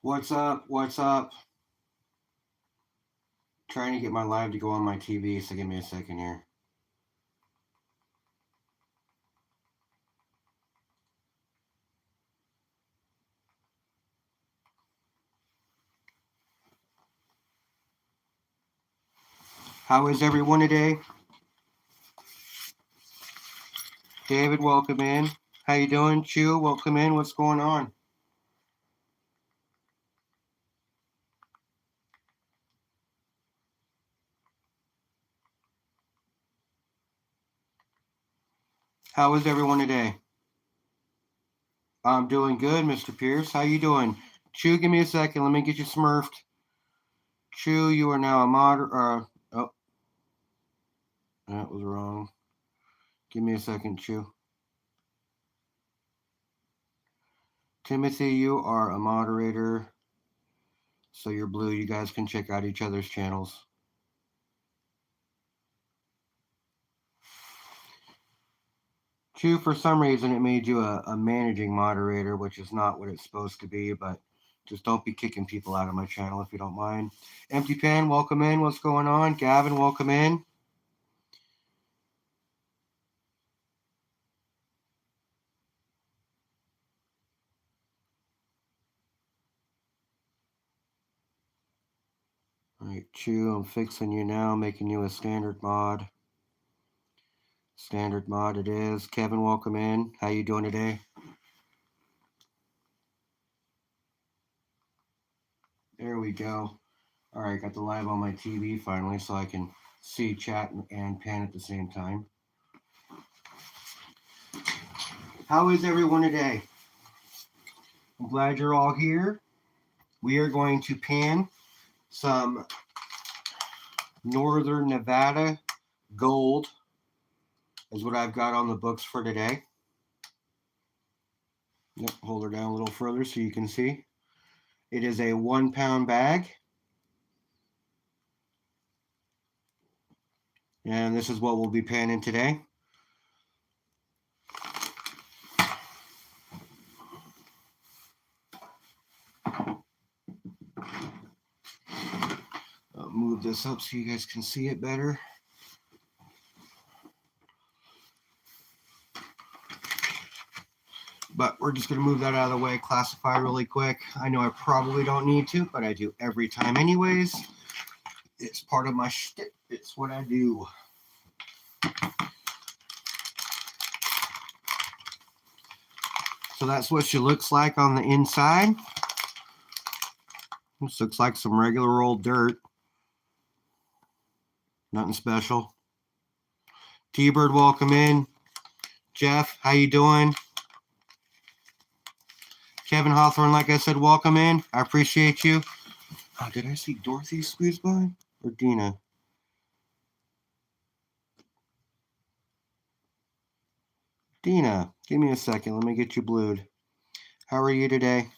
What's up? What's up? Trying to get my live to go on my TV, so give me a second here. How is everyone today? David, welcome in. How you doing? Chew, welcome in. What's going on? How is everyone today? I'm doing good, Mr. Pierce. How you doing? Chew, give me a second. Let me get you smurfed. Chew, you are now a oh, that was wrong. Give me a second, Chew. Timothy, you are a moderator. So you're blue. You guys can check out each other's channels. Chew, for some reason, it made you a managing moderator, which is not what it's supposed to be, but just don't be kicking people out of my channel if you don't mind. Empty Pen, welcome in. What's going on? Gavin, welcome in. All right, Chew, I'm fixing you now, making you a standard mod. Standard mod it is. Kevin, welcome in. How you doing today? There we go. All right, got the live on my TV finally, so I can see chat and pan at the same time. How is everyone today? I'm glad you're all here. We are going to pan some Northern Nevada gold is what I've got on the books for today. Yep, hold her down a little further so you can see. It is a 1 pound bag. And this is what we'll be panning today. I'll move this up so you guys can see it better. But we're just going to move that out of the way, classify really quick. I know I probably don't need to, but I do every time anyways. It's part of my shtick. It's what I do. So that's what she looks like on the inside. This looks like some regular old dirt. Nothing special. T-Bird, welcome in. Jeff, how you doing? Kevin Hawthorne, like I said, welcome in. I appreciate you. Oh, did I see Dorothy squeeze by? Or Dina? Dina, give me a second. Let me get you blued. How are you today?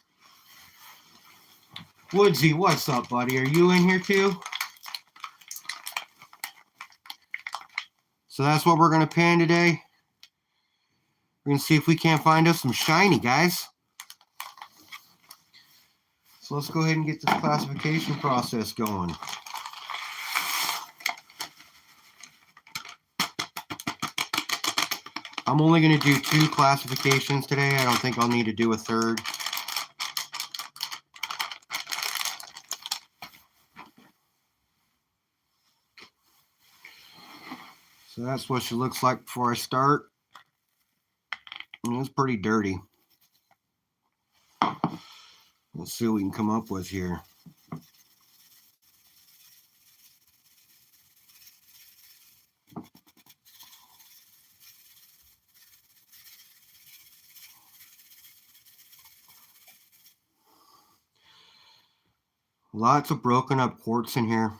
Woodsy, what's up, buddy? Are you in here too? So that's what we're going to pan today. We're going to see if we can't find us some shiny, guys. So let's go ahead and get this classification process going. I'm only going to do 2 classifications today. I don't think I'll need to do a third. So that's what she looks like before I start. And it's pretty dirty. Let's see what we can come up with here. Lots of broken up quartz in here.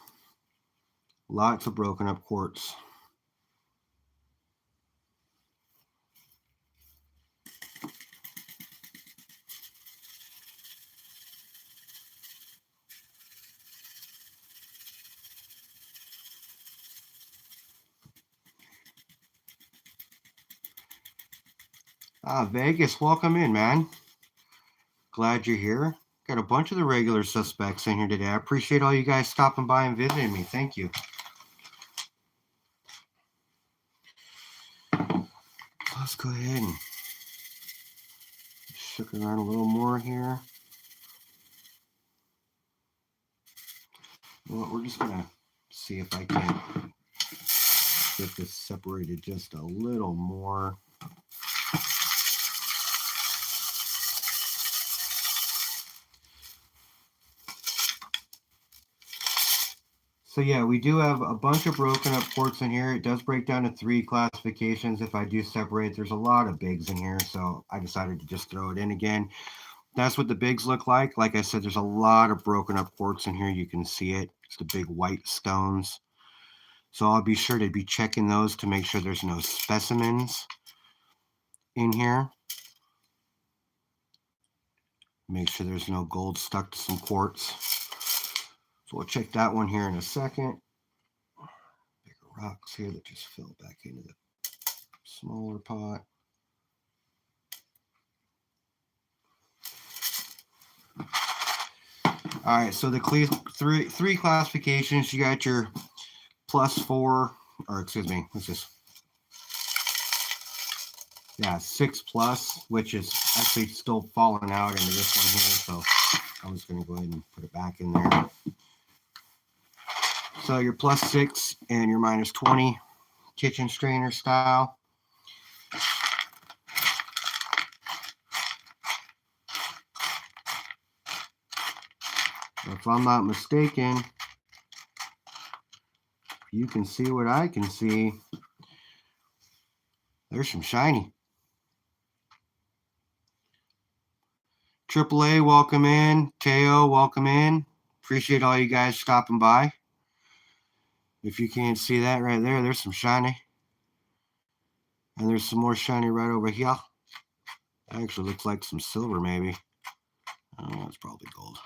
Lots of broken up quartz. Vegas, welcome in, man. Glad you're here. Got a bunch of the regular suspects in here today. I appreciate all you guys stopping by and visiting me. Thank you. Let's go ahead and shook around a little more here. Well, we're just gonna see if I can get this separated just a little more. So yeah, we do have a bunch of broken up quartz in here. It does break down to 3 classifications if I do separate. There's a lot of bigs in here, so I decided to just throw it in again. That's what the bigs look like. Like I said, there's a lot of broken up quartz in here. You can see it. It's the big white stones. So I'll be sure to be checking those to make sure there's no specimens in here. Make sure there's no gold stuck to some quartz. So we'll check that one here in a second. Bigger rocks here that just fell back into the smaller pot. All right, so the three classifications. You got your +4, or excuse me, let's just, yeah, 6+, which is actually still falling out into this one here. So I'm just going to go ahead and put it back in there. So your +6 and your -20 kitchen strainer style. If I'm not mistaken, you can see what I can see. There's some shiny. AAA, welcome in. Teo, welcome in. Appreciate all you guys stopping by. If you can't see that right there, there's some shiny. And there's some more shiny right over here. Actually looks like some silver maybe. Oh, it's probably gold.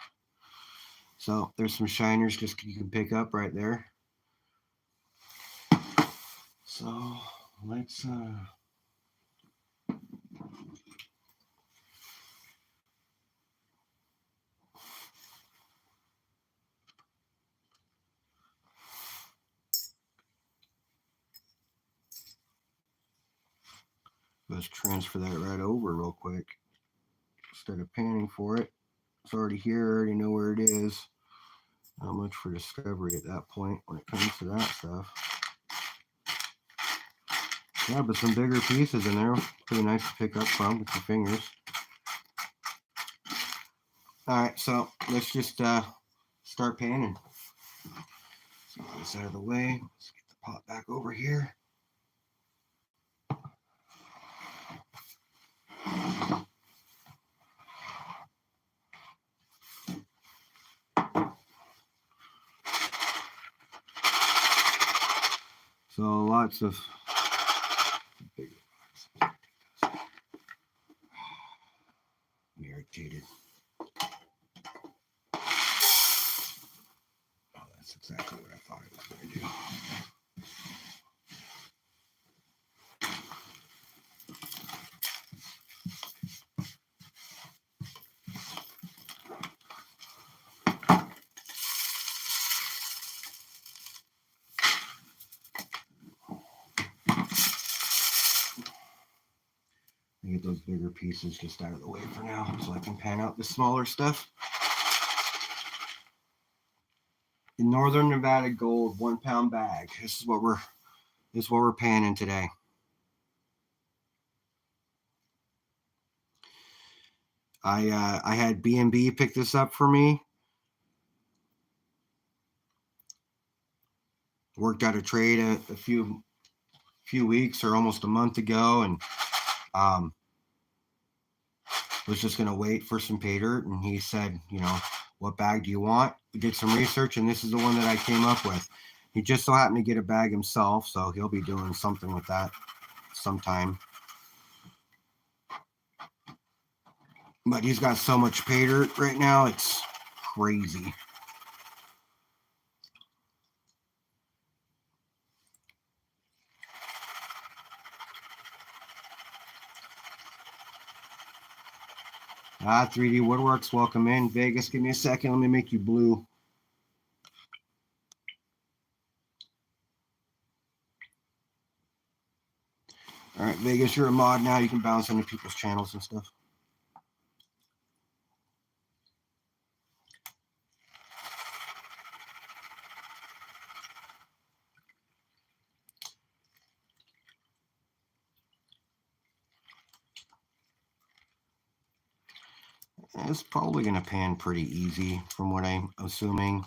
So there's some shiners just you can pick up right there. So let's transfer that right over real quick instead of panning for it. It's already here, I already know where it is. Not much for discovery at that point when it comes to that stuff. Yeah, but some bigger pieces in there. Pretty nice to pick up from with your fingers. All right, so let's just start panning. So get this out of the way. Let's get the pot back over here. So lots of bigger rocks. I'm irritated. Oh, that's exactly what I thought it was going to do. Get those bigger pieces just out of the way for now so I can pan out the smaller stuff. The Northern Nevada Gold 1 pound bag. This is what we're panning today. I had B&B pick this up for me. Worked out a trade a few weeks or almost a month ago, and was just going to wait for some pay dirt, and he said, you know, what bag do you want? We did some research, and this is the one that I came up with. He just so happened to get a bag himself, so he'll be doing something with that sometime. But he's got so much pay dirt right now, it's crazy. 3D Woodworks, welcome in. Vegas, give me a second. Let me make you blue. All right, Vegas, you're a mod now. You can bounce into people's channels and stuff. It's probably going to pan pretty easy from what I'm assuming.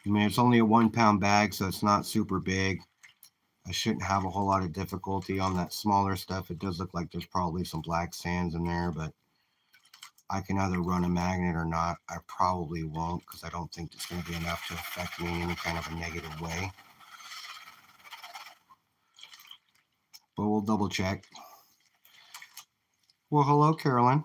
I mean, it's only a 1 pound bag, so it's not super big. I shouldn't have a whole lot of difficulty on that smaller stuff. It does look like there's probably some black sands in there, but I can either run a magnet or not. I probably won't because I don't think it's going to be enough to affect me in any kind of a negative way. But we'll double check. Well, hello, Carolyn.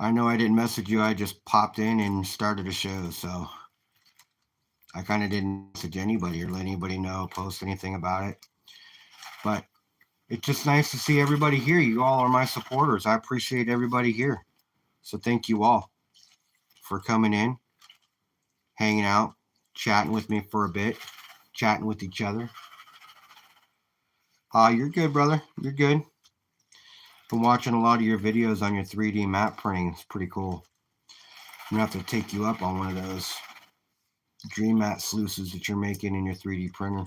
I know I didn't message you. I just popped in and started a show, so I kind of didn't message anybody or let anybody know, post anything about it. But it's just nice to see everybody here. You all are my supporters. I appreciate everybody here. So thank you all for coming in, hanging out, chatting with me for a bit, chatting with each other. You're good, brother. You're good. Been watching a lot of your videos on your 3D map printing. It's pretty cool. I'm going to have to take you up on one of those dream mat sluices that you're making in your 3D printer.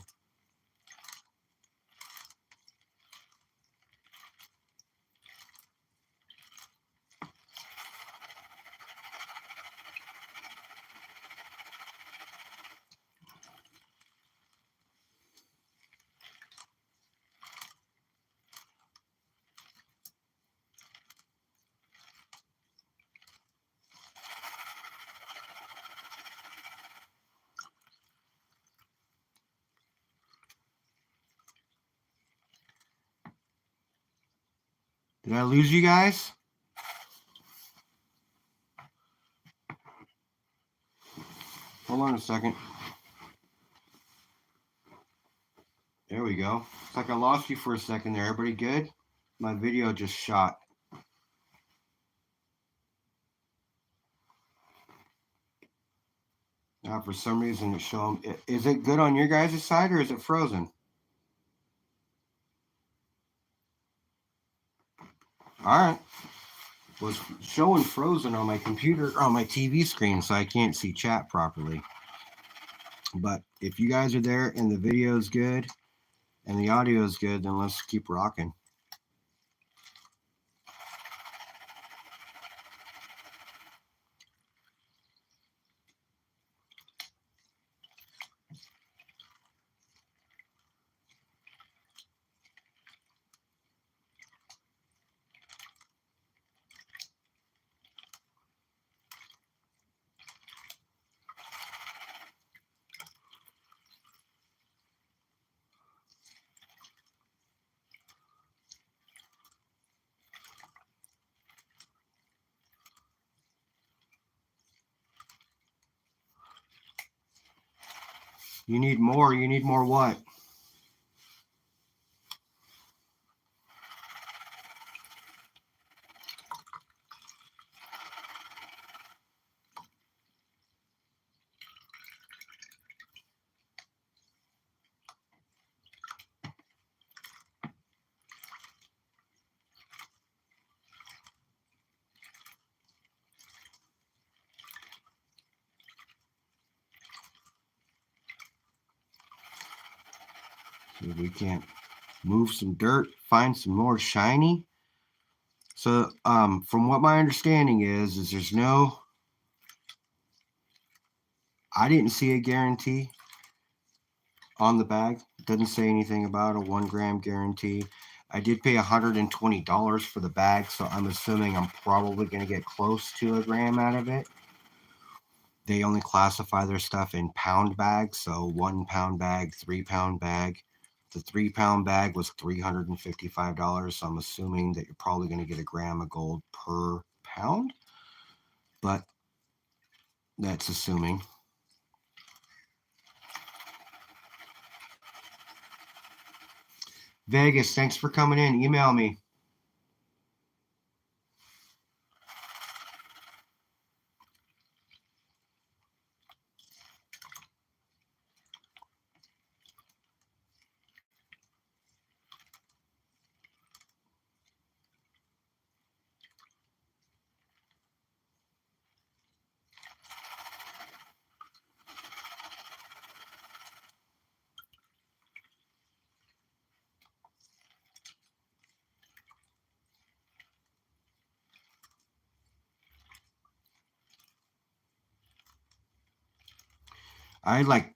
Did I lose you guys? Hold on a second. There we go. It's like I lost you for a second there. Everybody good? My video just shot. Now for some reason it's showing. Is it good on your guys' side or is it frozen? All right. Was showing frozen on my computer, on my TV screen, so I can't see chat properly. But if you guys are there and the video is good and the audio is good, then let's keep rocking. You need more. You need more what? See if we can't move some dirt, find some more shiny. So from what my understanding is there's no, I didn't see a guarantee on the bag. It doesn't say anything about a 1 gram guarantee. I did pay $120 for the bag, so I'm assuming I'm probably going to get close to a gram out of it. They only classify their stuff in pound bags, so 1 pound bag, 3 pound bag. The 3 pound bag was $355, so I'm assuming that you're probably going to get a gram of gold per pound. but that's assuming. Vegas, thanks for coming in. Email me. I had like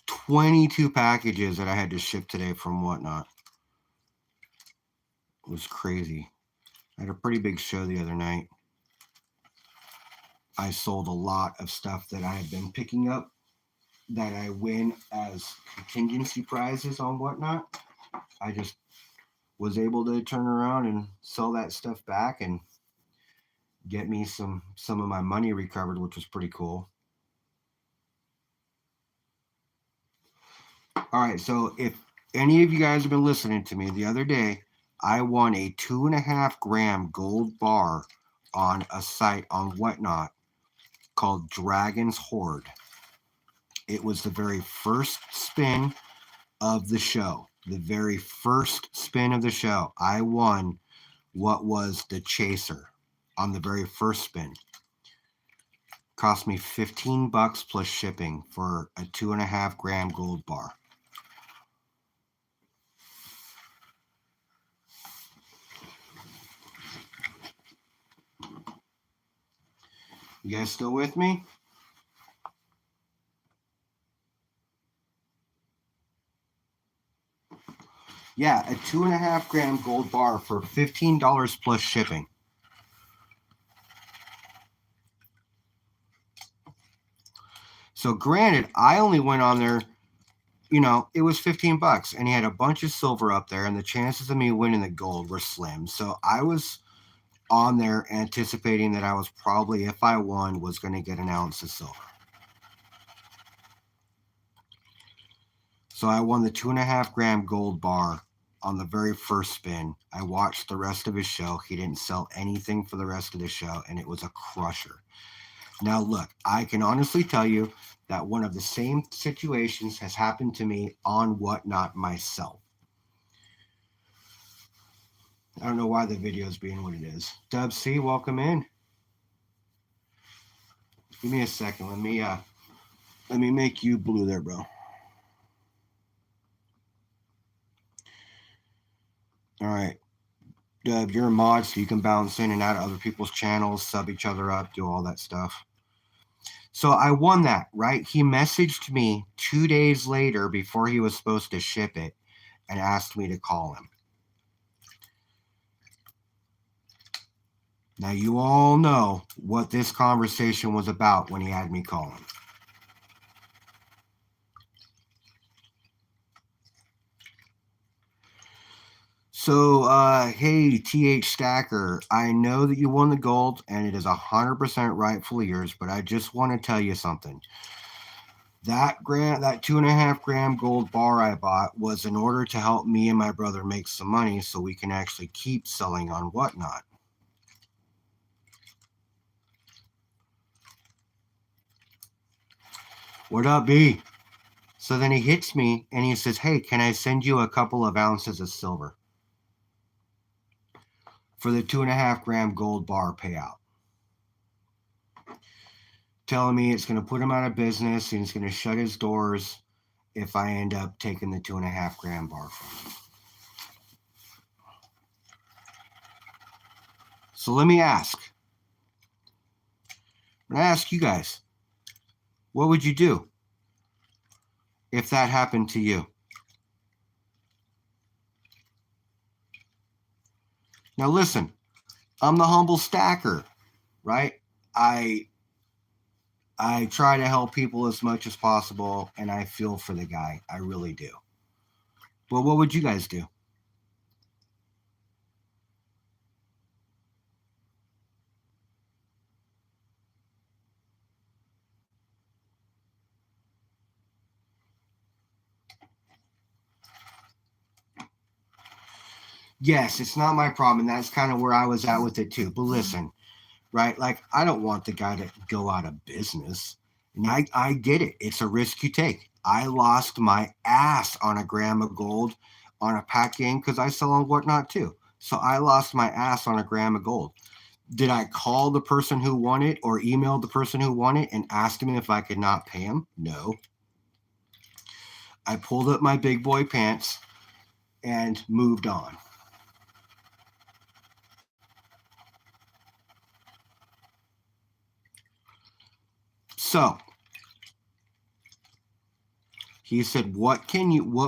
22 packages that I had to ship today from Whatnot. It was crazy. I had a pretty big show the other night. I sold a lot of stuff that I had been picking up that I win as contingency prizes on Whatnot. I just was able to turn around and sell that stuff back and get me some of my money recovered, which was pretty cool. All right, so if any of you guys have been listening to me, the other day I won a 2.5 gram gold bar on a site on Whatnot called Dragon's Hoard. It was the very first spin of the show. The very first spin of the show, I won what was the chaser on the very first spin. Cost me $15 plus shipping for a 2.5 gram gold bar. You guys still with me? Yeah, a 2.5 gram gold bar for $15 plus shipping. So granted, I only went on there, it was $15 and he had a bunch of silver up there and the chances of me winning the gold were slim. So I was on there anticipating that I was probably, if I won, was going to get an ounce of silver. So I won the 2.5 gram gold bar on the very first spin. I watched the rest of his show. He didn't sell anything for the rest of the show, and it was a crusher. Now, look, I can honestly tell you that one of the same situations has happened to me on Whatnot myself. I don't know why the video is being what it is. Dub C, welcome in. Give me a second. Let me make you blue there, bro. All right. Dub, you're a mod, so you can bounce in and out of other people's channels, sub each other up, do all that stuff. So I won that, right? He messaged me 2 days later before he was supposed to ship it and asked me to call him. Now, you all know what this conversation was about when he had me call him. So, hey, TH Stacker, I know that you won the gold and it is 100% rightfully yours, but I just want to tell you something. That 2.5 gram gold bar I bought was in order to help me and my brother make some money so we can actually keep selling on Whatnot. What up, B? So then he hits me and he says, hey, can I send you a couple of ounces of silver for the 2.5 gram gold bar payout? Telling me it's going to put him out of business and he's going to shut his doors if I end up taking the 2.5 gram bar from him. So let me ask. I'm going to ask you guys, what would you do if that happened to you? Now listen, I'm the humble stacker, right? I try to help people as much as possible, and I feel for the guy. I really do. Well, what would you guys do? Yes, it's not my problem. And that's kind of where I was at with it too. But listen, right? Like, I don't want the guy to go out of business. And I get it. It's a risk you take. I lost my ass on a gram of gold on a pack game because I sell on whatnot too. So I lost my ass on a gram of gold. Did I call the person who won it or email the person who won it and asked him if I could not pay him? No. I pulled up my big boy pants and moved on. So he said, what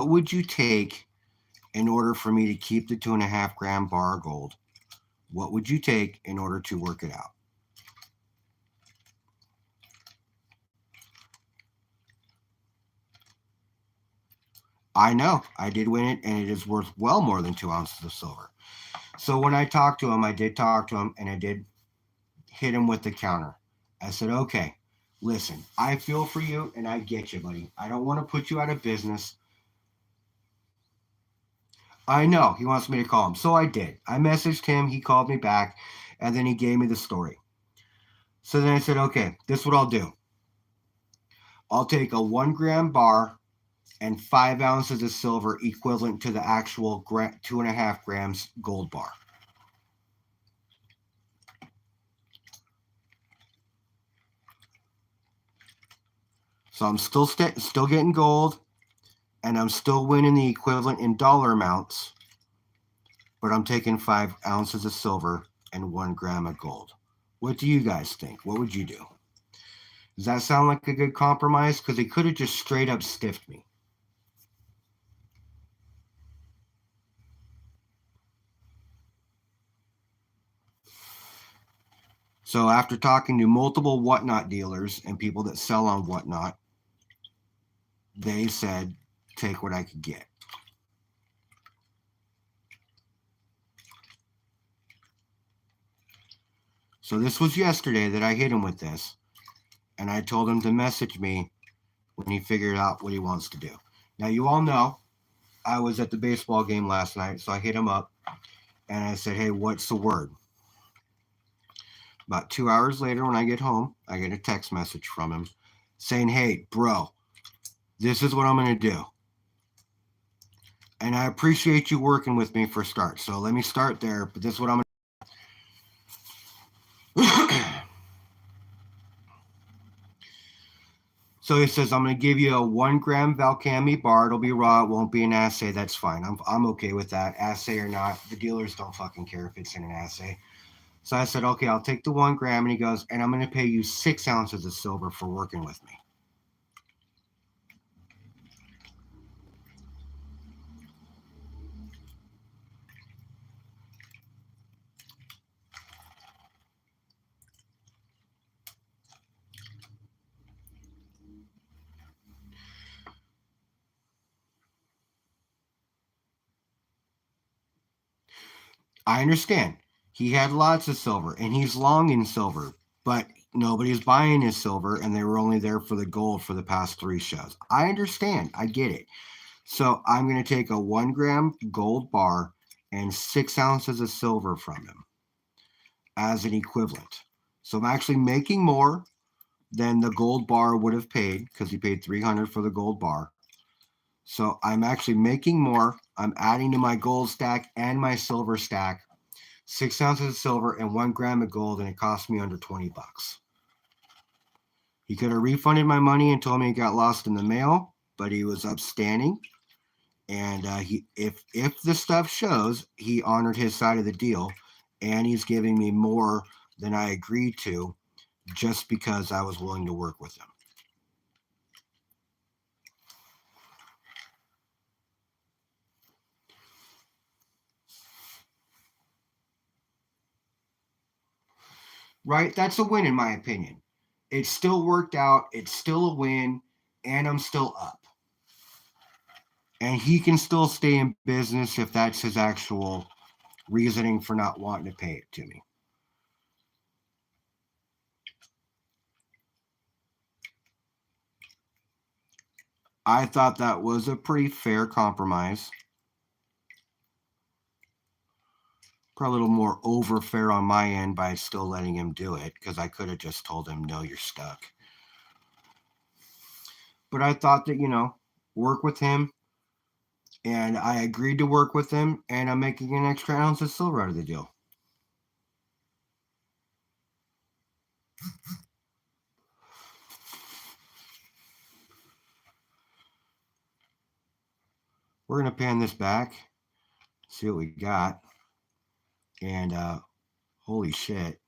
would you take in order for me to keep the 2.5 gram bar of gold? What would you take in order to work it out? I know I did win it, and it is worth well more than 2 ounces of silver. So when I talked to him, I did talk to him, and I did hit him with the counter. I said, okay, listen, I feel for you, and I get you, buddy. I don't want to put you out of business. I know he wants me to call him. So I did. I messaged him. He called me back, and then he gave me the story. So then I said, okay, this is what I'll do. I'll take a 1 gram bar and 5 ounces of silver equivalent to the actual 2.5 grams gold bar. So I'm still getting gold, and I'm still winning the equivalent in dollar amounts, but I'm taking 5 ounces of silver and 1 gram of gold. What do you guys think? What would you do? Does that sound like a good compromise? Because he could have just straight up stiffed me. So after talking to multiple whatnot dealers and people that sell on whatnot, they said, take what I could get. So this was yesterday that I hit him with this, and I told him to message me when he figured out what he wants to do. Now, you all know I was at the baseball game last night, so I hit him up and I said, hey, what's the word? About 2 hours later, when I get home, I get a text message from him saying, hey, bro, this is what I'm going to do. And I appreciate you working with me for a start. So let me start there, but this is what I'm going to So he says, I'm going to give you a 1 gram Valcami bar. It'll be raw. It won't be an assay. That's fine. I'm okay with that. Assay or not, the dealers don't fucking care if it's in an assay. So I said, okay, I'll take the 1 gram. And he goes, and I'm going to pay you 6 ounces of silver for working with me. I understand. He had lots of silver and he's long in silver, but nobody's buying his silver and they were only there for the gold for the past 3 shows. I understand. I get it. So I'm going to take a 1 gram gold bar and 6 ounces of silver from him as an equivalent. So I'm actually making more than the gold bar would have paid because he paid $300 for the gold bar. So I'm actually making more. I'm adding to my gold stack and my silver stack 6 ounces of silver and 1 gram of gold, and it cost me under $20. He could have refunded my money and told me it got lost in the mail, but he was upstanding. And if the stuff shows, he honored his side of the deal, and he's giving me more than I agreed to, just because I was willing to work with him. Right? That's a win in my opinion. It still worked out. It's still a win, and I'm still up. And he can still stay in business if that's his actual reasoning for not wanting to pay it to me. I thought that was a pretty fair compromise. Probably a little more over fair on my end by still letting him do it, because I could have just told him, no, you're stuck. But I thought that, work with him, and I agreed to work with him, and I'm making an extra ounce of silver out of the deal. We're going to pan this back, see what we got, and holy shit.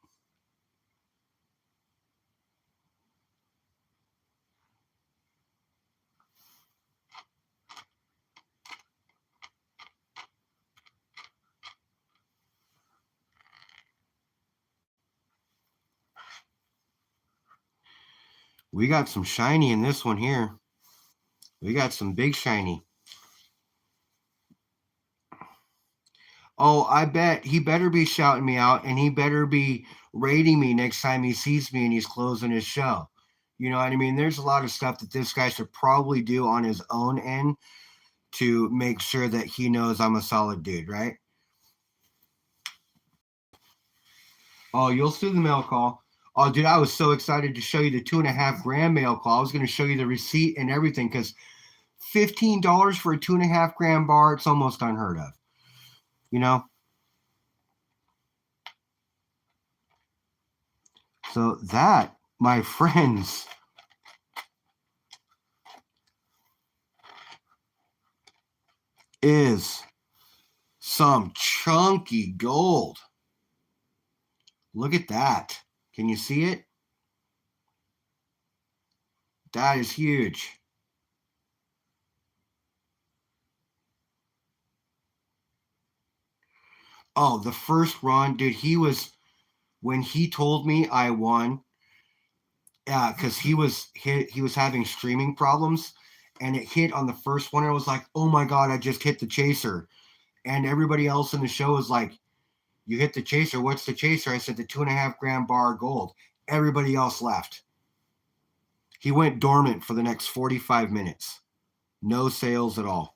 We got some shiny in this one here. We got some big shiny. Oh, I bet he better be shouting me out, and he better be rating me next time he sees me and he's closing his show. You know what I mean? There's a lot of stuff that this guy should probably do on his own end to make sure that he knows I'm a solid dude, right? Oh, you'll see the mail call. Oh, dude, I was so excited to show you the 2.5 gram mail call. I was going to show you the receipt and everything, because $15 for a 2.5 gram bar, it's almost unheard of. You know? So that, my friends, is some chunky gold. Look at that. Can you see it? That is huge. Oh, the first run, dude, when he told me I won, because he was having streaming problems, and it hit on the first one, and I was like, oh my God, I just hit the chaser. And everybody else in the show was like, you hit the chaser. What's the chaser? I said the 2.5 gram bar gold. Everybody else left. He went dormant for the next 45 minutes. No sales at all.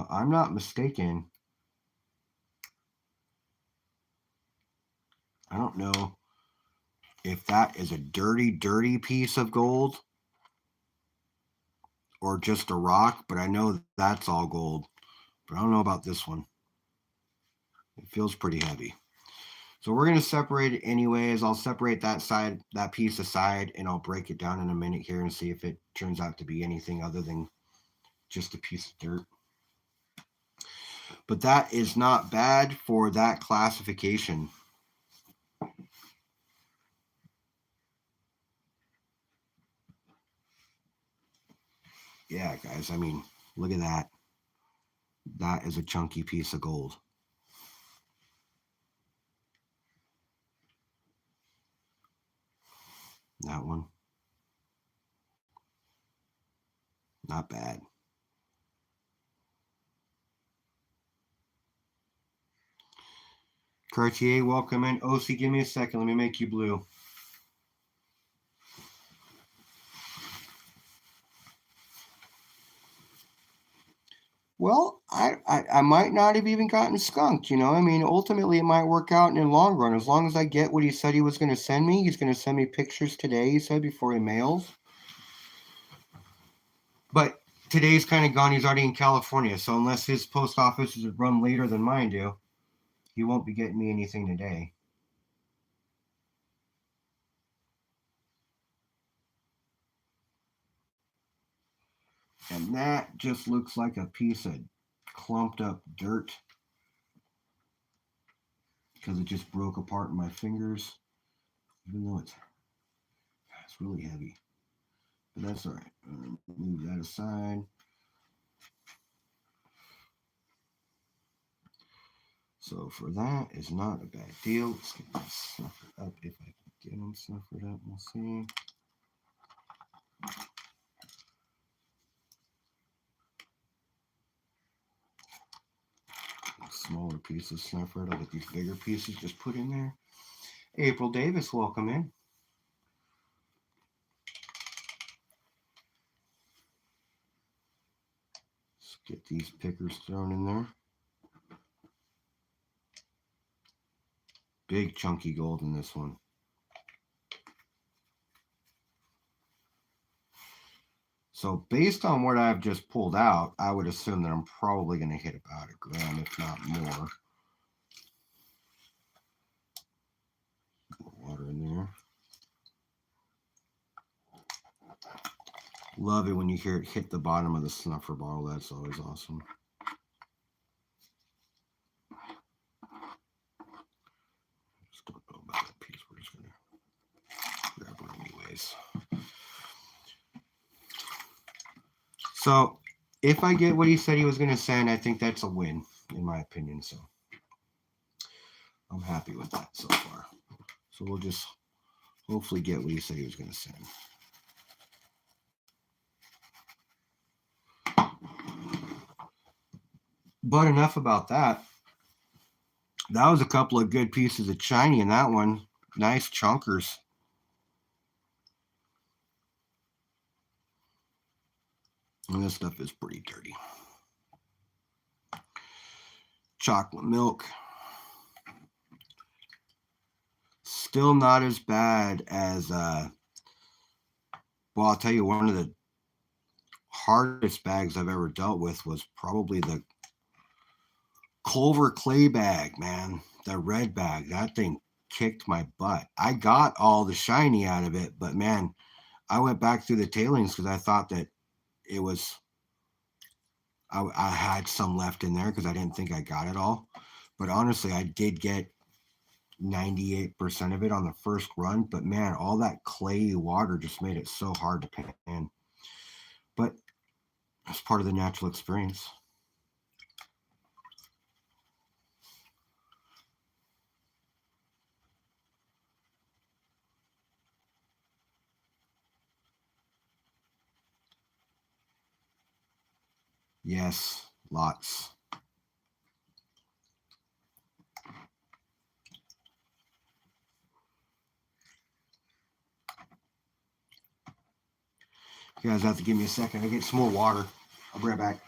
I'm not mistaken. I don't know if that is a dirty, dirty piece of gold or just a rock, but I know that's all gold. But I don't know about this one. It feels pretty heavy. So we're going to separate it anyways. I'll separate that piece aside, and I'll break it down in a minute here and see if it turns out to be anything other than just a piece of dirt. But that is not bad for that classification. Yeah, guys, I mean, look at that. That is a chunky piece of gold. That one. Not bad. Cartier, welcome in. OC, give me a second. Let me make you blue. Well, I might not have even gotten skunked, I mean, ultimately it might work out in the long run. As long as I get what he said he was going to send me. He's going to send me pictures today, he said, before he mails. But today's kind of gone. He's already in California. So unless his post office is run later than mine do, he won't be getting me anything today. And that just looks like a piece of clumped up dirt, because it just broke apart in my fingers, even though it's really heavy. But that's all right. Move that aside. So for that is not a bad deal. Let's get this snuffered up. If I can get them snuffered up, we'll see. Smaller pieces snuffered. I'll get these bigger pieces just put in there. April Davis, welcome in. Get these pickers thrown in there. Big chunky gold in this one. So based on what I've just pulled out, I would assume that I'm probably going to hit about a gram, if not more. Water in there. Love it when you hear it hit the bottom of the snuffer bottle. That's always awesome. Just don't know about that piece. We're just going to grab it anyways. So if I get what he said he was going to send, I think that's a win, in my opinion. So I'm happy with that so far. So we'll just hopefully get what he said he was going to send. But enough about that. That was a couple of good pieces of shiny in that one. Nice chunkers. And this stuff is pretty dirty. Chocolate milk. Still not as bad as, well, I'll tell you, one of the hardest bags I've ever dealt with was probably the Culver clay bag, man. The red bag. That thing kicked my butt. I got all the shiny out of it, but man, I went back through the tailings because I thought that it was, I had some left in there because I didn't think I got it all. But honestly, I did get 98% of it on the first run. But man, all that clay water just made it so hard to pan. But it's part of the natural experience. Yes, lots. You guys have to give me a second. I get some more water. I'll be right back.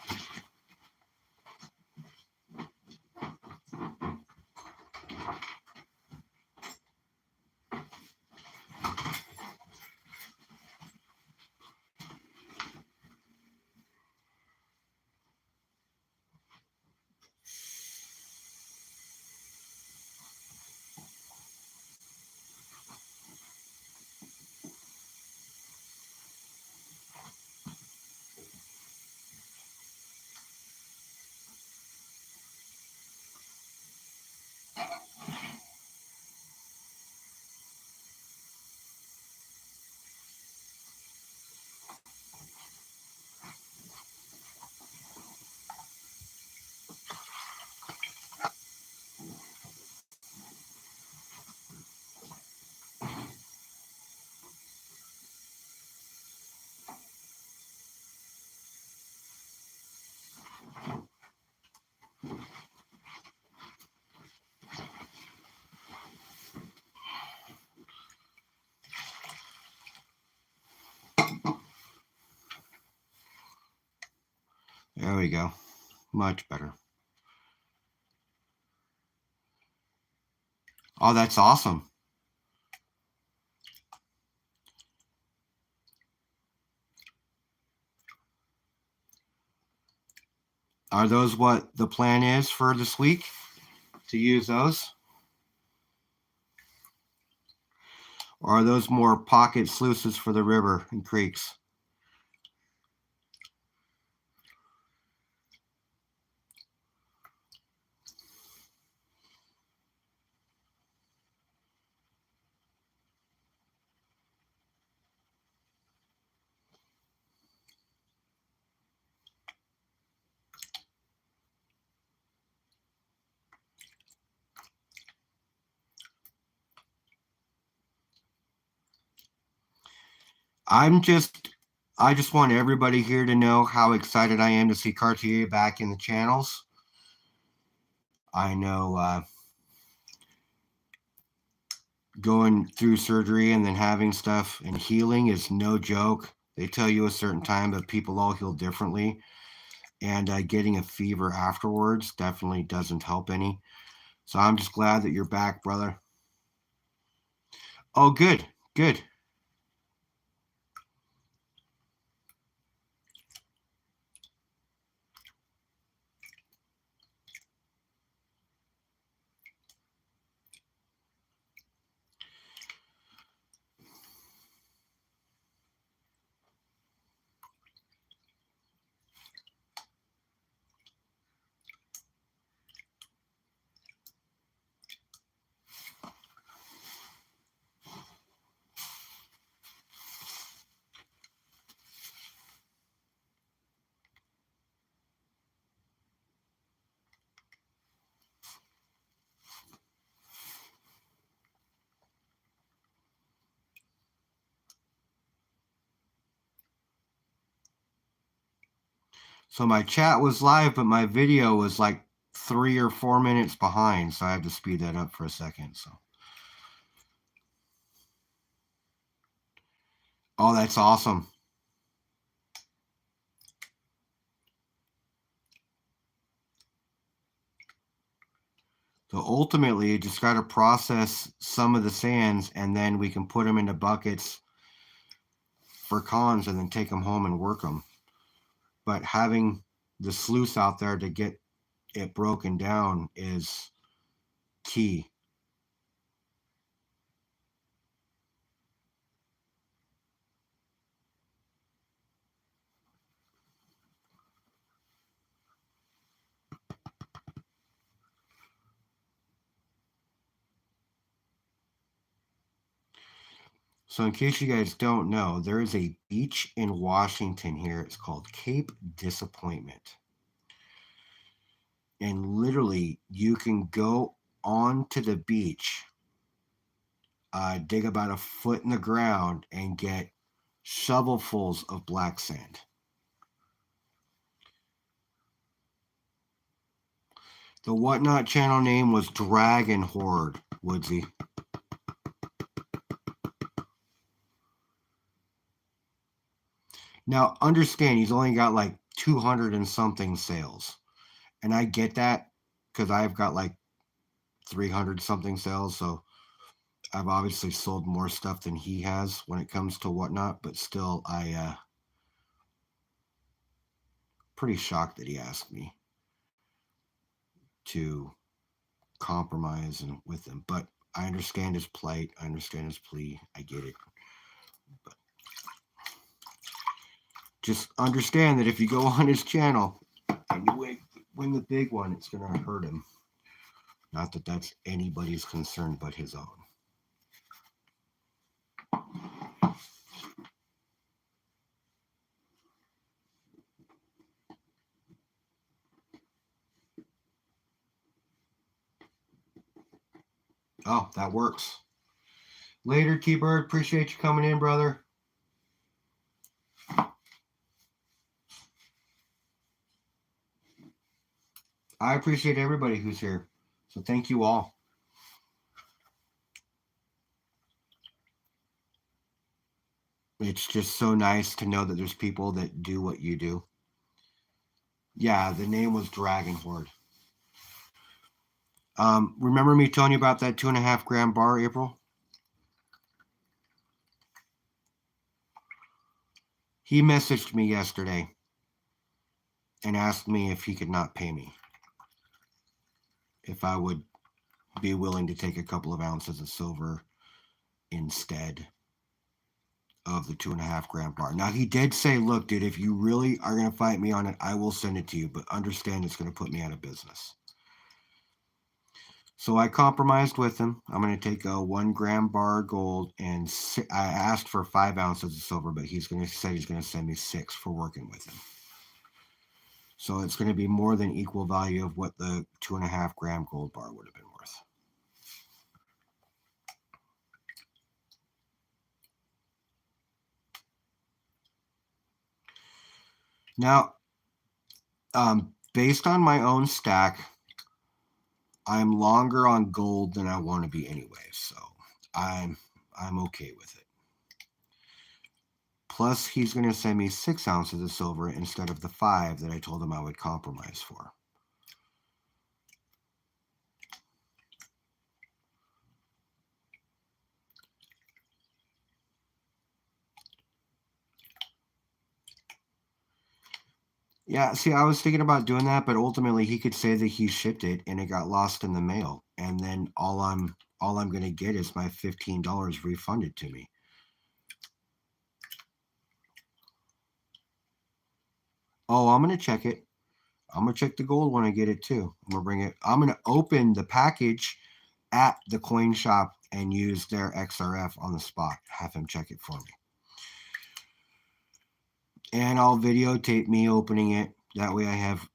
There we go. Much better. Oh, that's awesome. Are those what the plan is for this week? To use those? Or are those more pocket sluices for the river and creeks? I just want everybody here to know how excited I am to see Cartier back in the channels. I know going through surgery and then having stuff and healing is no joke. They tell you a certain time, but people all heal differently. And getting a fever afterwards definitely doesn't help any. So I'm just glad that you're back, brother. Oh, good, good. So my chat was live, but my video was like 3 or 4 minutes behind, so I had to speed that up for a second. So, oh, that's awesome. So ultimately, you just got to process some of the sands, and then we can put them into buckets for cons, and then take them home and work them. But having the sluice out there to get it broken down is key. So in case you guys don't know, there is a beach in Washington here. It's called Cape Disappointment. And literally, you can go onto the beach, dig about a foot in the ground, and get shovelfuls of black sand. The Whatnot channel name was Dragon Horde, Woodsy. Now, understand he's only got like 200 and something sales. And I get that because I've got like 300 something sales. So I've obviously sold more stuff than he has when it comes to Whatnot. But still, pretty shocked that he asked me to compromise and with him. But I understand his plight. I understand his plea. I get it. But just understand that if you go on his channel and you win the big one, it's going to hurt him. Not that that's anybody's concern but his own. Oh, that works. Later, T-Bird. Appreciate you coming in, brother. I appreciate everybody who's here. So thank you all. It's just so nice to know that there's people that do what you do. Yeah, the name was Dragon Horde. Remember me telling you about that 2.5 gram bar, April? He messaged me yesterday and asked me if he could not pay me, if I would be willing to take a couple of ounces of silver instead of the 2.5 gram bar. Now, he did say, look, dude, if you really are going to fight me on it, I will send it to you, but understand it's going to put me out of business. So I compromised with him. I'm going to take a 1 gram bar of gold, and I asked for 5 ounces of silver, but he's going to send me 6 for working with him. So it's going to be more than equal value of what the 2.5 gram gold bar would have been worth. Now, based on my own stack, I'm longer on gold than I want to be anyway, so I'm okay with it. Plus, he's going to send me 6 ounces of silver instead of the 5 that I told him I would compromise for. Yeah, see, I was thinking about doing that, but ultimately he could say that he shipped it and it got lost in the mail, and then all I'm going to get is my $15 refunded to me. Oh, I'm going to check it. I'm going to check the gold when I get it too. I'm going to bring it. I'm going to open the package at the coin shop and use their XRF on the spot. Have him check it for me. And I'll videotape me opening it. That way I have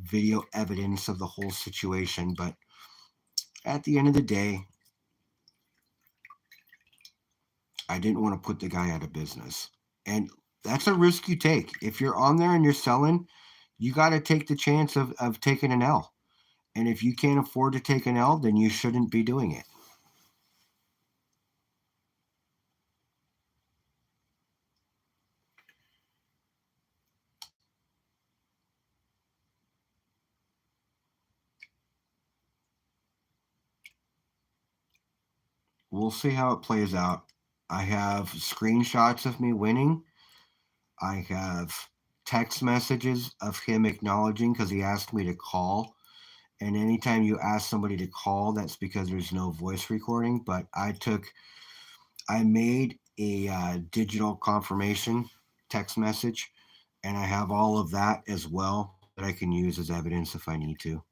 video evidence of the whole situation. But at the end of the day, I didn't want to put the guy out of business. And that's a risk you take. If you're on there and you're selling, you got to take the chance of taking an L. And if you can't afford to take an L, then you shouldn't be doing it. We'll see how it plays out. I have screenshots of me winning. I have text messages of him acknowledging because he asked me to call. And anytime you ask somebody to call, that's because there's no voice recording. But I made a digital confirmation text message, and I have all of that as well that I can use as evidence if I need to.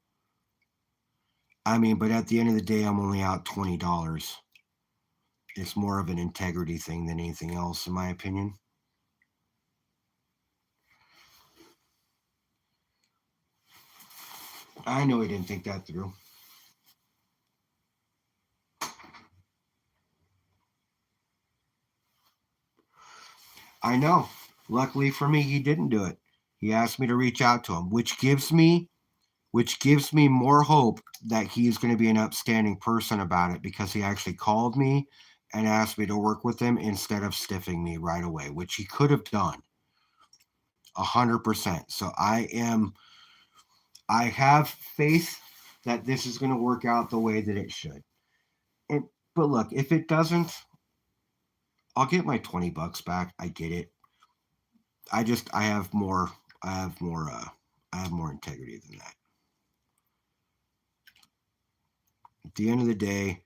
I mean, but at the end of the day, I'm only out $20. It's more of an integrity thing than anything else, in my opinion. I know he didn't think that through. I know. Luckily for me, he didn't do it. He asked me to reach out to him, which gives me more hope that he's going to be an upstanding person about it because he actually called me and asked me to work with him instead of stiffing me right away, which he could have done 100%. So I have faith that this is going to work out the way that it should. And but look, if it doesn't, I'll get my $20 back. I get it. I have more I have more integrity than that. At the end of the day,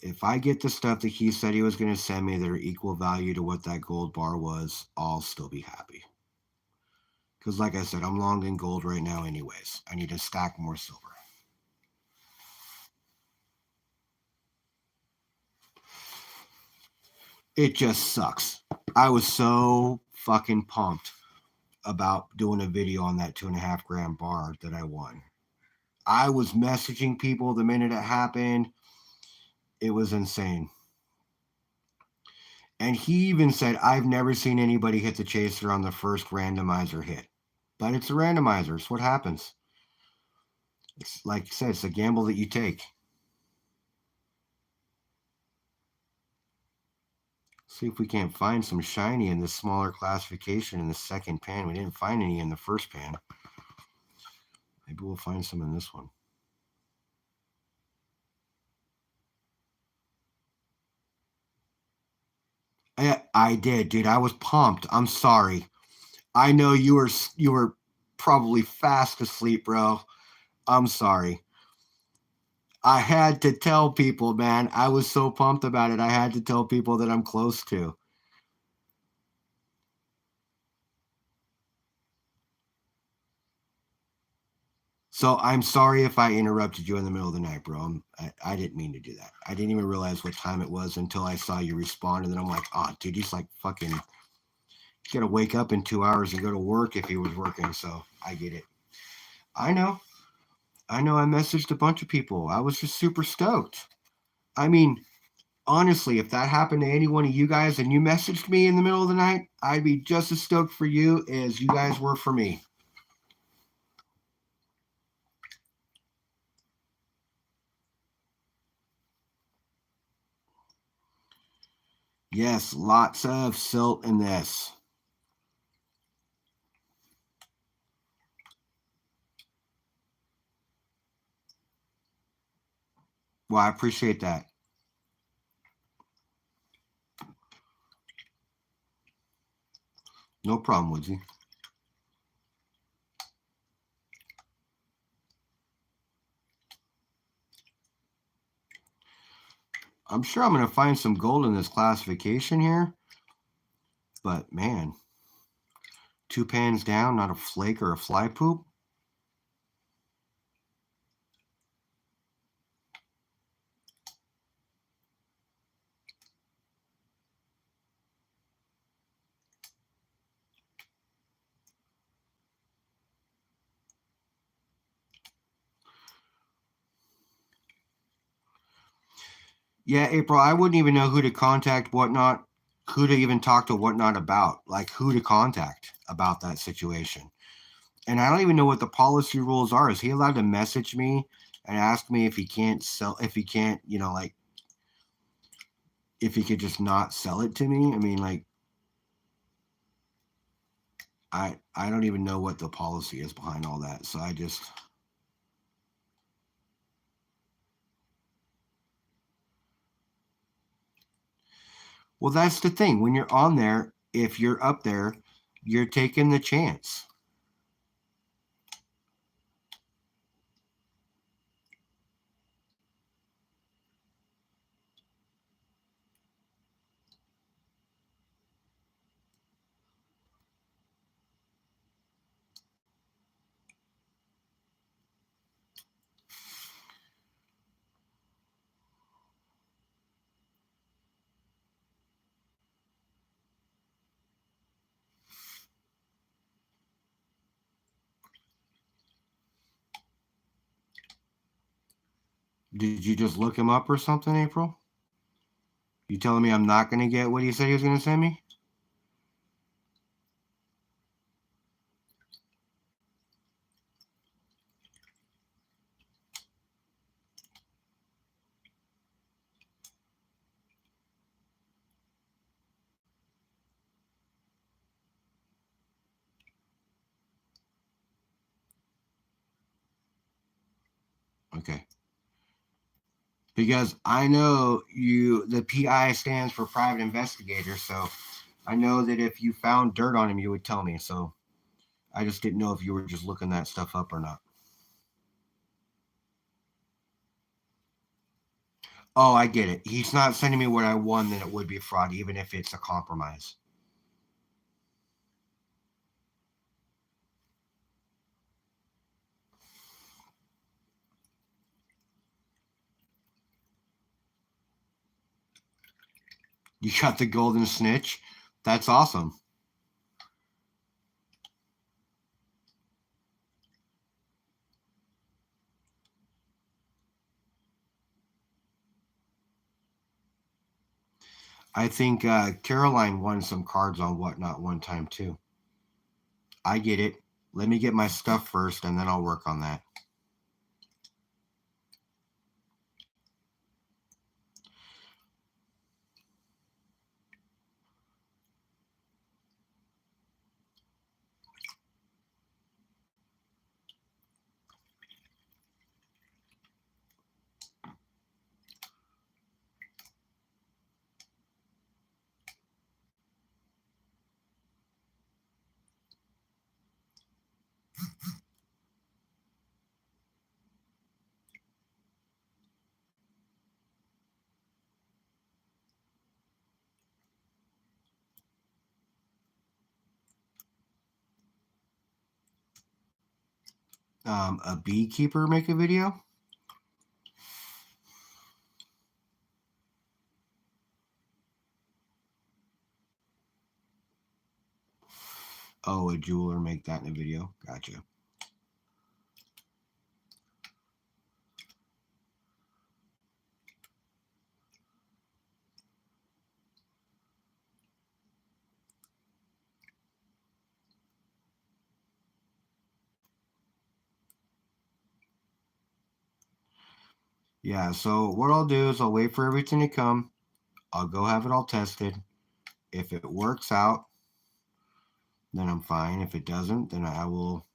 if I get the stuff that he said he was going to send me that are equal value to what that gold bar was, I'll still be happy. Because, like I said, I'm long in gold right now, anyways. I need to stack more silver. It just sucks. I was so fucking pumped about doing a video on that 2.5 gram bar that I won. I was messaging people the minute it happened. It was insane. And he even said, I've never seen anybody hit the chaser on the first randomizer hit. But it's a randomizer. It's what happens. It's like I said, it's a gamble that you take. See if we can't find some shiny in the smaller classification in the second pan. We didn't find any in the first pan. Maybe we'll find some in this one. I did, dude. I was pumped. I'm sorry. I know you were probably fast asleep, bro. I'm sorry. I had to tell people, man. I was so pumped about it. I had to tell people that I'm close to. So I'm sorry if I interrupted you in the middle of the night, bro. I didn't mean to do that. I didn't even realize what time it was until I saw you respond, and then I'm like, oh, dude, he's like fucking. He's got to wake up in 2 hours and go to work if he was working. So I get it. I know. I know. I messaged a bunch of people. I was just super stoked. I mean, honestly, if that happened to any one of you guys and you messaged me in the middle of the night, I'd be just as stoked for you as you guys were for me. Yes, lots of silt in this. Well, I appreciate that. No problem, Woodsy. I'm sure I'm going to find some gold in this classification here. But, man, 2 pans down, not a flake or a fly poop. Yeah, April, I wouldn't even know who to contact Whatnot, who to even talk to Whatnot about, like who to contact about that situation. And I don't even know what the policy rules are. Is he allowed to message me and ask me if he can't sell, if he can't, like if he could just not sell it to me? I mean, like, I don't even know what the policy is behind all that. So I just. Well, that's the thing. When you're on there, if you're up there, you're taking the chance. Did you just look him up or something, April? You telling me I'm not going to get what he said he was going to send me? Okay. Because I know the PI stands for private investigator. So I know that if you found dirt on him, you would tell me. So I just didn't know if you were just looking that stuff up or not. Oh, I get it. He's not sending me what I won, then it would be fraud, even if it's a compromise. You got the golden snitch. That's awesome. I think Caroline won some cards on Whatnot one time too. I get it. Let me get my stuff first, and then I'll work on that. A beekeeper make a video? Oh, a jeweler make that in a video. Gotcha. Yeah, so what I'll do is I'll wait for everything to come. I'll go have it all tested. If it works out, then I'm fine. If it doesn't, then I will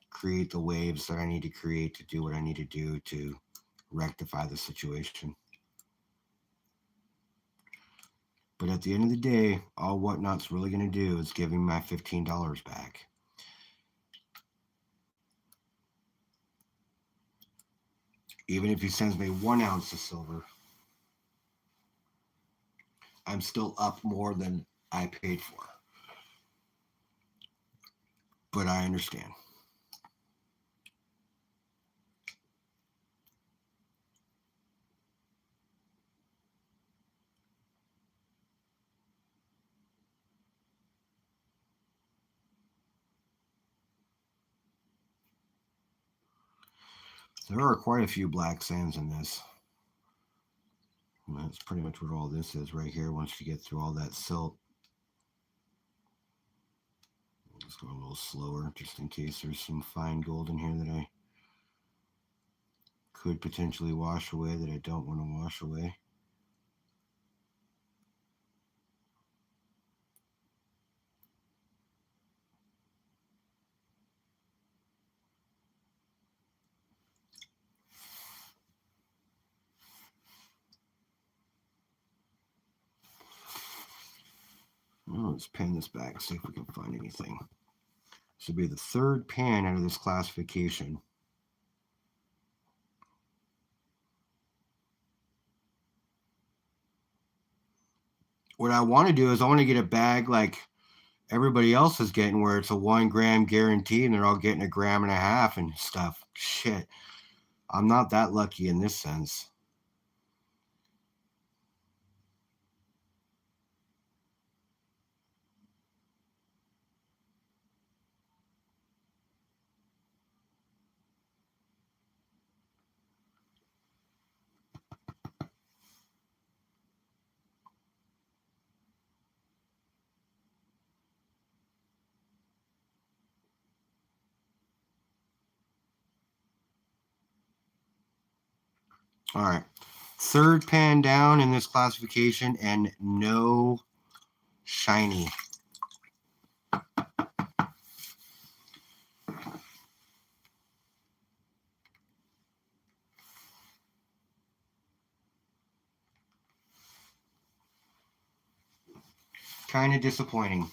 create the waves that I need to create to do what I need to do to rectify the situation. But at the end of the day, all Whatnot's really going to do is give me my $15 back. Even if he sends me 1 ounce of silver, I'm still up more than I paid for. But I understand. There are quite a few black sands in this. And that's pretty much what all this is right here once you get through all that silt. Let's go a little slower just in case there's some fine gold in here that I could potentially wash away that I don't want to wash away. Well, let's pan this back, see if we can find anything. This will be the 3rd pan out of this classification. What I want to do is I want to get a bag like everybody else is getting, where it's a 1 gram guarantee and they're all getting 1.5 grams and stuff. Shit. I'm not that lucky in this sense. All right. 3rd pan down in this classification and no shiny. Kind of disappointing.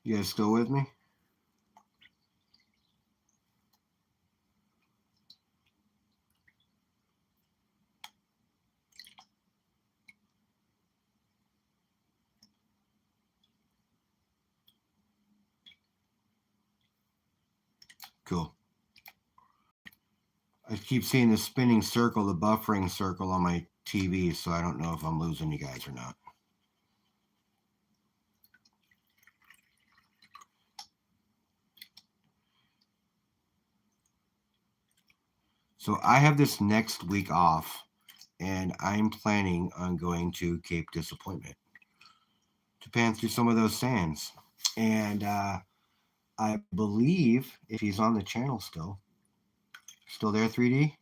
You guys still with me? Cool. I keep seeing the spinning circle, the buffering circle on my TV, so I don't know if I'm losing you guys or not. So I have this next week off, and I'm planning on going to Cape Disappointment to pan through some of those sands. And I believe, if he's on the channel still there, 3D?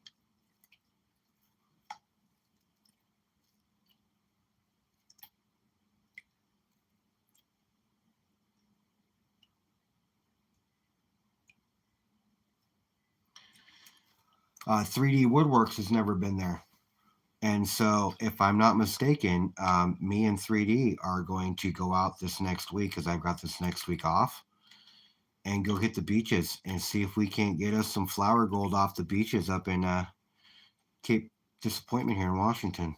3D Woodworks has never been there. And so, if I'm not mistaken, me and 3D are going to go out this next week, because I've got this next week off, and go hit the beaches and see if we can't get us some flower gold off the beaches up in Cape Disappointment here in Washington.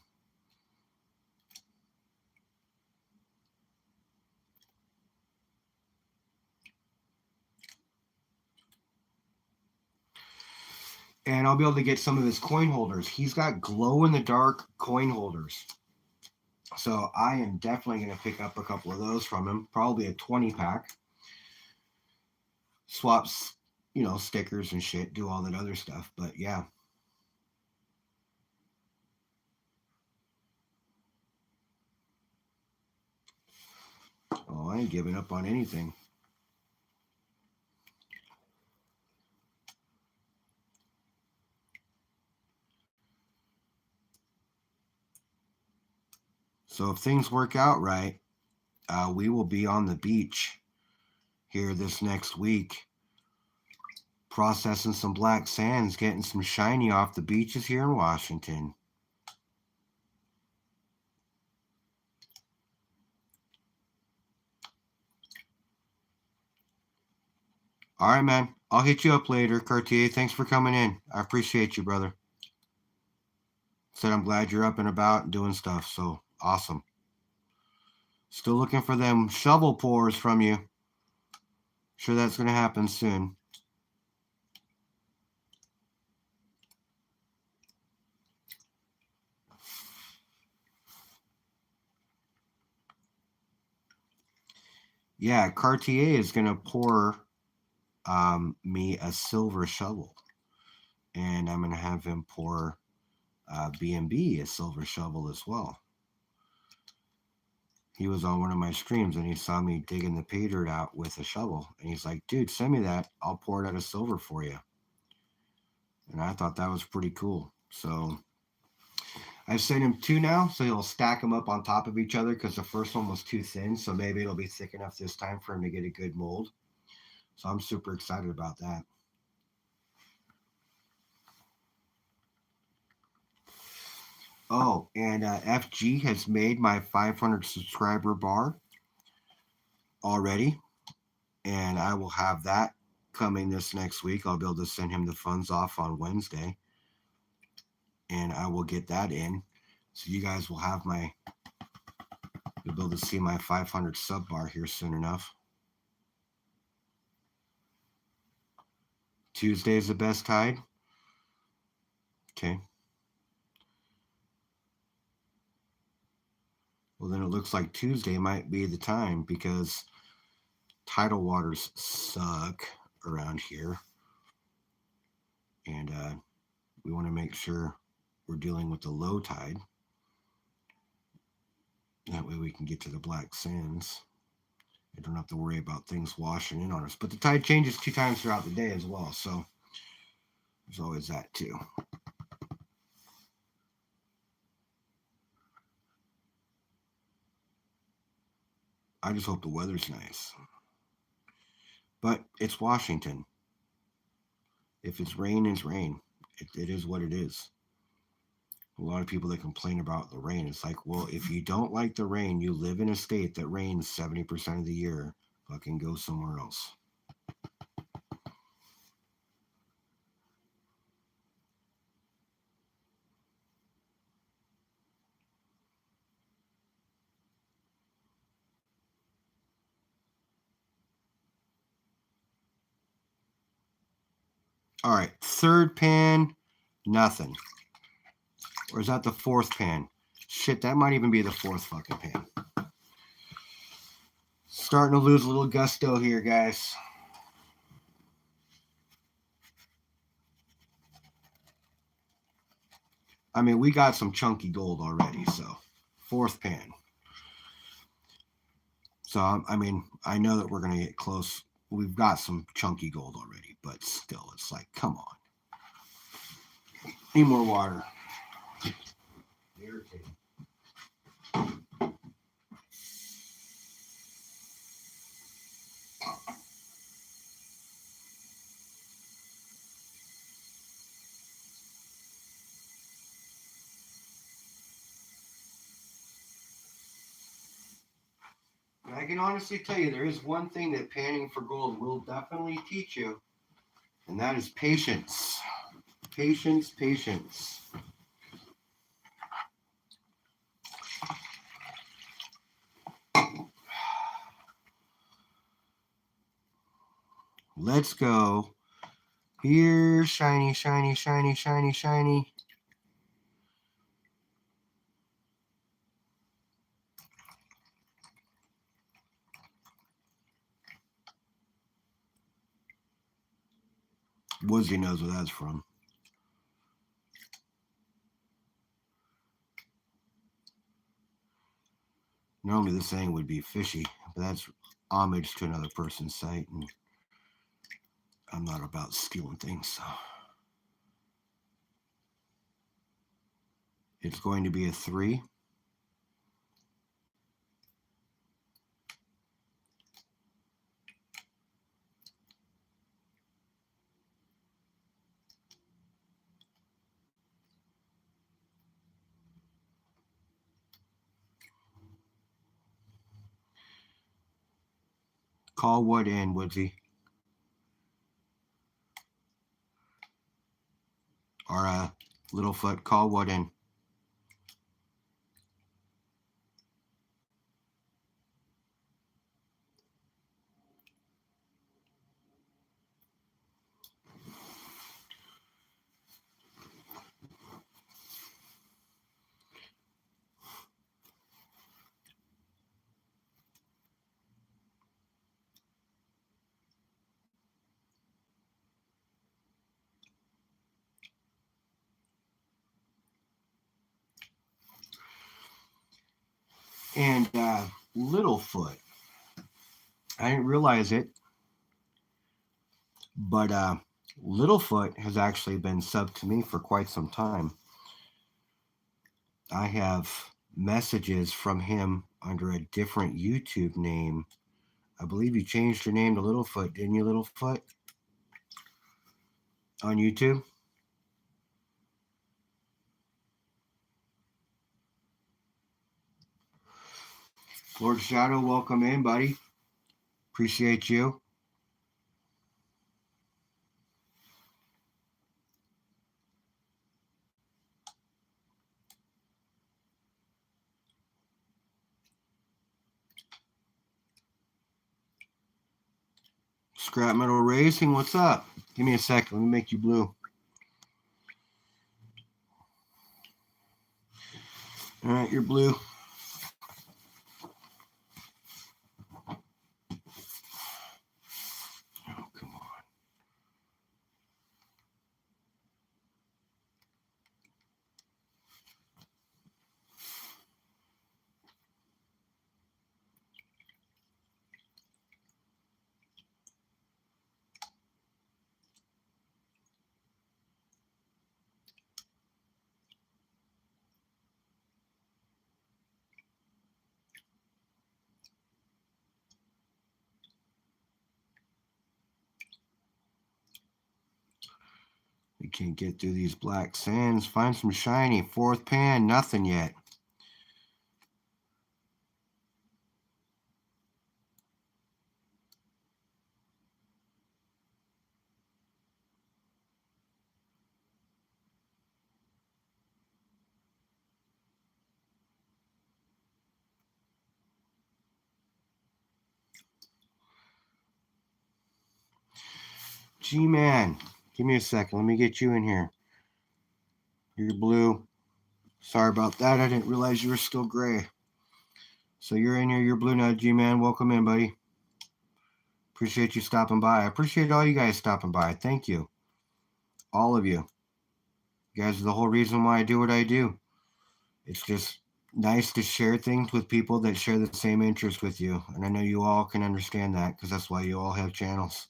And I'll be able to get some of his coin holders. He's got glow-in-the-dark coin holders. So I am definitely going to pick up a couple of those from him. Probably a 20-pack. Swaps, stickers and shit. Do all that other stuff. But yeah. Oh, I ain't giving up on anything. So if things work out right, we will be on the beach here this next week, processing some black sands, getting some shiny off the beaches here in Washington. All right, man. I'll hit you up later, Cartier. Thanks for coming in. I appreciate you, brother. Said I'm glad you're up and about and doing stuff. So awesome. Still looking for them shovel pours from you. Sure that's going to happen soon. Yeah, Cartier is going to pour me a silver shovel. And I'm going to have him pour B&B a silver shovel as well. He was on one of my streams and he saw me digging the pay dirt out with a shovel. And he's like, dude, send me that. I'll pour it out of silver for you. And I thought that was pretty cool. So I've sent him 2 now. So he'll stack them up on top of each other because the first one was too thin. So maybe it'll be thick enough this time for him to get a good mold. So I'm super excited about that. Oh, and FG has made my 500 subscriber bar already. And I will have that coming this next week. I'll be able to send him the funds off on Wednesday. And I will get that in. So you guys will have you'll be able to see my 500 sub bar here soon enough. Tuesday is the best tide. Okay. Well, then it looks like Tuesday might be the time because tidal waters suck around here. And we want to make sure we're dealing with the low tide. That way we can get to the black sands. I don't have to worry about things washing in on us. But the tide changes 2 times throughout the day as well. So there's always that too. I just hope the weather's nice. But it's Washington. If it's rain, it's rain. It is what it is. A lot of people that complain about the rain, it's like, well, if you don't like the rain, you live in a state that rains 70% of the year, fucking go somewhere else. All right, third pan, nothing. Or is that the fourth pan? Shit, that might even be the fourth fucking pan. Starting to lose a little gusto here, guys. I mean, we got some chunky gold already, so fourth pan. So, I mean, I know that we're going to get close. We've got some chunky gold already, but still, it's like, come on. Need more water. Irritating. I can honestly tell you there is one thing that panning for gold will definitely teach you, and that is patience. Patience, patience. Let's go Here, shiny, shiny, shiny, shiny, shiny. Woodsy knows where that's from. Normally the saying would be fishy, but that's homage to another person's site, and I'm not about stealing things, so. It's going to be a 3. Call what in, Woodsy? Or Littlefoot, call what in? And Littlefoot, I didn't realize it, but Littlefoot has actually been subbed to me for quite some time. I have messages from him under a different YouTube name. I believe you changed your name to Littlefoot, didn't you, Littlefoot? On YouTube? Lord Shadow, welcome in, buddy. Appreciate you. Scrap Metal Racing, what's up? Give me a second. Let me make you blue. All right, you're blue. Oh, come on. We can't get through these black sands. Find some shiny. 4th pan, nothing yet. G-Man, give me a second. Let me get you in here. You're blue. Sorry about that. I didn't realize you were still gray. So you're in here. You're blue now, G-Man. Welcome in, buddy. Appreciate you stopping by. I appreciate all you guys stopping by. Thank you. All of you. You guys are the whole reason why I do what I do. It's just nice to share things with people that share the same interest with you. And I know you all can understand that because that's why you all have channels.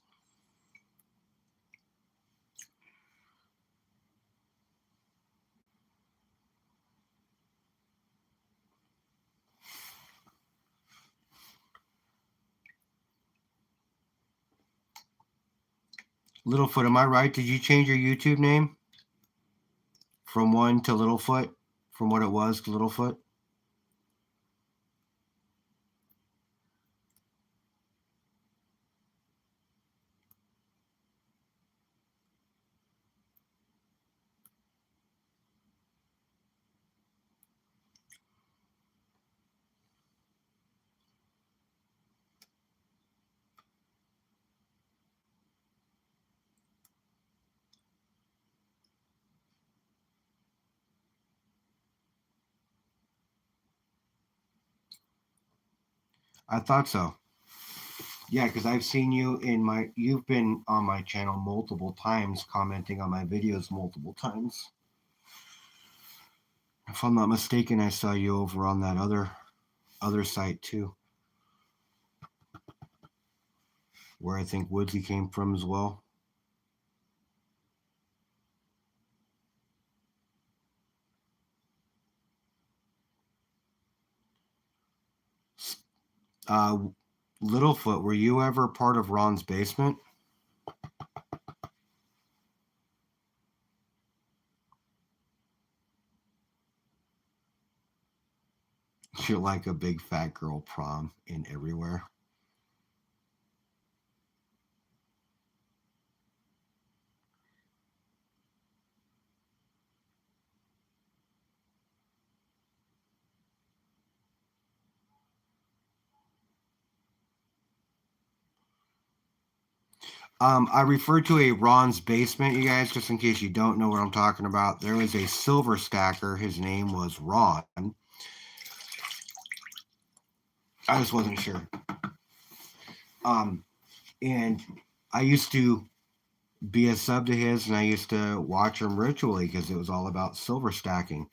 Littlefoot, am I right? Did you change your YouTube name from one to Littlefoot? From what it was to Littlefoot? I thought so. Yeah, because I've seen you you've been on my channel multiple times, commenting on my videos multiple times. If I'm not mistaken, I saw you over on that other site too, where I think Woodsy came from as well. Uh, Littlefoot, were you ever part of Ron's basement? You're like a big fat girl prom in everywhere. I referred to a Ron's basement, you guys, just in case you don't know what I'm talking about. There was a silver stacker. His name was Ron. I just wasn't sure. And I used to be a sub to his, and I used to watch him ritually because it was all about silver stacking.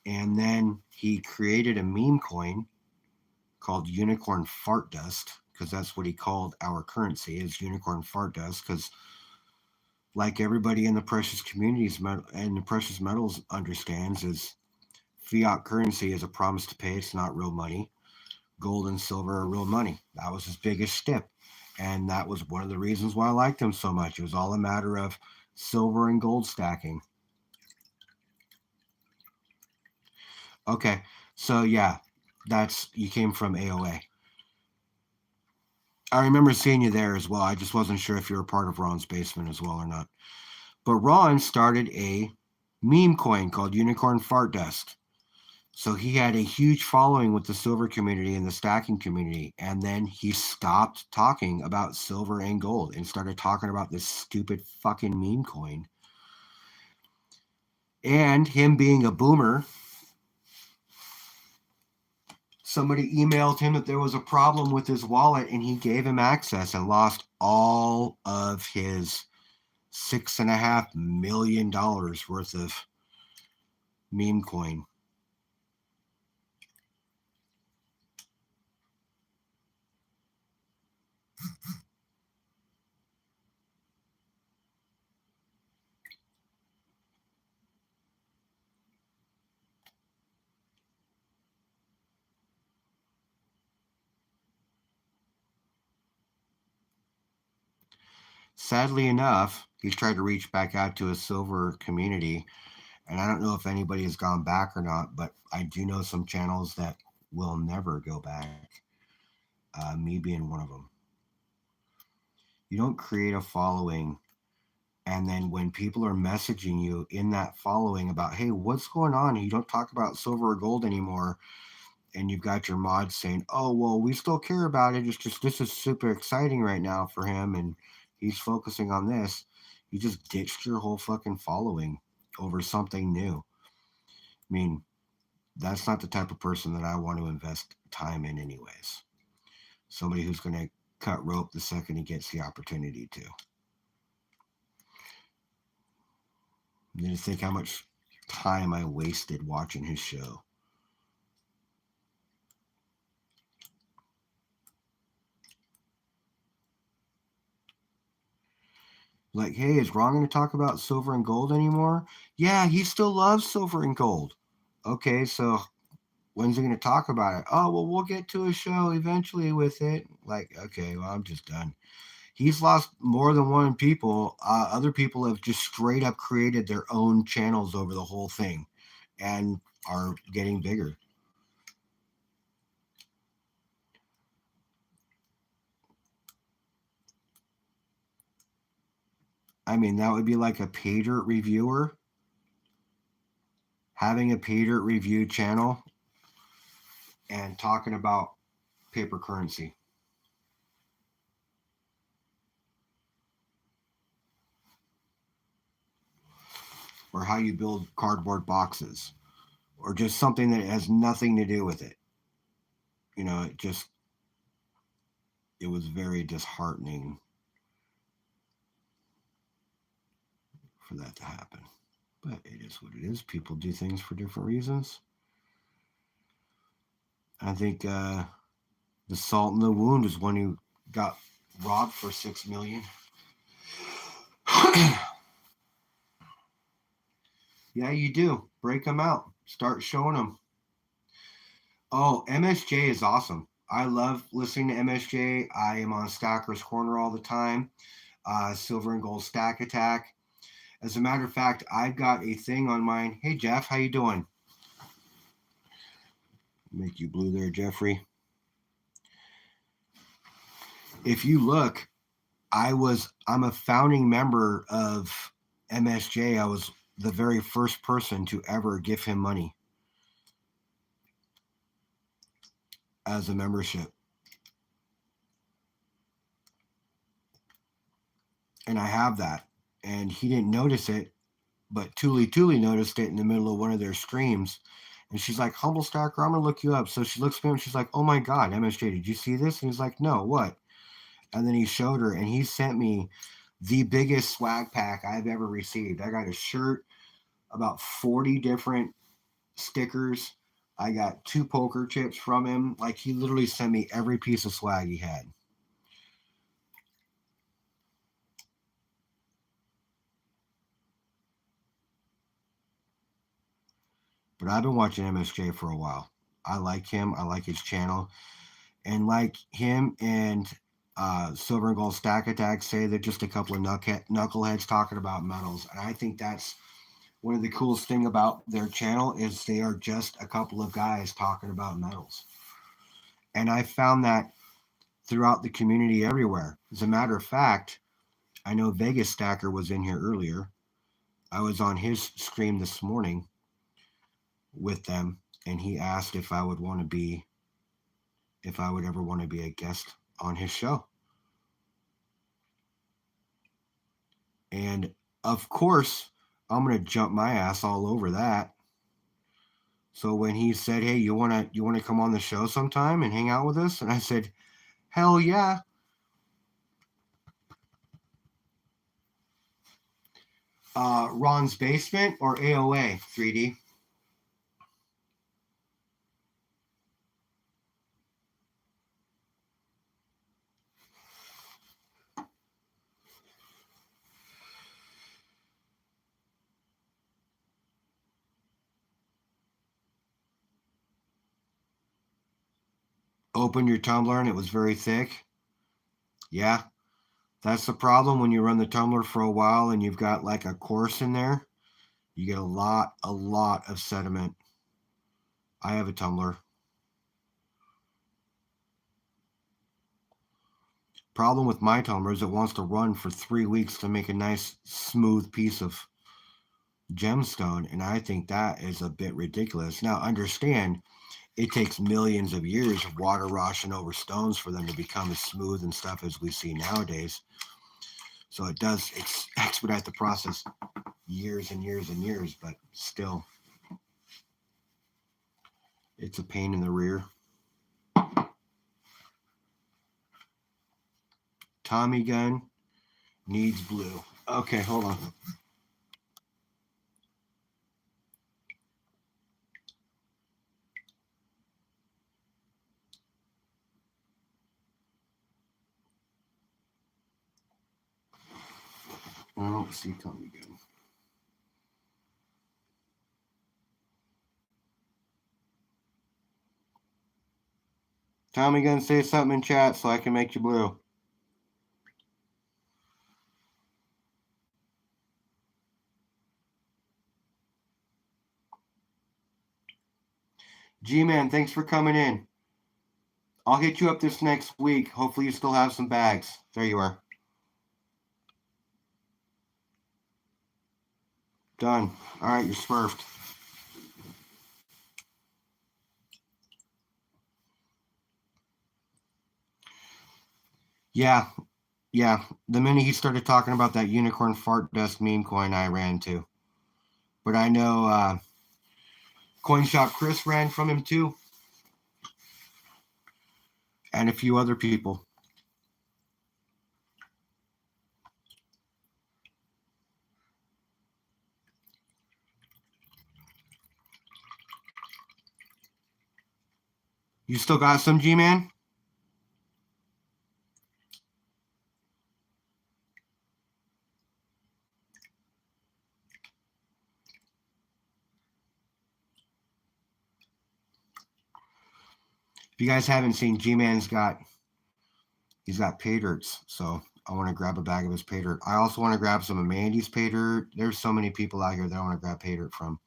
And then he created a meme coin called Unicorn Fart Dust, because that's what he called our currency, is Unicorn Fart Dust. Because like everybody in the precious communities and the precious metals understands, is fiat currency is a promise to pay. It's not real money. Gold and silver are real money. That was his biggest stip. And that was one of the reasons why I liked him so much. It was all a matter of silver and gold stacking. Okay, so yeah, you came from AOA. I remember seeing you there as well. I just wasn't sure if you were part of Ron's basement as well or not. But Ron started a meme coin called Unicorn Fart Dust. So he had a huge following with the silver community and the stacking community. And then he stopped talking about silver and gold and started talking about this stupid fucking meme coin. And him being a boomer, somebody emailed him that there was a problem with his wallet and he gave him access and lost all of his $6.5 million worth of meme coin. Sadly enough, he's tried to reach back out to his silver community, and I don't know if anybody has gone back or not, but I do know some channels that will never go back. Me being one of them. You don't create a following, and then when people are messaging you in that following about, hey, what's going on? And you don't talk about silver or gold anymore, and you've got your mods saying, oh, well, we still care about it. It's just this is super exciting right now for him, and he's focusing on this. You just ditched your whole fucking following over something new. I mean, that's not the type of person that I want to invest time in, anyways. Somebody who's going to cut rope the second he gets the opportunity to. And then think how much time I wasted watching his show. Like, hey, is Ron going to talk about silver and gold anymore? Yeah, he still loves silver and gold. Okay, so when's he going to talk about it? Oh, well, we'll get to a show eventually with it. Like, okay, well, I'm just done. He's lost more than one people. Other people have just straight up created their own channels over the whole thing and are getting bigger. I mean, that would be like a pay dirt reviewer having a pay dirt review channel and talking about paper currency. Or how you build cardboard boxes, or just something that has nothing to do with it. it was very disheartening for that to happen. But it is what it is. People do things for different reasons. I think the Salt in the Wound is one who got robbed for $6 million. Yeah, you do. Break them out. Start showing them. Oh, MSJ is awesome. I love listening to MSJ. I am on Stacker's Corner all the time. Silver and Gold Stack Attack. As a matter of fact, I've got a thing on mine. Hey, Jeff, how you doing? Make you blue there, Jeffrey. If you look, I'm a founding member of MSJ. I was the very first person to ever give him money as a membership. And I have that. And he didn't notice it, but Tuli noticed it in the middle of one of their streams. And she's like, Humble Stacker, I'm going to look you up. So she looks at him and she's like, oh my God, MSJ, did you see this? And he's like, no, what? And then he showed her and he sent me the biggest swag pack I've ever received. I got a shirt, about 40 different stickers. I got 2 poker chips from him. Like, he literally sent me every piece of swag he had. But I've been watching MSJ for a while. I like him. I like his channel. And like him and Silver and Gold Stack Attack say, they're just a couple of knuckleheads talking about metals. And I think that's one of the coolest thing about their channel is they are just a couple of guys talking about metals. And I found that throughout the community everywhere. As a matter of fact, I know Vegas Stacker was in here earlier. I was on his stream this morning with them, and he asked if I would ever want to be a guest on his show. And of course, I'm going to jump my ass all over that. So when he said, hey, you want to come on the show sometime and hang out with us? And I said, hell yeah. Ron's Basement or AOA 3D? Open your tumbler and it was very thick. Yeah, that's the problem when you run the tumbler for a while and you've got like a course in there. You get a lot of sediment. I have a tumbler. Problem with my tumbler is it wants to run for 3 weeks to make a nice smooth piece of gemstone, and I think that is a bit ridiculous. Now understand, it takes millions of years of water washing over stones for them to become as smooth and stuff as we see nowadays. So it does expedite the process years and years and years, but still, it's a pain in the rear. Tommy gun needs blue. Okay, hold on. I don't see Tommy gun. Tommy gun, say something in chat so I can make you blue. G-Man, thanks for coming in. I'll hit you up this next week. Hopefully you still have some bags. There you are. Done. All right, you're smurfed. Yeah. The minute he started talking about that unicorn fart dust meme coin, I ran too. But I know Coin Shop Chris ran from him too. and a few other people. You still got some, G-Man? If you guys haven't seen, G-Man's he's got pay dirts, so I want to grab a bag of his pay dirt. I also want to grab some of Mandy's pay dirt. There's so many people out here that I want to grab pay dirt from.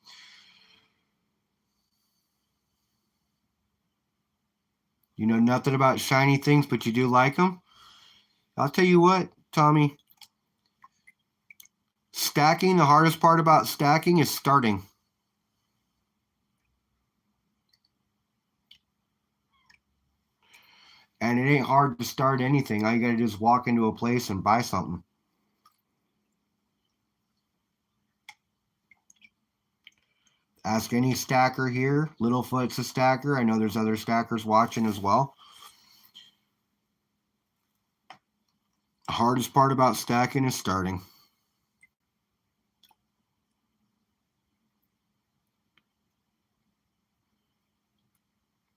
You know nothing about shiny things, but you do like them? I'll tell you what, Tommy. Stacking, the hardest part about stacking is starting. And it ain't hard to start anything. All you got to do is walk into a place and buy something. Ask any stacker here. Littlefoot's a stacker. I know there's other stackers watching as well. The hardest part about stacking is starting.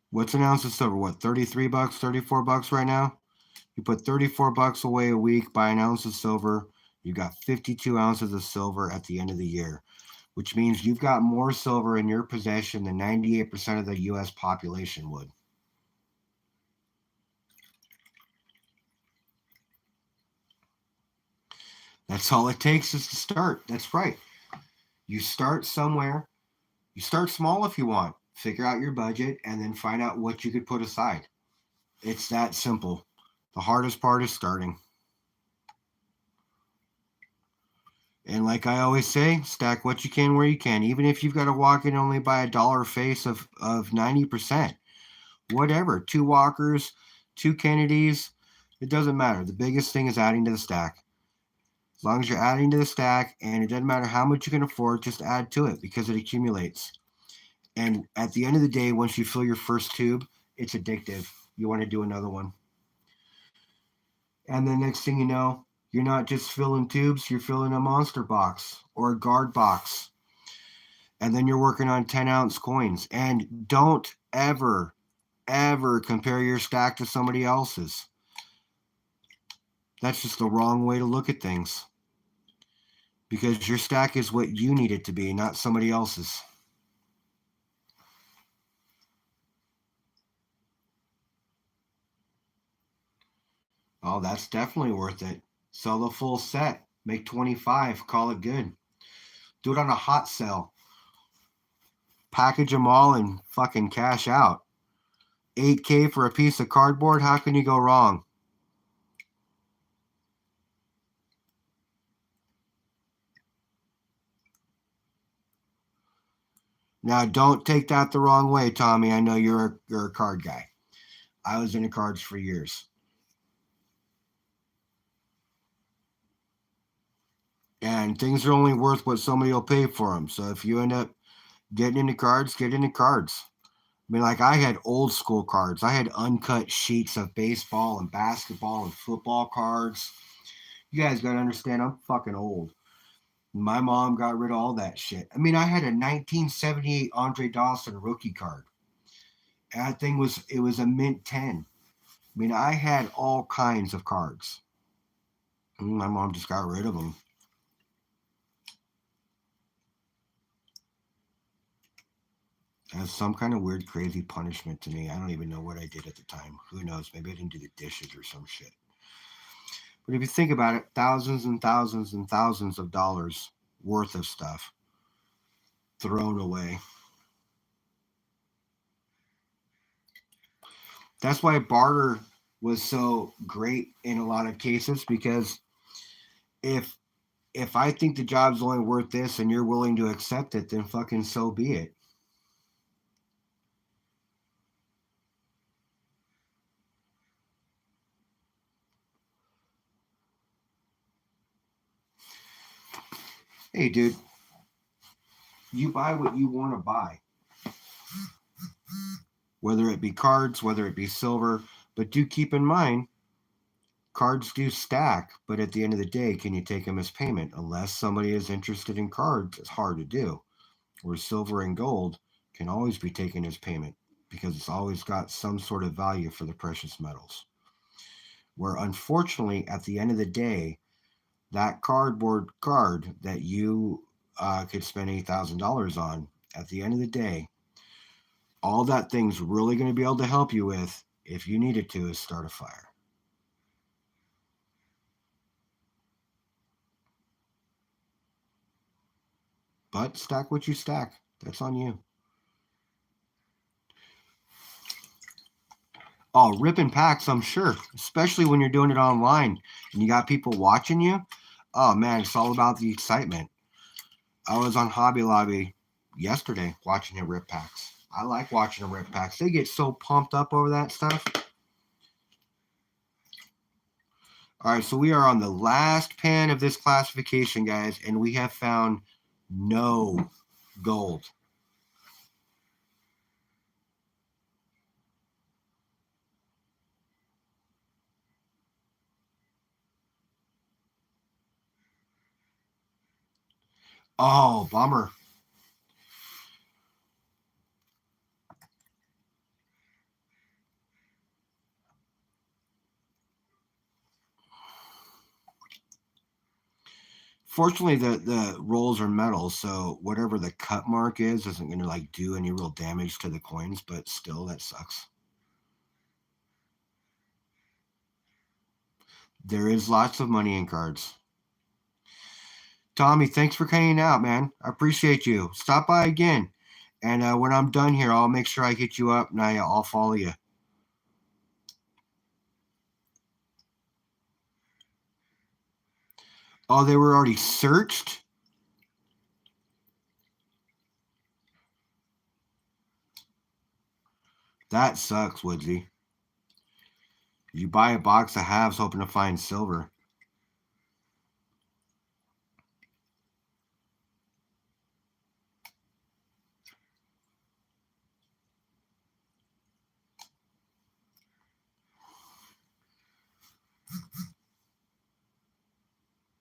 What's an ounce of silver? What, 33 bucks, 34 bucks right now? You put 34 bucks away a week, buy an ounce of silver. You got 52 ounces of silver at the end of the year, which means you've got more silver in your possession than 98% of the U.S. population would. That's all it takes is to start. That's right. You start somewhere. You start small if you want. Figure out your budget and then find out what you could put aside. It's that simple. The hardest part is starting. And like I always say, stack what you can where you can. Even if you've got to walk in only by a dollar face of 90%. Whatever. 2 Walkers, 2 Kennedys. It doesn't matter. The biggest thing is adding to the stack. As long as you're adding to the stack and it doesn't matter how much you can afford, just add to it because it accumulates. And at the end of the day, once you fill your first tube, it's addictive. You want to do another one. And the next thing you know, you're not just filling tubes, you're filling a monster box or a guard box. And then you're working on 10-ounce coins. And don't ever, ever compare your stack to somebody else's. That's just the wrong way to look at things. Because your stack is what you need it to be, not somebody else's. Oh, that's definitely worth it. Sell the full set. Make 25. Call it good. Do it on a hot sale. Package them all and fucking cash out. 8K for a piece of cardboard. How can you go wrong? Now, don't take that the wrong way, Tommy. I know you're a card guy. I was into cards for years. And things are only worth what somebody will pay for them. So if you end up getting into cards, get into cards. I mean, like I had old school cards. I had uncut sheets of baseball and basketball and football cards. You guys got to understand, I'm fucking old. My mom got rid of all that shit. I mean, I had a 1978 Andre Dawson rookie card. That thing was a mint 10. I mean, I had all kinds of cards. My mom just got rid of them. As some kind of weird, crazy punishment to me. I don't even know what I did at the time. Who knows? Maybe I didn't do the dishes or some shit. But if you think about it, thousands and thousands and thousands of dollars worth of stuff thrown away. That's why barter was so great in a lot of cases because if if I think the job's only worth this and you're willing to accept it, then fucking so be it. Hey, dude, you buy what you want to buy. Whether it be cards, whether it be silver, But do keep in mind, cards do stack, but at the end of the day, can you take them as payment? Unless somebody is interested in cards, it's hard to do. Where silver and gold can always be taken as payment because it's always got some sort of value for the precious metals. Where unfortunately, at the end of the day, that cardboard card that you could spend $8,000 on, at the end of the day, all that thing's really going to be able to help you with, if you need it to, is start a fire. But stack what you stack. That's on you. Oh, ripping packs, I'm sure. Especially when you're doing it online and you got people watching you. Oh man, it's all about the excitement. I was on Hobby Lobby yesterday watching it rip packs. I like watching the rip packs. They get so pumped up over that stuff. All right, so we are on the last pan of this classification, guys, and we have found no gold. Oh, bummer. Fortunately, the rolls are metal, so whatever the cut mark is isn't going to like do any real damage to the coins, but still, that sucks. There is lots of money in cards. Tommy, thanks for hanging out, man. I appreciate you. Stop by again. And when I'm done here, I'll make sure I hit you up and I'll follow you. Oh, they were already searched? That sucks, Woodsy. You buy a box of halves hoping to find silver.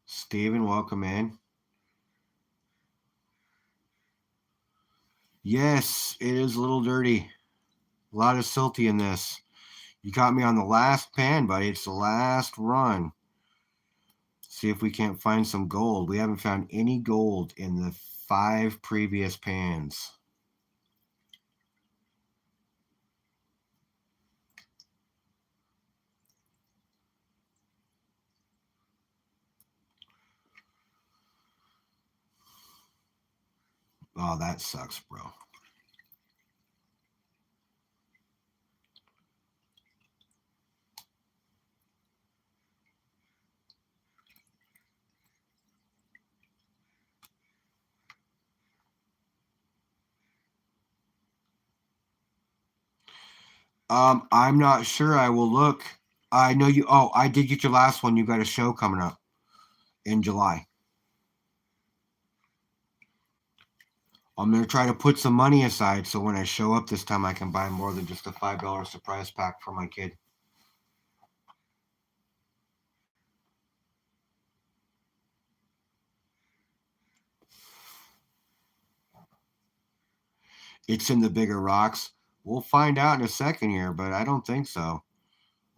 Steven, welcome in. Yes, it is a little dirty. A lot of silty in this. You caught me on the last pan, buddy. It's the last run. See if we can't find some gold. We haven't found any gold in the 5 previous pans. Oh, that sucks, bro. I'm not sure. I will look. I know you. Oh, I did get your last one. You got a show coming up in July. I'm gonna try to put some money aside so when I show up this time, I can buy more than just a $5 surprise pack for my kid. It's in the bigger rocks. We'll find out in a second here, but I don't think so.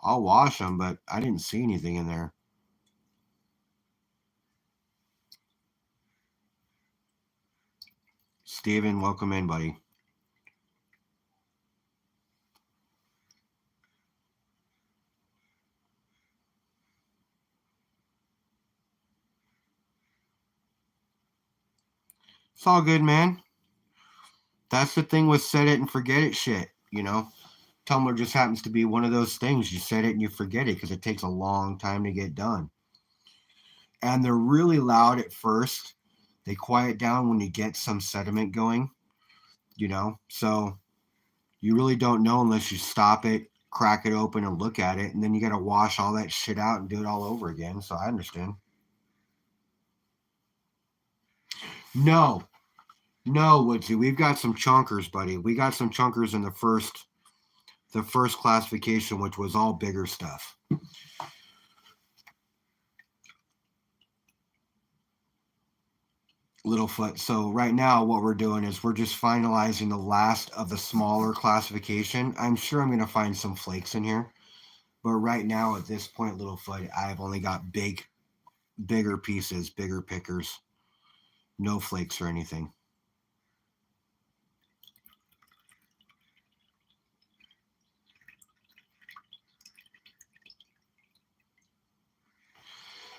I'll wash them, but I didn't see anything in there. Steven, welcome in, buddy. It's all good, man. That's the thing with set it and forget it shit, you know? Tumblr just happens to be one of those things. You set it and you forget it because it takes a long time to get done. And they're really loud at first. They quiet down when you get some sediment going, you know? So you really don't know unless you stop it, crack it open, and look at it. And then you got to wash all that shit out and do it all over again. So I understand. No, no, Woodsy. We've got some chunkers, buddy. We got some chunkers in the first the first classification, which was all bigger stuff. Littlefoot. So right now what we're doing is we're just finalizing the last of the smaller classification. I'm sure I'm going to find some flakes in here. But right now at this point, Littlefoot, I've only got bigger pieces, bigger pickers. No flakes or anything.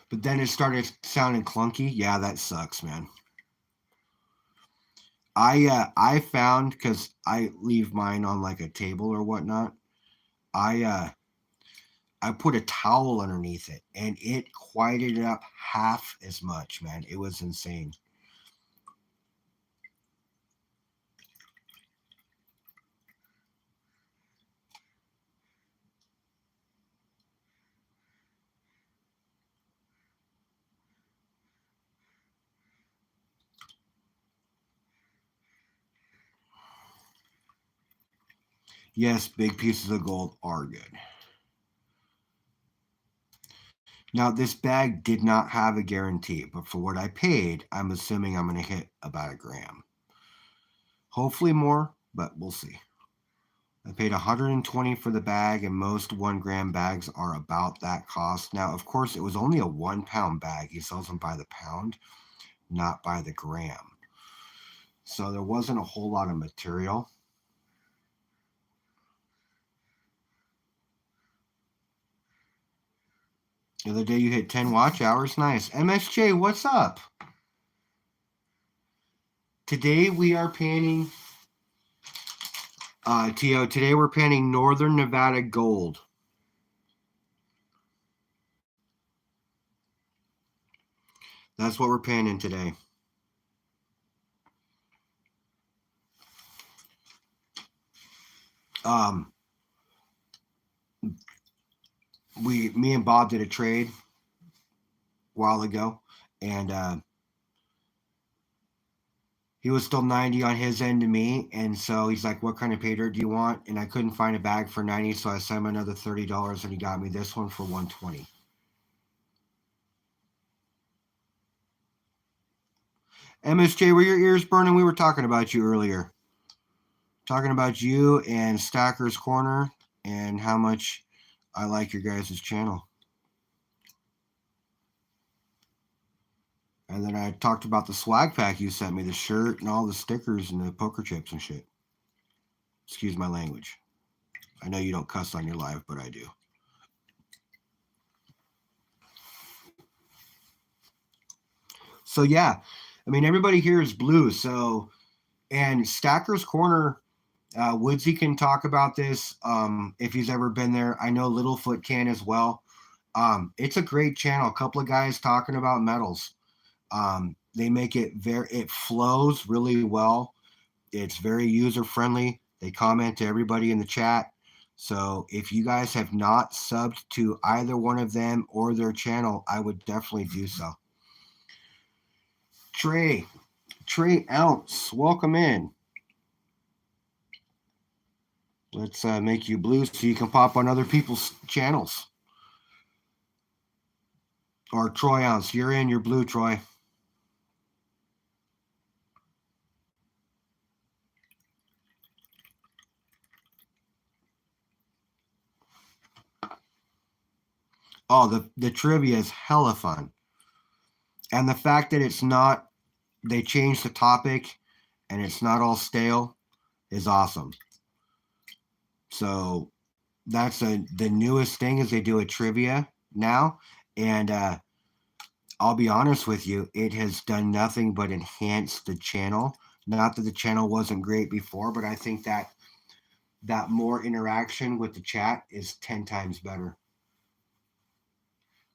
But then it started sounding clunky. Yeah, that sucks, man. I found, because I leave mine on like a table or whatnot, I put a towel underneath it and it quieted it up half as much, man. It was insane. Yes, big pieces of gold are good. Now, this bag did not have a guarantee, but for what I paid, I'm assuming I'm going to hit about a gram. Hopefully more, but we'll see. I paid $120 for the bag, and most 1 gram bags are about that cost. Now, of course, it was only a 1 pound bag. He sells them by the pound, not by the gram. So there wasn't a whole lot of material. The other day you hit 10 watch hours. Nice. MSJ, what's up? Today we are panning, Tio, today we're panning Northern Nevada Gold. That's what we're panning today. Me and Bob did a trade a while ago, and he was still 90 on his end to me, and so he's like, what kind of pay dirt do you want? And I couldn't find a bag for 90, so I sent him another $30, and he got me this one for 120. MSJ, were your ears burning? We were talking about you earlier. Talking about you and Stacker's Corner and how much I like your guys' channel. And then I talked about the swag pack you sent me, the shirt and all the stickers and the poker chips and shit. Excuse my language. I know you don't cuss on your live, but I do. So yeah, I mean, everybody here is blue. So, and Stacker's Corner, Woodsy can talk about this if he's ever been there. I know Littlefoot can as well. It's a great channel. A couple of guys talking about metals. They make it it flows really well. It's very user friendly. They comment to everybody in the chat. So if you guys have not subbed to either one of them or their channel, I would definitely do so. Trey Ounce, welcome in. Let's make you blue so you can pop on other people's channels. Or Troy Ounce, you're in, you're blue, Troy. Oh, the trivia is hella fun. And the fact that it's not, they changed the topic and it's not all stale is awesome. So that's the newest thing is they do a trivia now. And I'll be honest with you, it has done nothing but enhance the channel. Not that the channel wasn't great before, but I think that more interaction with the chat is 10 times better.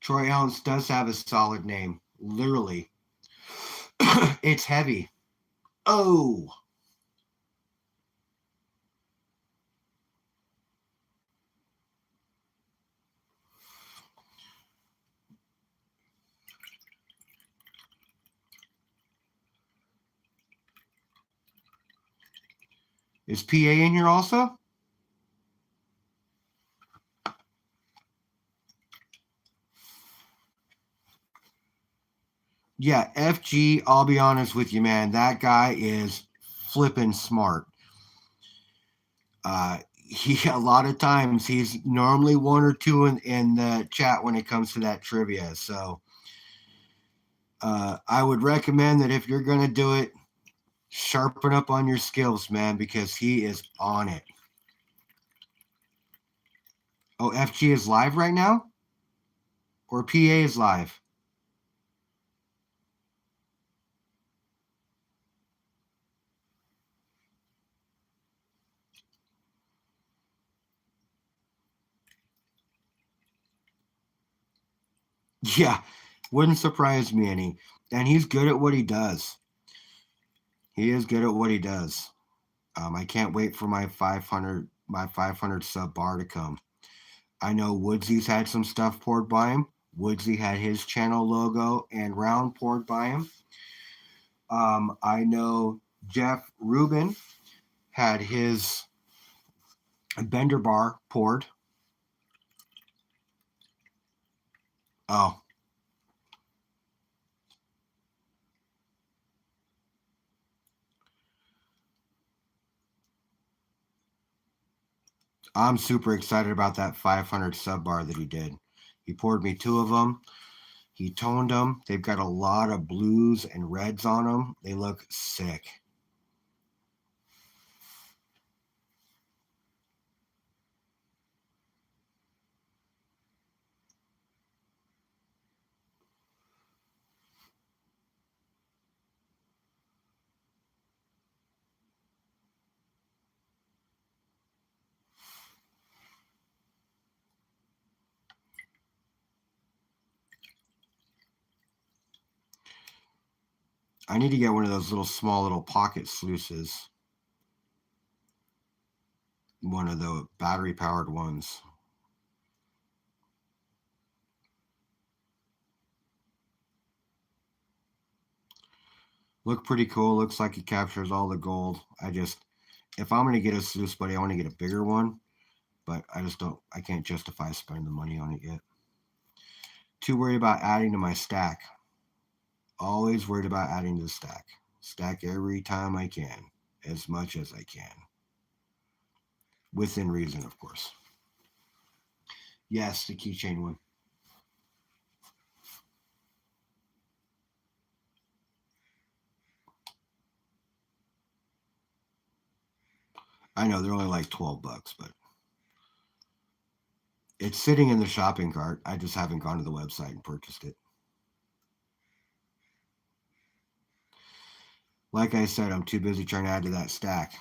Troy Ounce does have a solid name. Literally. It's heavy. Oh. Is PA in here also? Yeah, FG, I'll be honest with you, man. That guy is flipping smart. He a lot of times he's normally one or two in the chat when it comes to that trivia. So I would recommend that if you're gonna do it, sharpen up on your skills, man, because he is on it. Oh, FG is live right now? Or PA is live? Yeah, wouldn't surprise me any. And he's good at what he does. He is good at what he does. I can't wait for my 500 sub bar to come. I know Woodsy's had some stuff poured by him. Woodsy had his channel logo and round poured by him. I know Jeff Rubin had his Bender bar poured. Oh. I'm super excited about that 500 sub bar that he did. He poured me 2 of them. He toned them. They've got a lot of blues and reds on them. They look sick. I need to get one of those small little pocket sluices. One of the battery powered ones. Look pretty cool. Looks like he captures all the gold. If I'm going to get a sluice buddy, I want to get a bigger one. But I can't justify spending the money on it yet. Too worried about adding to my stack. Always worried about adding to the stack. Stack every time I can, as much as I can. Within reason, of course. Yes, the keychain one. I know they're only like $12, but it's sitting in the shopping cart. I just haven't gone to the website and purchased it. Like I said, I'm too busy trying to add to that stack.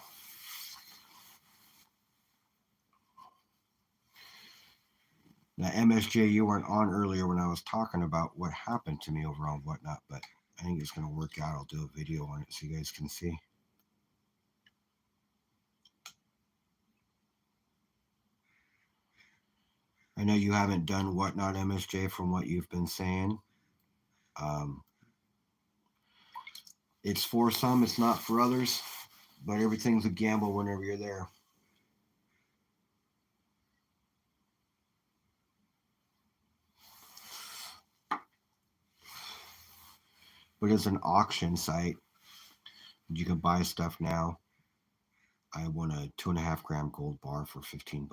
Now, MSJ, you weren't on earlier when I was talking about what happened to me over on Whatnot, but I think it's going to work out. I'll do a video on it so you guys can see. I know you haven't done Whatnot, MSJ, from what you've been saying. It's for some, it's not for others, but everything's a gamble whenever you're there. But it's an auction site. You can buy stuff now. I won a 2.5 gram gold bar for $15.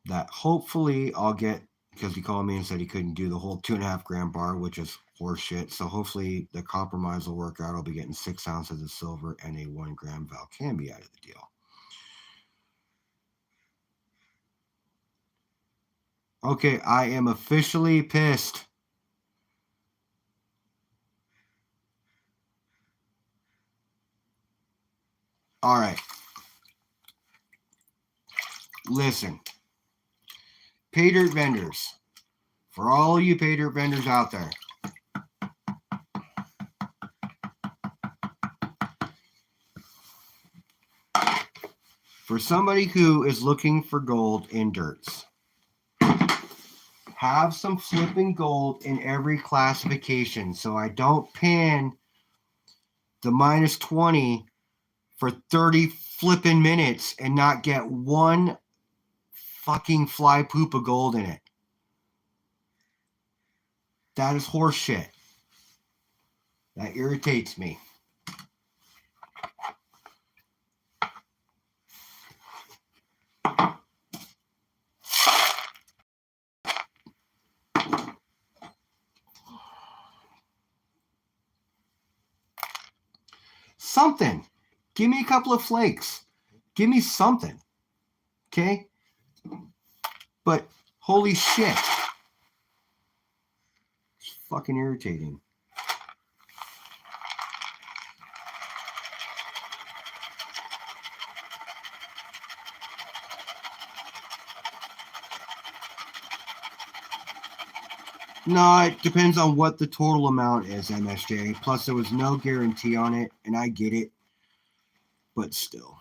That hopefully I'll get, because he called me and said he couldn't do the whole 2.5 gram bar, which is horseshit. So hopefully the compromise will work out. I'll be getting 6 ounces of silver and a 1 gram Valcambi out of the deal. Okay, I am officially pissed. All right. Listen, pay dirt vendors, for all you pay dirt vendors out there, for somebody who is looking for gold in dirts, have some flipping gold in every classification so I don't pin the minus 20 for 30 flipping minutes and not get one fucking fly poop of gold in it. That is horse shit. That irritates me. Something. Give me a couple of flakes. Give me something. Okay? But holy shit. It's fucking irritating. No, it depends on what the total amount is, MSJ. Plus, there was no guarantee on it, and I get it. But still.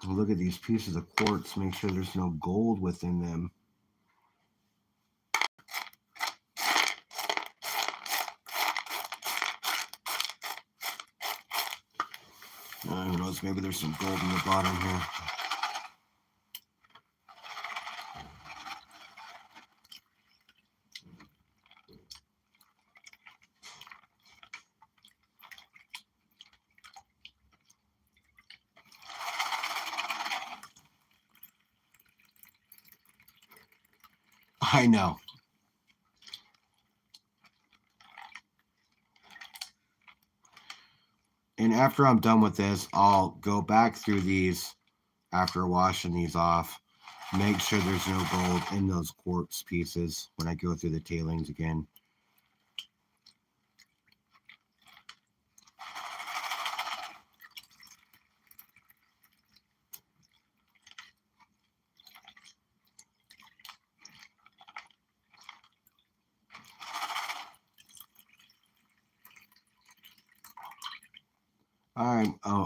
Look at these pieces of quartz. Make sure there's no gold within them. Who knows? Maybe there's some gold in the bottom here. I know. And after I'm done with this, I'll go back through these after washing these off. Make sure there's no gold in those quartz pieces when I go through the tailings again.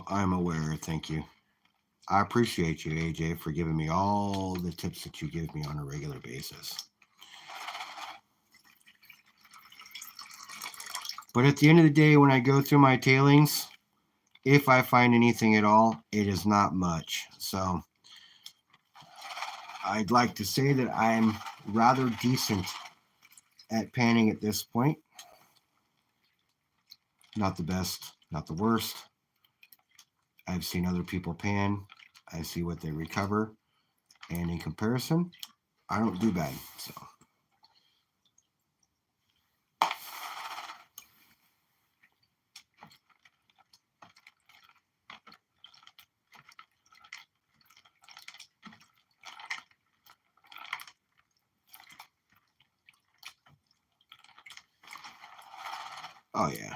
I'm aware. Thank you. I appreciate you, AJ, for giving me all the tips that you give me on a regular basis. But at the end of the day, when I go through my tailings, if I find anything at all, it is not much. So I'd like to say that I'm rather decent at panning at this point. Not the best, not the worst. I've seen other people pan. I see what they recover. And in comparison, I don't do bad. So. Oh yeah.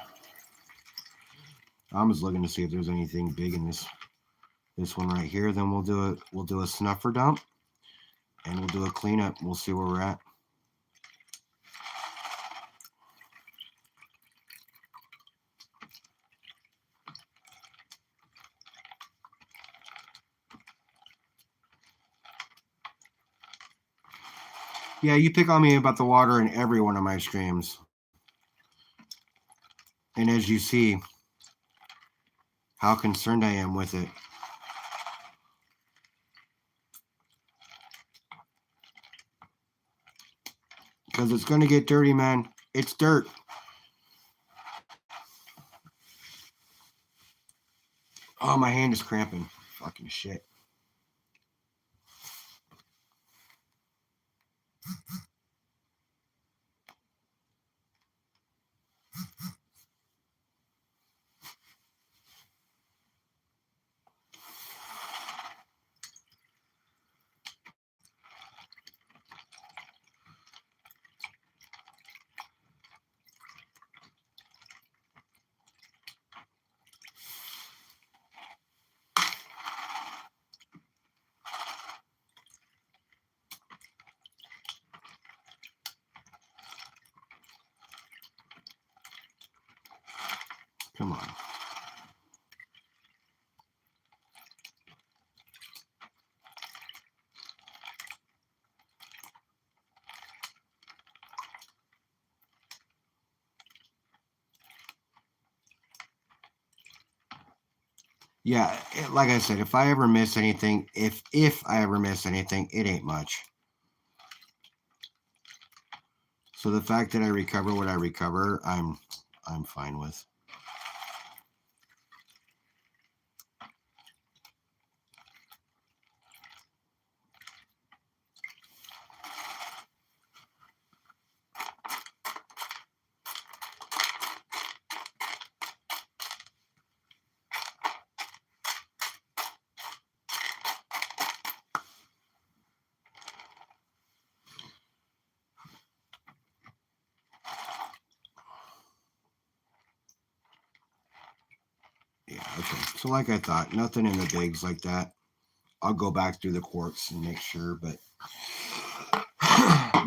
I'm just looking to see if there's anything big in this one right here. Then we'll do a snuffer dump and we'll do a cleanup. We'll see where we're at. Yeah, you pick on me about the water in every one of my streams. And as you see, how concerned I am with it. Because it's going to get dirty, man. It's dirt. Oh, my hand is cramping. Fucking shit. Come on. Yeah, like I said, if I ever miss anything, if I ever miss anything, it ain't much. So the fact that I recover what I recover, I'm fine with. Yeah, okay. So like I thought, nothing in the bigs like that. I'll go back through the quartz and make sure, but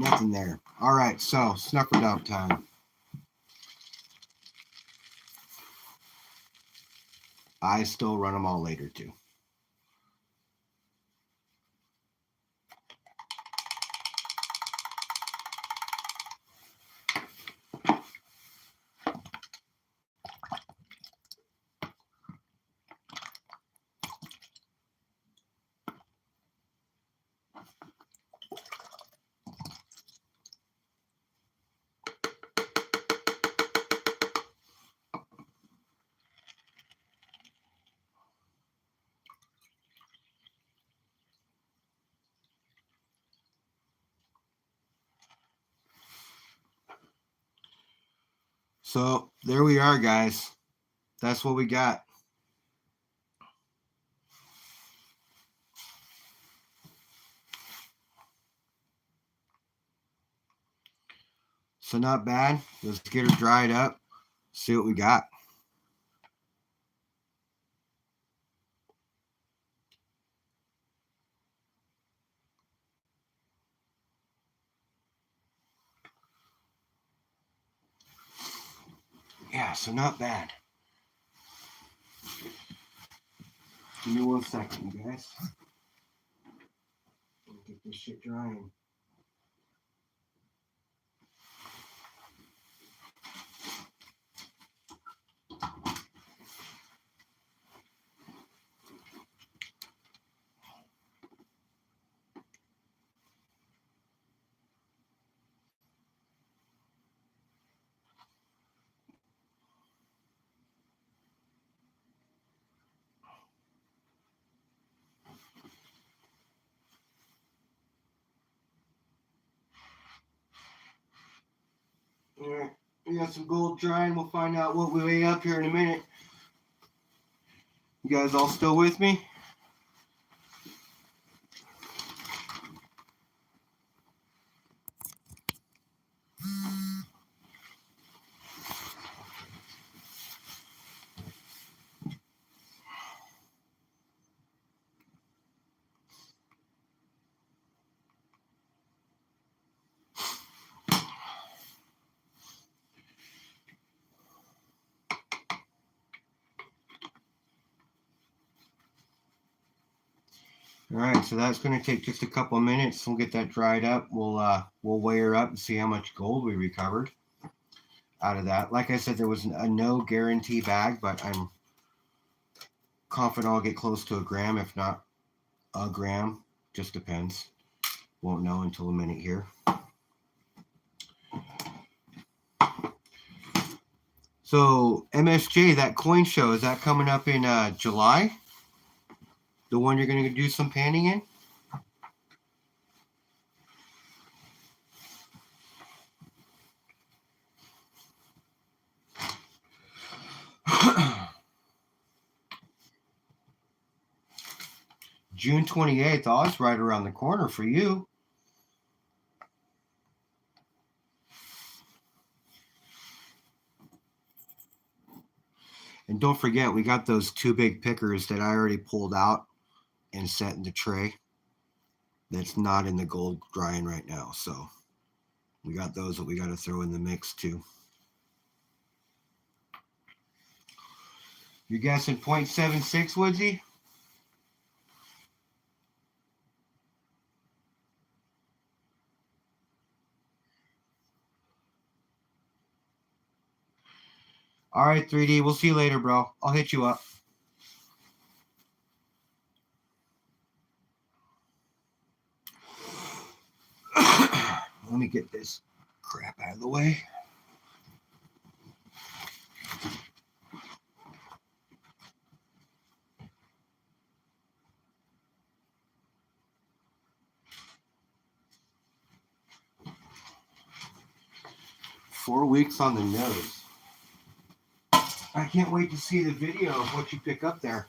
nothing there. All right, so snuffer dump time. I still run them all later too. So there we are, guys. That's what we got. So not bad. Let's get her dried up. See what we got. Yeah, so not bad. Give me 1 second, you guys. Get this shit drying. All right, we got some gold drying. We'll find out what we weigh up here in a minute. You guys all still with me? All right, so that's going to take just a couple of minutes. We'll get that dried up. We'll weigh her up and see how much gold we recovered out of that. Like I said, there was a no guarantee bag, but I'm confident I'll get close to a gram, if not a gram. Just depends. Won't know until a minute here. So MSJ, that coin show, is that coming up in July? The one you're going to do some panning in? June 28th. Oh, it's right around the corner for you. And don't forget, we got those 2 big pickers that I already pulled out and set in the tray. That's not in the gold drying right now. So we got those that we got to throw in the mix too. You're guessing 0.76, Woodsy? All right, 3D. We'll see you later, bro. I'll hit you up. Let me get this crap out of the way. Four weeks on the nose. I can't wait to see the video of what you pick up there.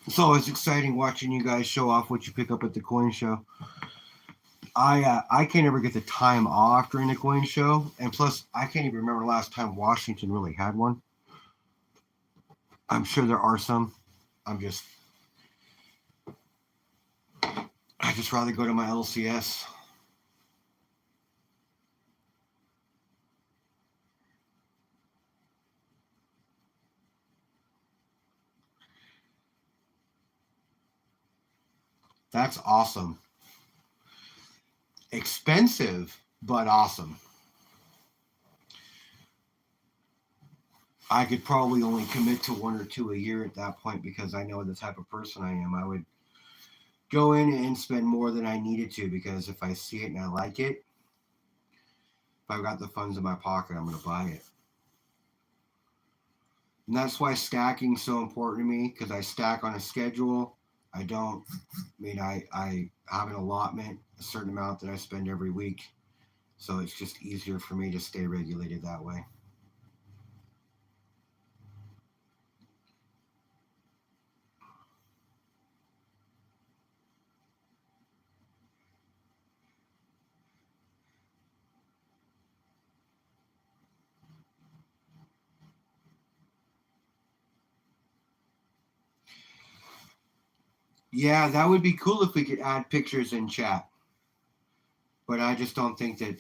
It's always exciting watching you guys show off what you pick up at the coin show. I can't ever get the time off during the coin show, and plus I can't even remember the last time Washington really had one. I'm sure there are some. I just rather go to my LCS. That's awesome. Expensive, but awesome. I could probably only commit to one or two a year at that point because I know the type of person I am. I would go in and spend more than I needed to because if I see it and I like it, if I've got the funds in my pocket, I'm going to buy it. And that's why stacking is so important to me because I stack on a schedule. I have an allotment, a certain amount that I spend every week. So it's just easier for me to stay regulated that way. Yeah, that would be cool if we could add pictures in chat. But I just don't think that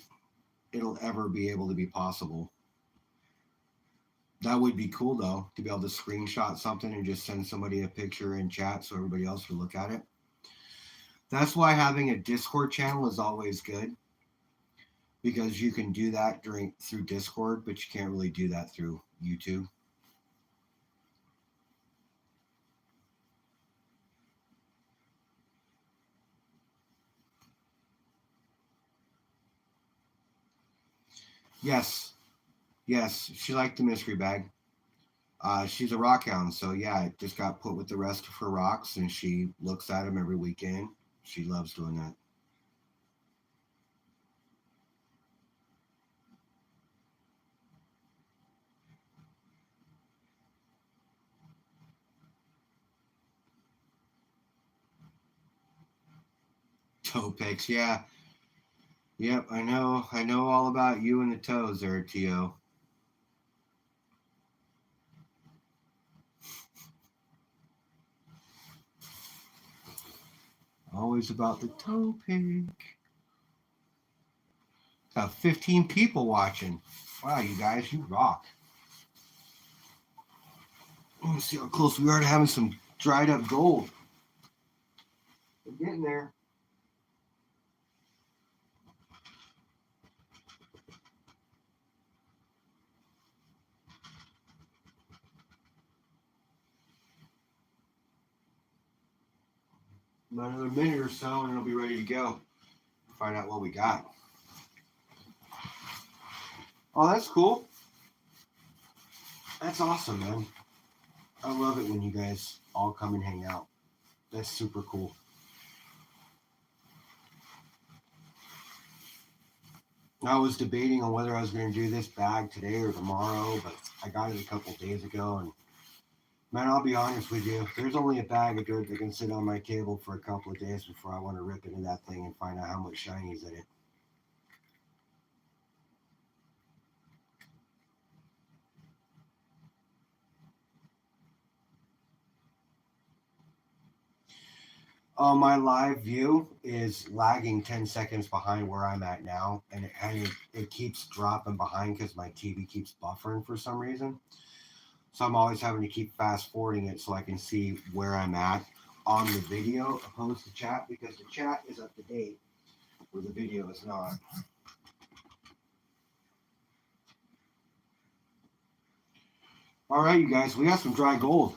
it'll ever be able to be possible. That would be cool though, to be able to screenshot something and just send somebody a picture in chat so everybody else would look at it. That's why having a Discord channel is always good, because you can do that through Discord, but you can't really do that through YouTube. Yes, she liked the mystery bag. She's a rock hound, so yeah, it just got put with the rest of her rocks, and she looks at them every weekend. She loves doing that. Toe picks, yeah. Yep, I know all about you and the toes there, T.O. Always about the toe pick. Got 15 people watching. Wow, you guys, you rock. Let me see how close we are to having some dried up gold. We're getting there. Another minute or so and it'll be ready to go. Find out what we got. Oh, that's cool. That's awesome, man. I love it when you guys all come and hang out. That's super cool. I was debating on whether I was going to do this bag today or tomorrow, but I got it a couple days ago. And man, I'll be honest with you, there's only a bag of dirt that can sit on my table for a couple of days before I want to rip into that thing and find out how much shiny is in it. My live view is lagging 10 seconds behind where I'm at now, and it keeps dropping behind because my TV keeps buffering for some reason. So I'm always having to keep fast forwarding it so I can see where I'm at on the video opposed to chat, because the chat is up to date where the video is not. All right, you guys, we got some dry gold.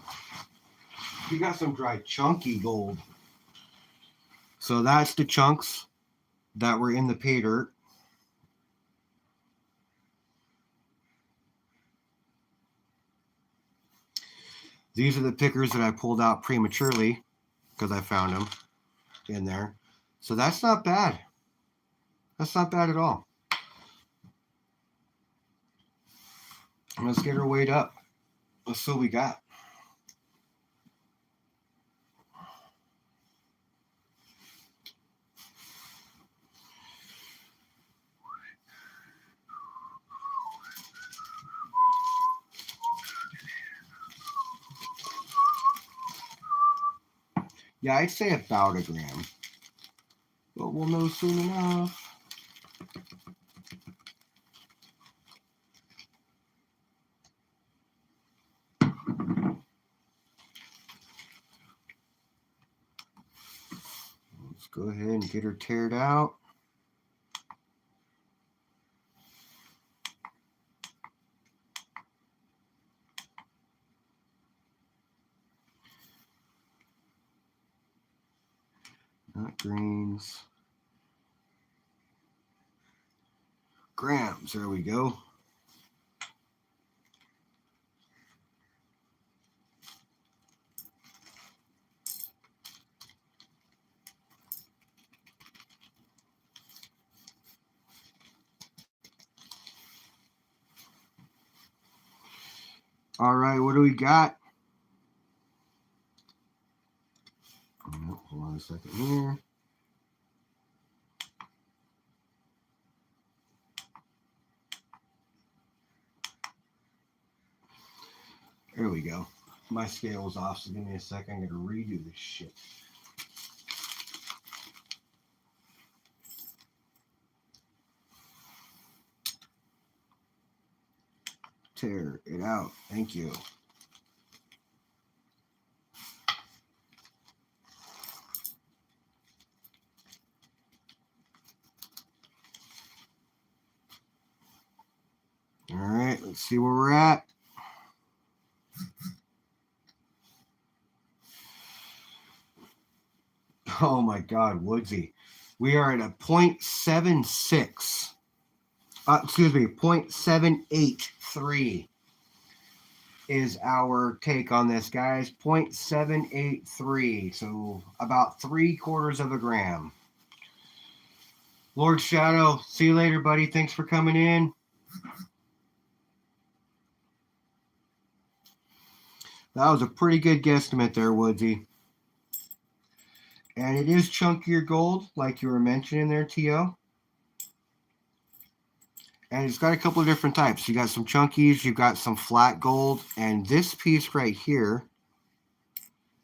We got some dry chunky gold. So that's the chunks that were in the pay dirt. These are the pickers that I pulled out prematurely because I found them in there. So that's not bad. That's not bad at all. Let's get her weighed up. Let's see what we got. Yeah, I'd say about a gram. But we'll know soon enough. Let's go ahead and get her tared out. Not greens. Grams, there we go. All right, what do we got? Hold on a second here. There we go. My scale was off, so give me a second. I gotta redo this shit. Tear it out. Thank you. All right, let's see where we're at. Oh my God, Woodsy. We are at a 0.76. Excuse me, 0.783 is our take on this, guys. 0.783. So about 3/4 of a gram. Lord Shadow, see you later, buddy. Thanks for coming in. That was a pretty good guesstimate there, Woodsy. And it is chunkier gold, like you were mentioning there, T.O. And it's got a couple of different types. You got some chunkies, you've got some flat gold, and this piece right here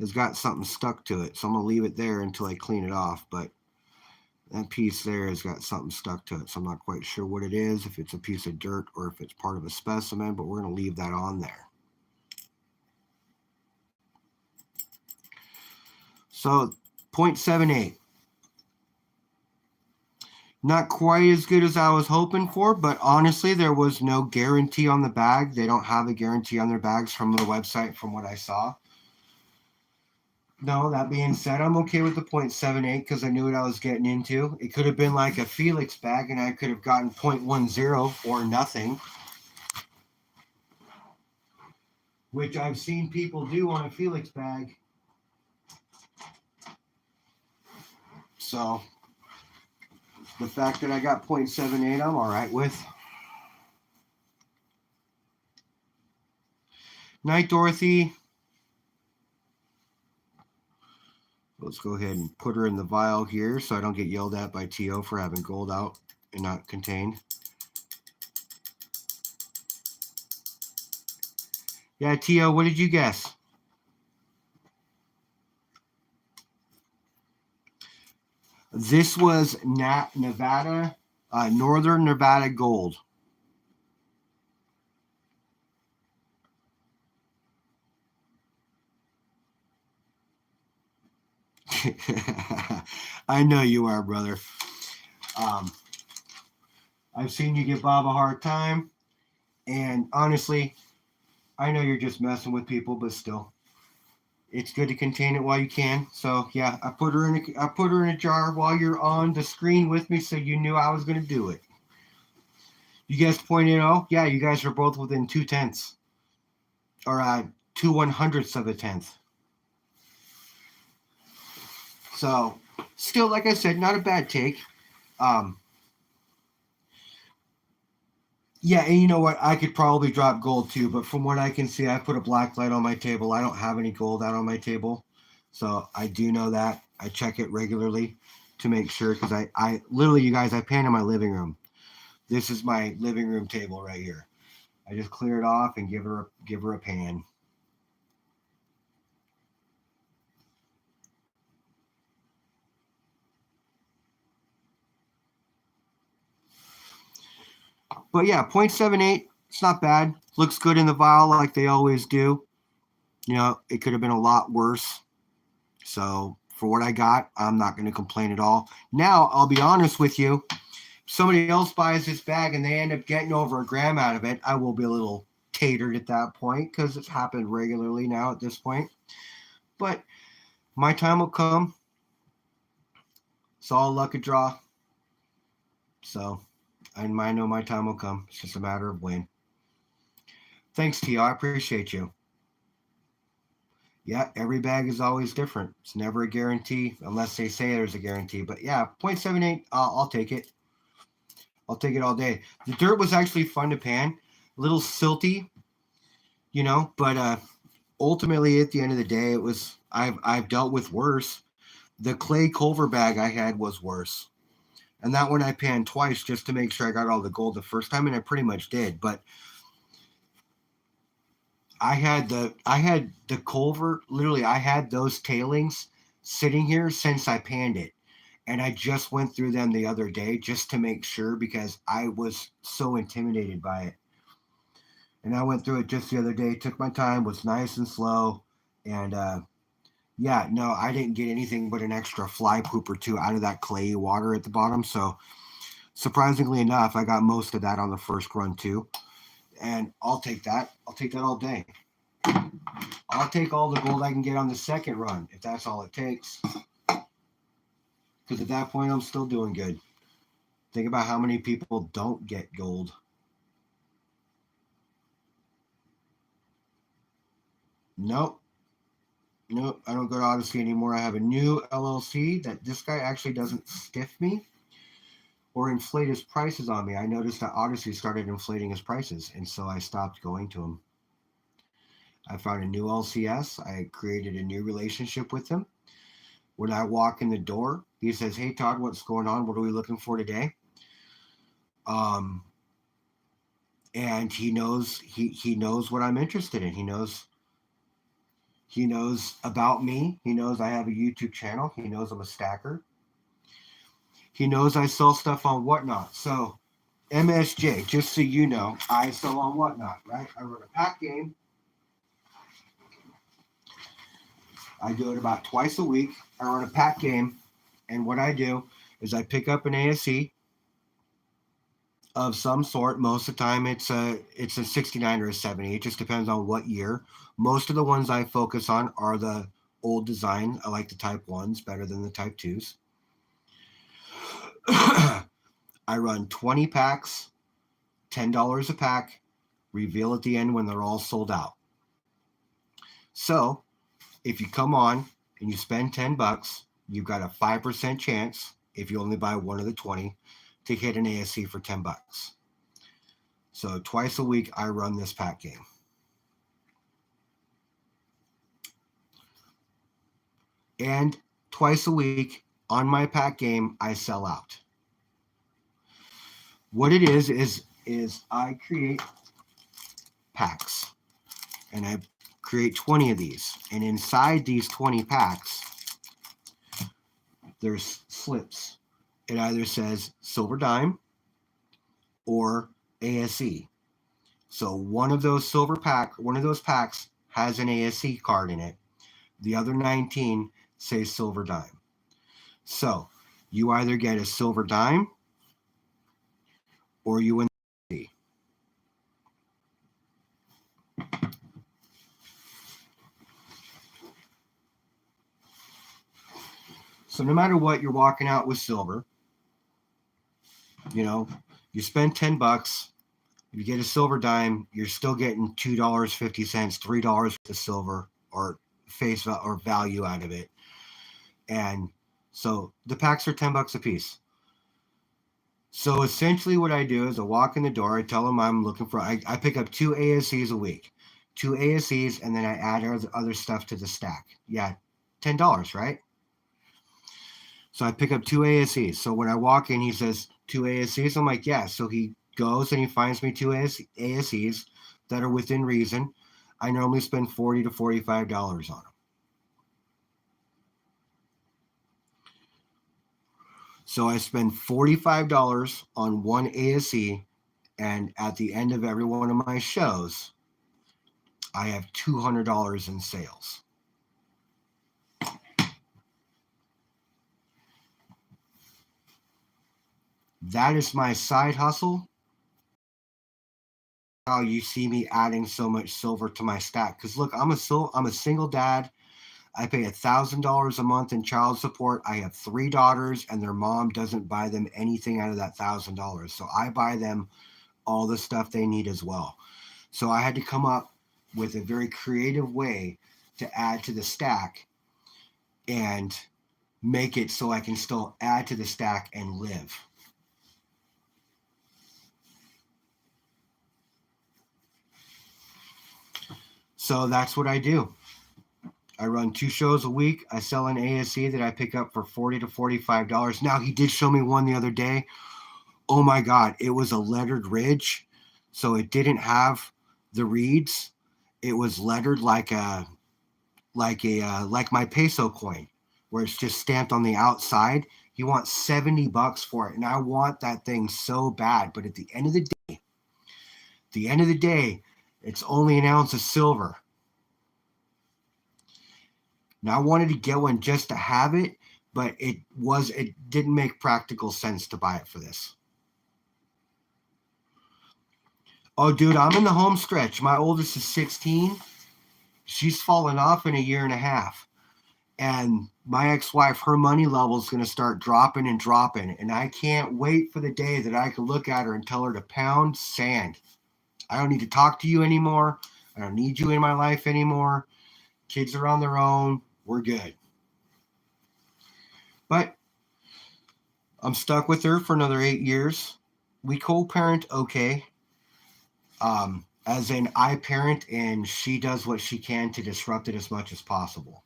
has got something stuck to it. So I'm going to leave it there until I clean it off. But that piece there has got something stuck to it. So I'm not quite sure what it is, if it's a piece of dirt or if it's part of a specimen, but we're going to leave that on there. So 0.78. Not quite as good as I was hoping for, but honestly, there was no guarantee on the bag. They don't have a guarantee on their bags from the website, from what I saw. No, that being said, I'm okay with the 0.78 because I knew what I was getting into. It could have been like a Felix bag, and I could have gotten 0.10 or nothing, which I've seen people do on a Felix bag. So the fact that I got 0.78, I'm all right with. Night, Dorothy. Let's go ahead and put her in the vial here so I don't get yelled at by T.O. for having gold out and not contained. Yeah, T.O., what did you guess? This was Nevada, Northern Nevada gold. I know you are, brother. I've seen you give Bob a hard time, and honestly, I know you're just messing with people, but still, it's good to contain it while you can. So yeah, I put her in a jar while you're on the screen with me, so you knew I was going to do it. You guys 0.80? Yeah, you guys are both within 0.2. Or 2/100ths of a tenth. So still, like I said, not a bad take. Yeah, and you know what? I could probably drop gold too, but from what I can see, I put a black light on my table. I don't have any gold out on my table. So I do know that. I check it regularly to make sure because I literally, you guys, I pan in my living room. This is my living room table right here. I just clear it off and give her a pan. But yeah, 0.78, it's not bad. Looks good in the vial like they always do. You know, it could have been a lot worse. So for what I got, I'm not going to complain at all. Now, I'll be honest with you. If somebody else buys this bag and they end up getting over a gram out of it, I will be a little tatered at that point because it's happened regularly now at this point. But my time will come. It's all luck of draw. So I know my time will come. It's just a matter of when. Thanks, T. I appreciate you. Yeah, every bag is always different. It's never a guarantee unless they say there's a guarantee. But yeah, 0.78, I'll take it. I'll take it all day. The dirt was actually fun to pan. A little silty, you know, but ultimately at the end of the day, it was I've dealt with worse. The clay Culver bag I had was worse. And that one I panned twice just to make sure I got all the gold the first time, and I pretty much did. But I had the Culver, literally I had those tailings sitting here since I panned it. And I just went through them the other day just to make sure because I was so intimidated by it. And I went through it just the other day, took my time, was nice and slow. And yeah, no, I didn't get anything but an extra fly poop or two out of that clayey water at the bottom. So surprisingly enough, I got most of that on the first run too. And I'll take that. I'll take that all day. I'll take all the gold I can get on the second run if that's all it takes. Because at that point, I'm still doing good. Think about how many people don't get gold. Nope. Nope. I don't go to Odyssey anymore. I have a new LLC that this guy actually doesn't stiff me or inflate his prices on me. I noticed that Odyssey started inflating his prices, and so I stopped going to him. I found a new LCS. I created a new relationship with him. When I walk in the door, he says, "Hey Todd, what's going on? What are we looking for today?" And he knows he knows what I'm interested in. He knows about me. He knows I have a YouTube channel. He knows I'm a stacker. He knows I sell stuff on Whatnot. So MSJ, just so you know, I sell on Whatnot, right? I run a pack game. I do it about twice a week. I run a pack game, and what I do is I pick up an ASE of some sort. Most of the time, it's a 69 or a 70. It just depends on what year. Most of the ones I focus on are the old design. I like the Type 1s better than the Type 2s. I run 20 packs, $10 a pack, reveal at the end when they're all sold out. So if you come on and you spend $10, you've got a 5% chance, if you only buy one of the 20, to hit an ASC for $10. So twice a week, I run this pack game. And twice a week on my pack game, I sell out. What it is I create packs, and I create 20 of these. And inside these 20 packs, there's slips. It either says Silver Dime or ASE. So one of those packs has an ASE card in it. The other 19 say Silver Dime. So you either get a Silver Dime or you win the ASE. So no matter what, you're walking out with silver. You know, you spend $10. If you get a silver dime, you're still getting $2.50, $3 for the silver or or value out of it. And so the packs are $10 a piece. So essentially what I do is I walk in the door, I tell them I'm looking for, I pick up 2 ASCs a week, 2 ASCs, and then I add other stuff to the stack. Yeah, $10, right? So I pick up 2 ASCs. So when I walk in, he says 2 ASCs. I'm like, yeah. So he goes and he finds me 2 ASCs that are within reason. I normally spend $40 to $45 on them. So I spend $45 on one ASC, and at the end of every one of my shows, I have $200 in sales. That is my side hustle. How you see me adding so much silver to my stack? Because look, I'm a single dad. I pay $1,000 a month in child support. I have 3 daughters, and their mom doesn't buy them anything out of that $1,000. So I buy them all the stuff they need as well. So I had to come up with a very creative way to add to the stack and make it so I can still add to the stack and live. So that's what I do. I run 2 shows a week. I sell an ASC that I pick up for $40 to $45. Now, he did show me one the other day. Oh my God, it was a lettered ridge. So it didn't have the reeds. It was lettered like my peso coin, where it's just stamped on the outside. He wants $70 for it, and I want that thing so bad. But at the end of the day, it's only an ounce of silver. Now I wanted to get one just to have it, but it didn't make practical sense to buy it for this. Oh, dude, I'm in the home stretch. My oldest is 16. She's fallen off in a year and a half. And my ex-wife, her money level is going to start dropping and dropping. And I can't wait for the day that I can look at her and tell her to pound sand. I don't need to talk to you anymore. I don't need you in my life anymore. Kids are on their own. We're good. But I'm stuck with her for another 8 years. We co-parent okay. As in, I parent and she does what she can to disrupt it as much as possible.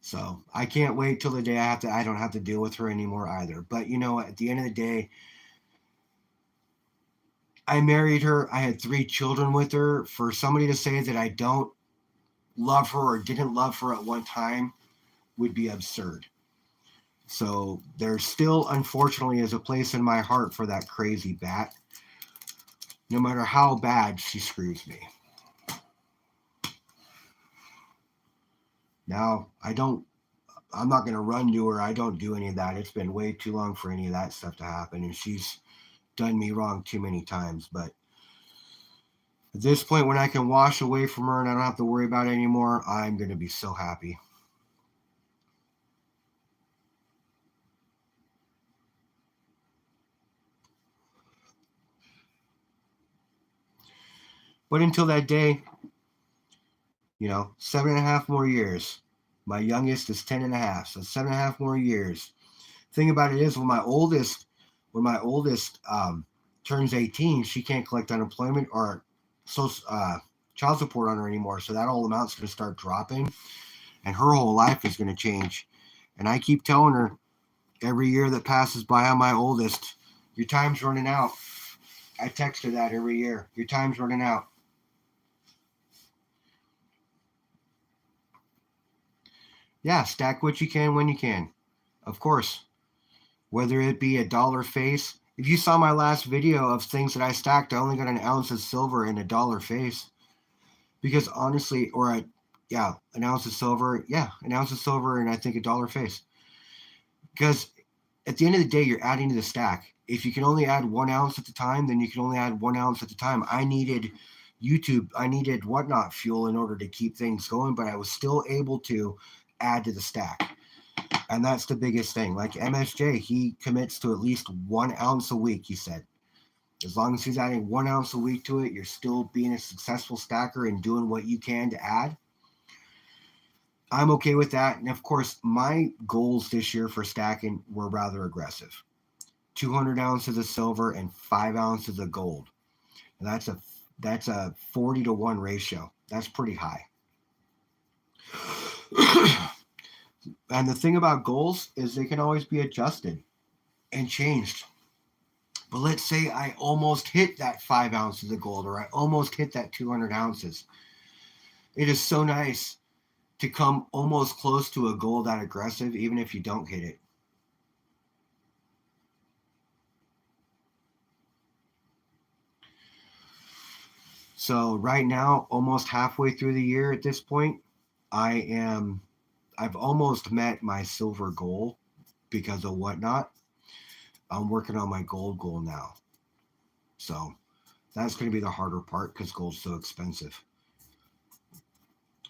So I can't wait till the day I don't have to deal with her anymore either. But you know, at the end of the day, I married her. I had 3 children with her. For somebody to say that I don't love her or didn't love her at one time would be absurd. So there still, unfortunately, is a place in my heart for that crazy bat, no matter how bad she screws me. Now, I'm not going to run to her. I don't do any of that. It's been way too long for any of that stuff to happen, and she's done me wrong too many times. But at this point, when I can wash away from her and I don't have to worry about it anymore, I'm going to be so happy. But until that day, 7.5 more years. My youngest is 10.5, so 7.5 more years. Thing about it is, when my oldest turns 18, she can't collect unemployment or child support on her anymore. So that whole amount's going to start dropping, and her whole life is going to change. And I keep telling her every year that passes by on my oldest, your time's running out. I text her that every year. Your time's running out. Yeah, stack what you can when you can. Of course. Whether it be a dollar face. If you saw my last video of things that I stacked, I only got an ounce of silver and a dollar face. Because honestly, an ounce of silver. Yeah, an ounce of silver and I think a dollar face. Because at the end of the day, you're adding to the stack. If you can only add 1 ounce at the time, then you can only add 1 ounce at the time. I needed Whatnot fuel in order to keep things going, but I was still able to add to the stack. And that's the biggest thing. Like MSJ, he commits to at least 1 ounce a week, he said. As long as he's adding 1 ounce a week to it, you're still being a successful stacker and doing what you can to add. I'm okay with that. And of course, my goals this year for stacking were rather aggressive. 200 ounces of silver and 5 ounces of gold. And that's a 40-to-1 ratio. That's pretty high. And the thing about goals is they can always be adjusted and changed. But let's say I almost hit that 5 ounces of gold, or I almost hit that 200 ounces. It is so nice to come almost close to a goal that aggressive, even if you don't hit it. So right now, almost halfway through the year at this point, I've almost met my silver goal because of Whatnot. I'm working on my gold goal now. So that's going to be the harder part because gold's so expensive.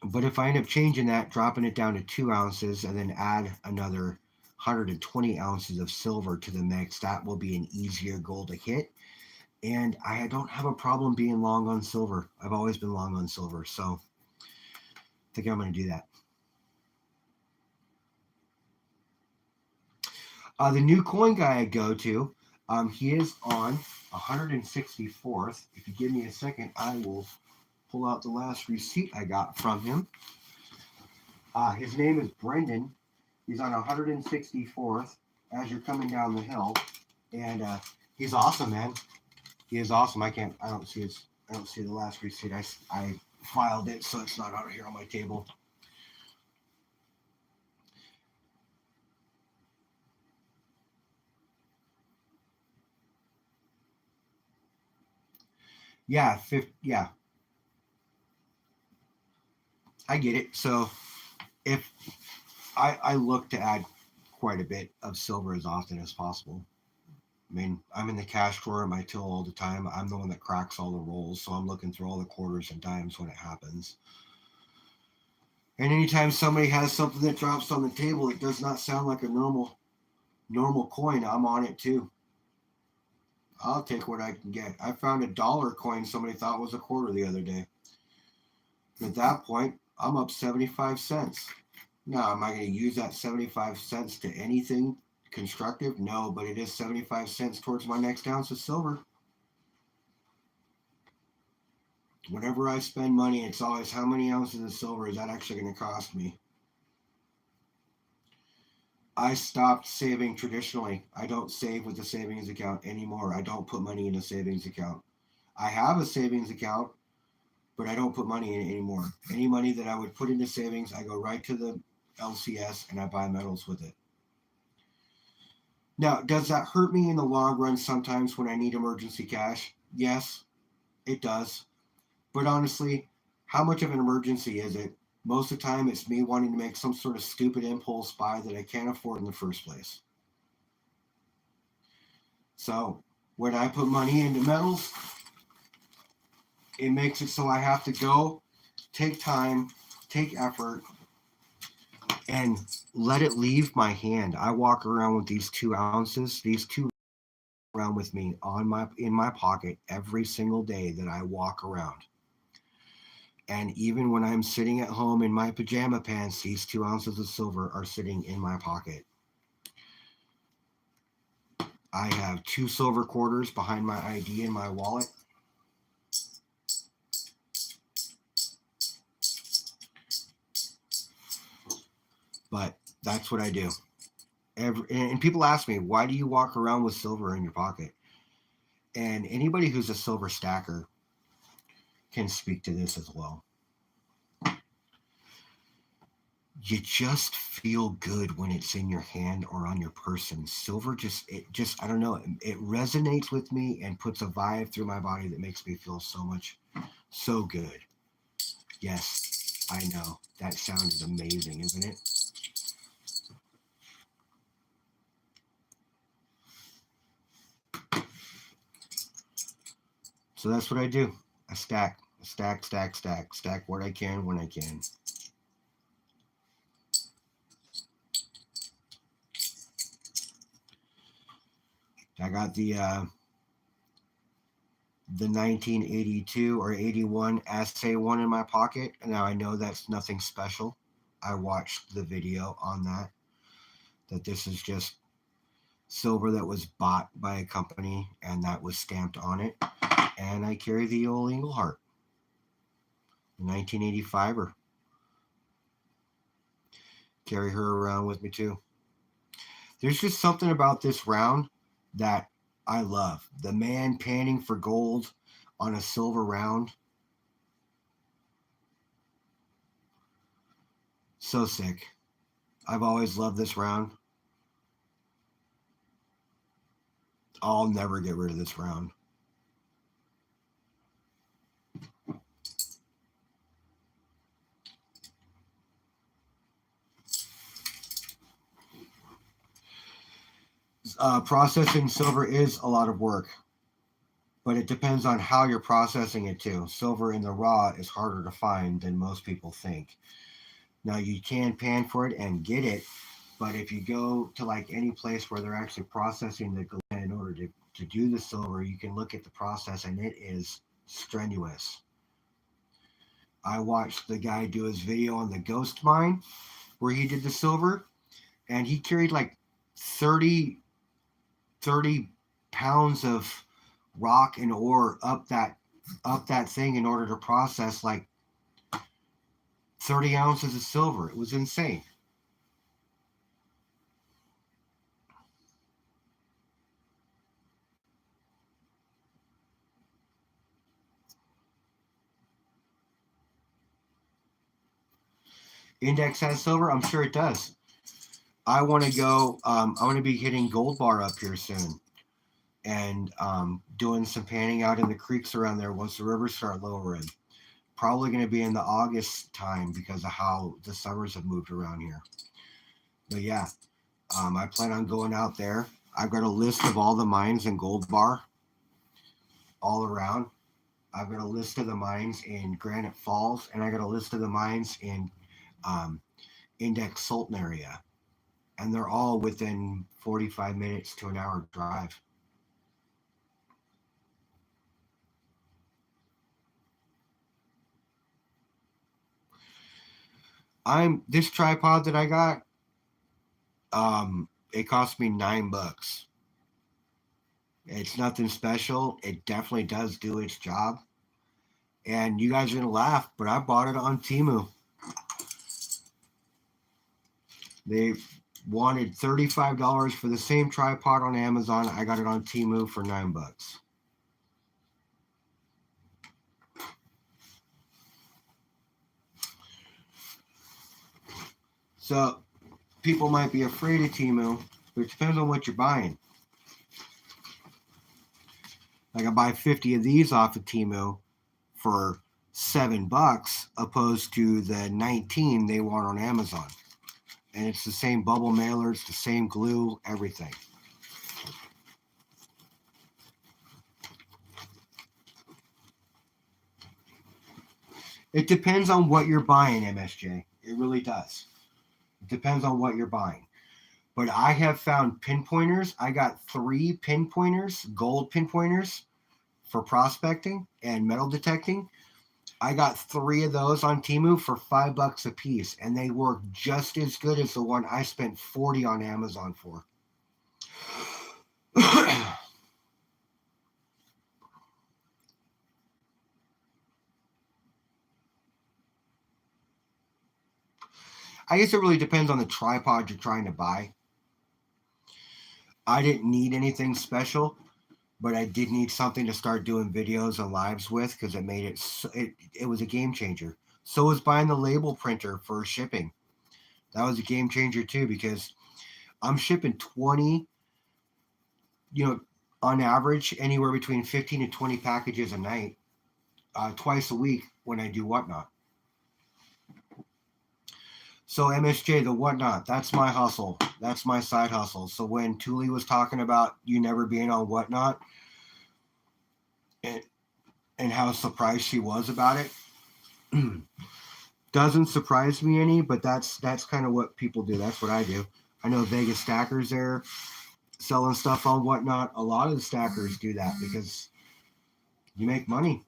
But if I end up changing that, dropping it down to 2 ounces, and then add another 120 ounces of silver to the mix, that will be an easier goal to hit. And I don't have a problem being long on silver. I've always been long on silver. So I think I'm going to do that. The new coin guy I go to, he is on 164th. If you give me a second, I will pull out the last receipt I got from him. His name is Brendan. He's on 164th as you're coming down the hill, and he's awesome, man. He is awesome. I don't see the last receipt. I filed it, so it's not out here on my table. Yeah, yeah. I get it. So if I look to add quite a bit of silver as often as possible. I mean, I'm in the cash drawer in my till all the time. I'm the one that cracks all the rolls, so I'm looking through all the quarters and dimes when it happens. And anytime somebody has something that drops on the table, it does not sound like a normal coin, I'm on it too. I'll take what I can get. I found a dollar coin somebody thought was a quarter the other day. At that point, I'm up 75 cents. Now, am I going to use that 75 cents to anything constructive? No, but it is 75 cents towards my next ounce of silver. Whenever I spend money, it's always how many ounces of silver is that actually going to cost me? I stopped saving traditionally. I don't save with a savings account anymore. I don't put money in a savings account. I have a savings account, but I don't put money in it anymore. Any money that I would put into savings, I go right to the LCS and I buy metals with it. Now, does that hurt me in the long run sometimes when I need emergency cash? Yes, it does. But honestly, how much of an emergency is it? Most of the time, it's me wanting to make some sort of stupid impulse buy that I can't afford in the first place. So when I put money into metals, it makes it so I have to go, take time, take effort, and let it leave my hand. I walk around with these 2 ounces, around with me in my pocket every single day that I walk around. And even when I'm sitting at home in my pajama pants, these 2 ounces of silver are sitting in my pocket. I have 2 silver quarters behind my ID in my wallet. But that's what I do. And people ask me, why do you walk around with silver in your pocket? And anybody who's a silver stacker can speak to this as well. You just feel good when it's in your hand or on your person. Silver I don't know, it resonates with me and puts a vibe through my body that makes me feel so good. Yes, I know. That sound is amazing, isn't it? So that's what I do. I stack what I can when I can. I got the 1982 or 81 Assay one in my pocket. And now I know that's nothing special. I watched the video on that this is just silver that was bought by a company and that was stamped on it. And I carry the old Eagleheart, 1985er. Carry her around with me too. There's just something about this round that I love. The man panning for gold on a silver round. So sick. I've always loved this round. I'll never get rid of this round. Processing silver is a lot of work, but it depends on how you're processing it too. Silver in the raw is harder to find than most people think. Now you can pan for it and get it, but if you go to like any place where they're actually processing the galena in order to do the silver, you can look at the process and it is strenuous. I watched the guy do his video on the ghost mine where he did the silver, and he carried like 30 pounds of rock and ore up that thing in order to process like 30 ounces of silver. It was insane. Index has silver? I'm sure it does. I want to go. I want to be hitting Gold Bar up here soon, and doing some panning out in the creeks around there once the rivers start lowering. Probably going to be in the August time because of how the summers have moved around here. But yeah, I plan on going out there. I've got a list of all the mines in Gold Bar all around. I've got a list of the mines in Granite Falls, and I got a list of the mines in Index Sultan area. And they're all within 45 minutes to an hour drive. This tripod that I got, it cost me $9. It's nothing special. It definitely does do its job. And you guys are gonna laugh, but I bought it on Temu. They wanted $35 for the same tripod on Amazon. I got it on Temu for $9. So people might be afraid of Temu, but it depends on what you're buying. Like I buy 50 of these off of Temu for $7 opposed to the 19 they want on Amazon. And it's the same bubble mailer, it's the same glue, everything. It depends on what you're buying, MSJ. It really does. It depends on what you're buying. But I have found pinpointers. I got 3 pinpointers, gold pinpointers for prospecting and metal detecting. I got 3 of those on Temu for $5 a piece, and they work just as good as the one I spent 40 on Amazon for. I guess it really depends on the tripod you're trying to buy. I didn't need anything special, but I did need something to start doing videos and lives with because it made it was a game changer. So was buying the label printer for shipping. That was a game changer too because I'm shipping 20, on average anywhere between 15 to 20 packages a night, twice a week when I do Whatnot. So MSJ, the Whatnot, that's my hustle. That's my side hustle. So when Thule was talking about you never being on Whatnot and how surprised she was about it, doesn't surprise me any, but that's kind of what people do. That's what I do. I know Vegas Stacker's there. selling stuff on Whatnot, a lot of the stackers do that because you make money.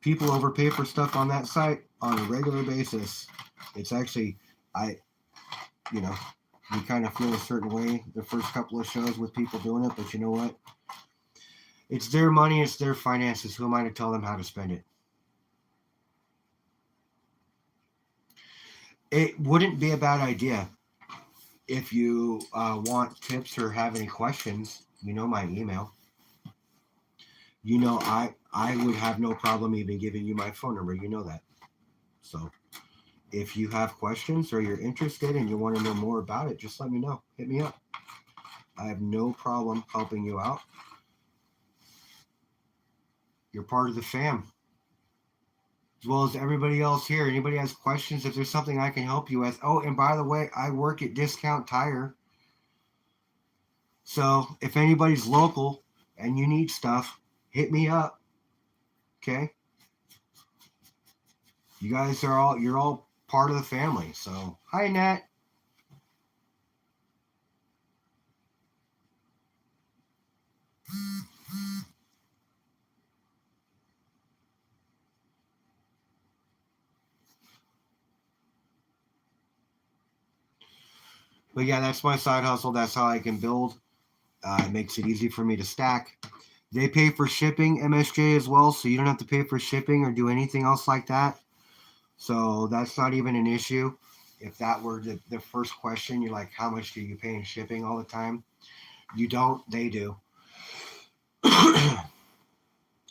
People overpay for stuff on that site on a regular basis. It's actually, I, you know, you kind of feel a certain way the first couple of shows with people doing it, but you know what? It's their money, it's their finances. Who am I to tell them how to spend it? It wouldn't be a bad idea if you want tips or have any questions. You know my email. You know I would have no problem even giving you my phone number. You know that. So if you have questions or you're interested and you want to know more about it, just let me know. Hit me up. I have no problem helping you out. You're part of the fam. As well as everybody else here. Anybody has questions, if there's something I can help you with. Oh, and by the way, I work at Discount Tire. So if anybody's local and you need stuff, hit me up. Okay? You guys you're all part of the family. So hi Nat. But yeah, that's my side hustle. That's how I can build. It makes it easy for me to stack. They pay for shipping, MSJ, as well, so you don't have to pay for shipping or do anything else like that. So that's not even an issue. If that were the first question, you're like, how much do you pay in shipping all the time? You don't, they do.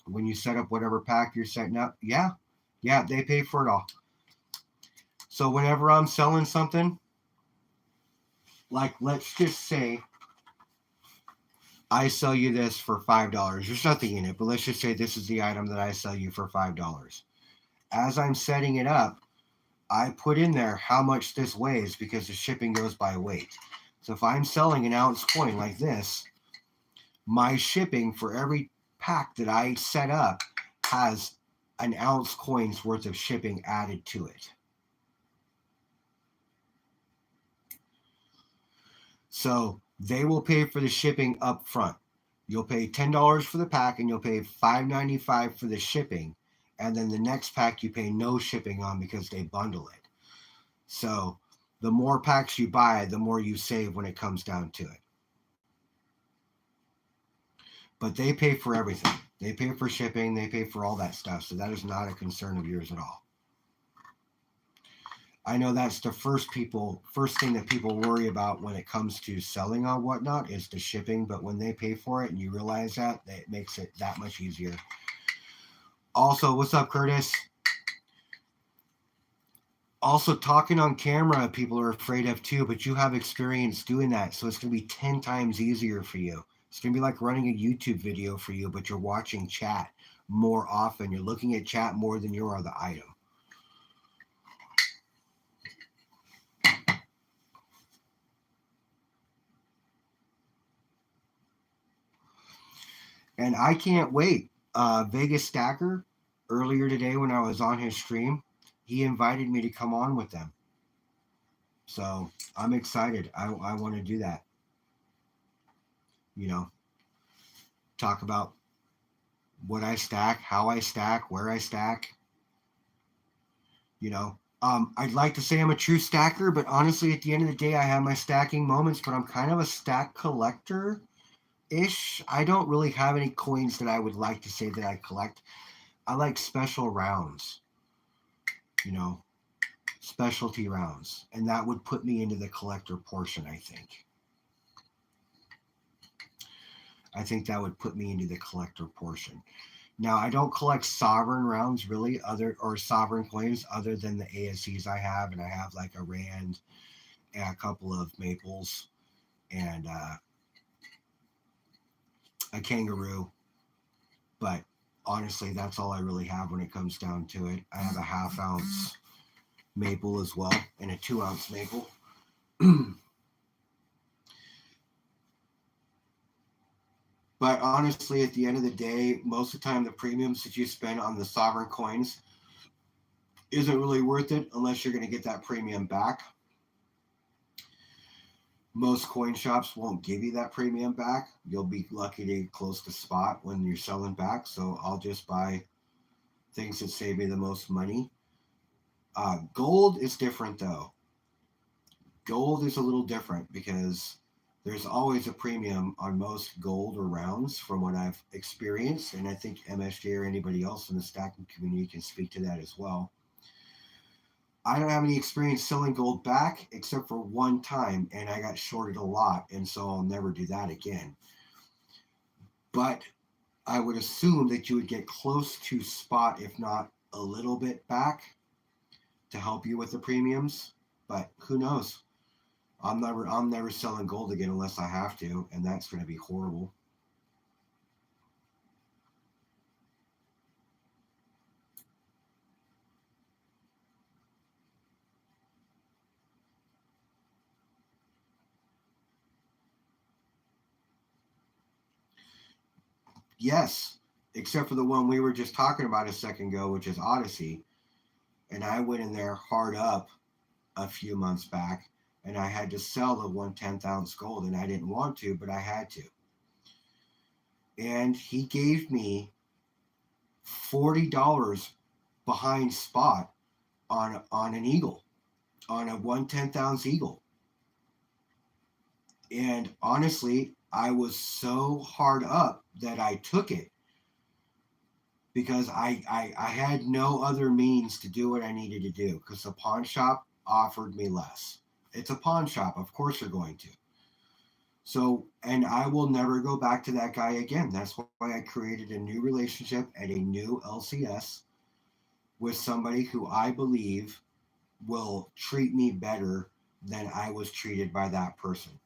When you set up whatever pack you're setting up, yeah, they pay for it all. So whenever I'm selling something, like let's just say I sell you this for $5. There's nothing in it, but let's just say this is the item that I sell you for $5. As I'm setting it up, I put in there how much this weighs because the shipping goes by weight. So if I'm selling an ounce coin like this, my shipping for every pack that I set up has an ounce coin's worth of shipping added to it. So they will pay for the shipping up front. You'll pay $10 for the pack and you'll pay $5.95 for the shipping. And then the next pack you pay no shipping on because they bundle it. So the more packs you buy, the more you save when it comes down to it. But they pay for everything. They pay for shipping, they pay for all that stuff. So that is not a concern of yours at all. I know that's the first thing that people worry about when it comes to selling on Whatnot is the shipping, but when they pay for it and you realize that, it makes it that much easier. Also, what's up, Curtis? Also, talking on camera, people are afraid of too, but you have experience doing that, so it's going to be 10 times easier for you. It's going to be like running a YouTube video for you, but you're watching chat more often. You're looking at chat more than you are the item. And I can't wait. Vegas Stacker, earlier today when I was on his stream, he invited me to come on with them. So I'm excited. I want to do that. You know, talk about what I stack, how I stack, where I stack. You know, I'd like to say I'm a true stacker, but honestly, at the end of the day, I have my stacking moments, but I'm kind of a stack collector ish. I don't really have any coins that I would like to say that I collect. I like special rounds, you know, specialty rounds, and that would put me into the collector portion, I think. I think that would put me into the collector portion. Now, I don't collect sovereign rounds really, or sovereign coins other than the ASCs I have, and I have like a Rand and a couple of Maples and a Kangaroo. But honestly, that's all I really have when it comes down to it. I have a 1/2 ounce Maple as well and a 2 ounce Maple. But honestly, at the end of the day, most of the time, the premiums that you spend on the sovereign coins isn't really worth it unless you're going to get that premium back. Most coin shops won't give you that premium back. You'll be lucky to get close to spot when you're selling back. So I'll just buy things that save me the most money. Gold is different though. Gold is a little different because there's always a premium on most gold or rounds from what I've experienced. And I think MSJ or anybody else in the stacking community can speak to that as well. I don't have any experience selling gold back except for one time, and I got shorted a lot, and so I'll never do that again. But I would assume that you would get close to spot, if not a little bit back, to help you with the premiums. But who knows? I'm never selling gold again unless I have to, and that's going to be horrible. Yes, except for the one we were just talking about a second ago, which is Odyssey. And I went in there hard up a few months back, and I had to sell the 1/10 ounce gold, and I didn't want to, but I had to. And he gave me $40 behind spot on an eagle, on a 1/10 ounce eagle. And honestly, I was so hard up that I took it because I had no other means to do what I needed to do because the pawn shop offered me less. It's a pawn shop, of course they're going to. So, and I will never go back to that guy again. That's why I created a new relationship and a new LCS with somebody who I believe will treat me better than I was treated by that person.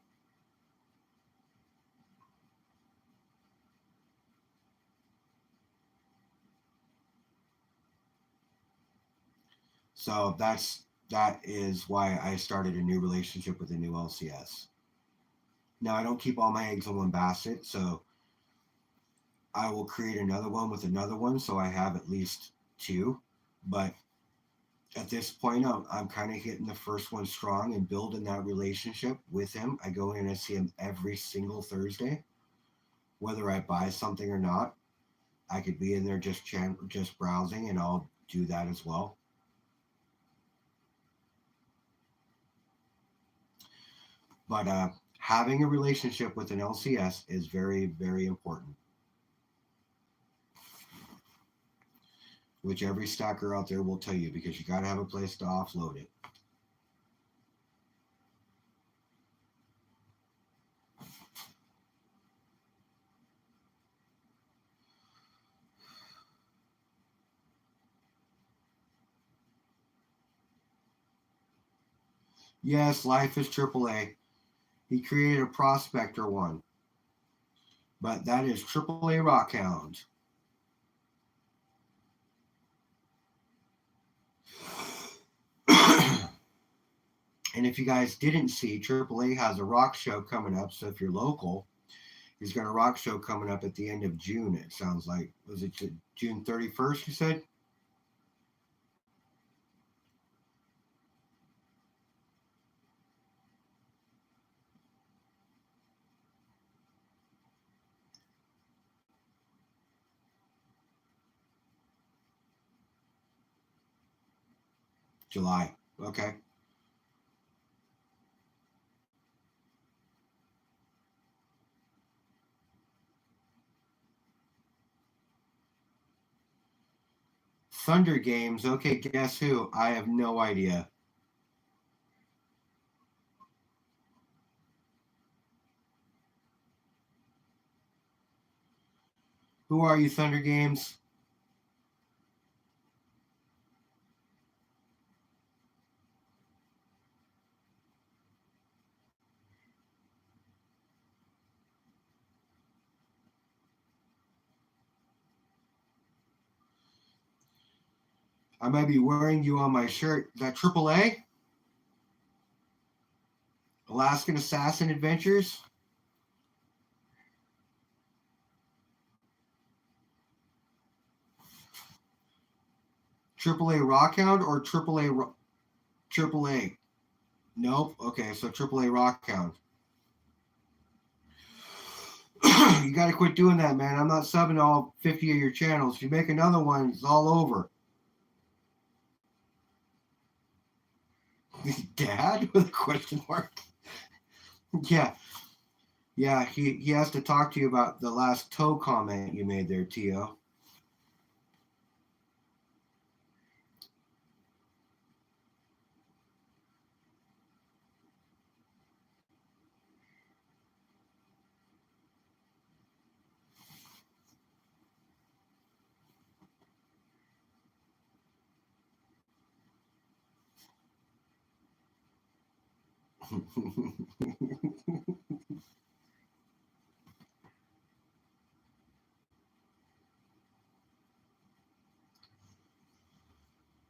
So that is why I started a new relationship with a new LCS. Now I don't keep all my eggs in one basket, so I will create another one with another one, so I have at least two. But at this point, I'm kind of hitting the first one strong and building that relationship with him. I go in and I see him every single Thursday, whether I buy something or not. I could be in there just browsing, and I'll do that as well. But having a relationship with an LCS is very, very important, which every stacker out there will tell you because you got to have a place to offload it. Yes, life is AAA. He created a prospector one, but that is AAA Rockhound. And if you guys didn't see, AAA has a rock show coming up. So if you're local, he's got a rock show coming up at the end of June. It sounds like was it June 31st? You said July. Okay. Thunder Games. Okay, guess who? I have no idea. Who are you, Thunder Games? I might be wearing you on my shirt. Is that AAA? Alaskan Assassin Adventures? AAA Rockhound or AAA? AAA. Nope. Okay, so AAA Rockhound. You got to quit doing that, man. I'm not subbing all 50 of your channels. If you make another one, it's all over. Dad? With a question mark. Yeah. Yeah, he has to talk to you about the last toe comment you made there, Tio.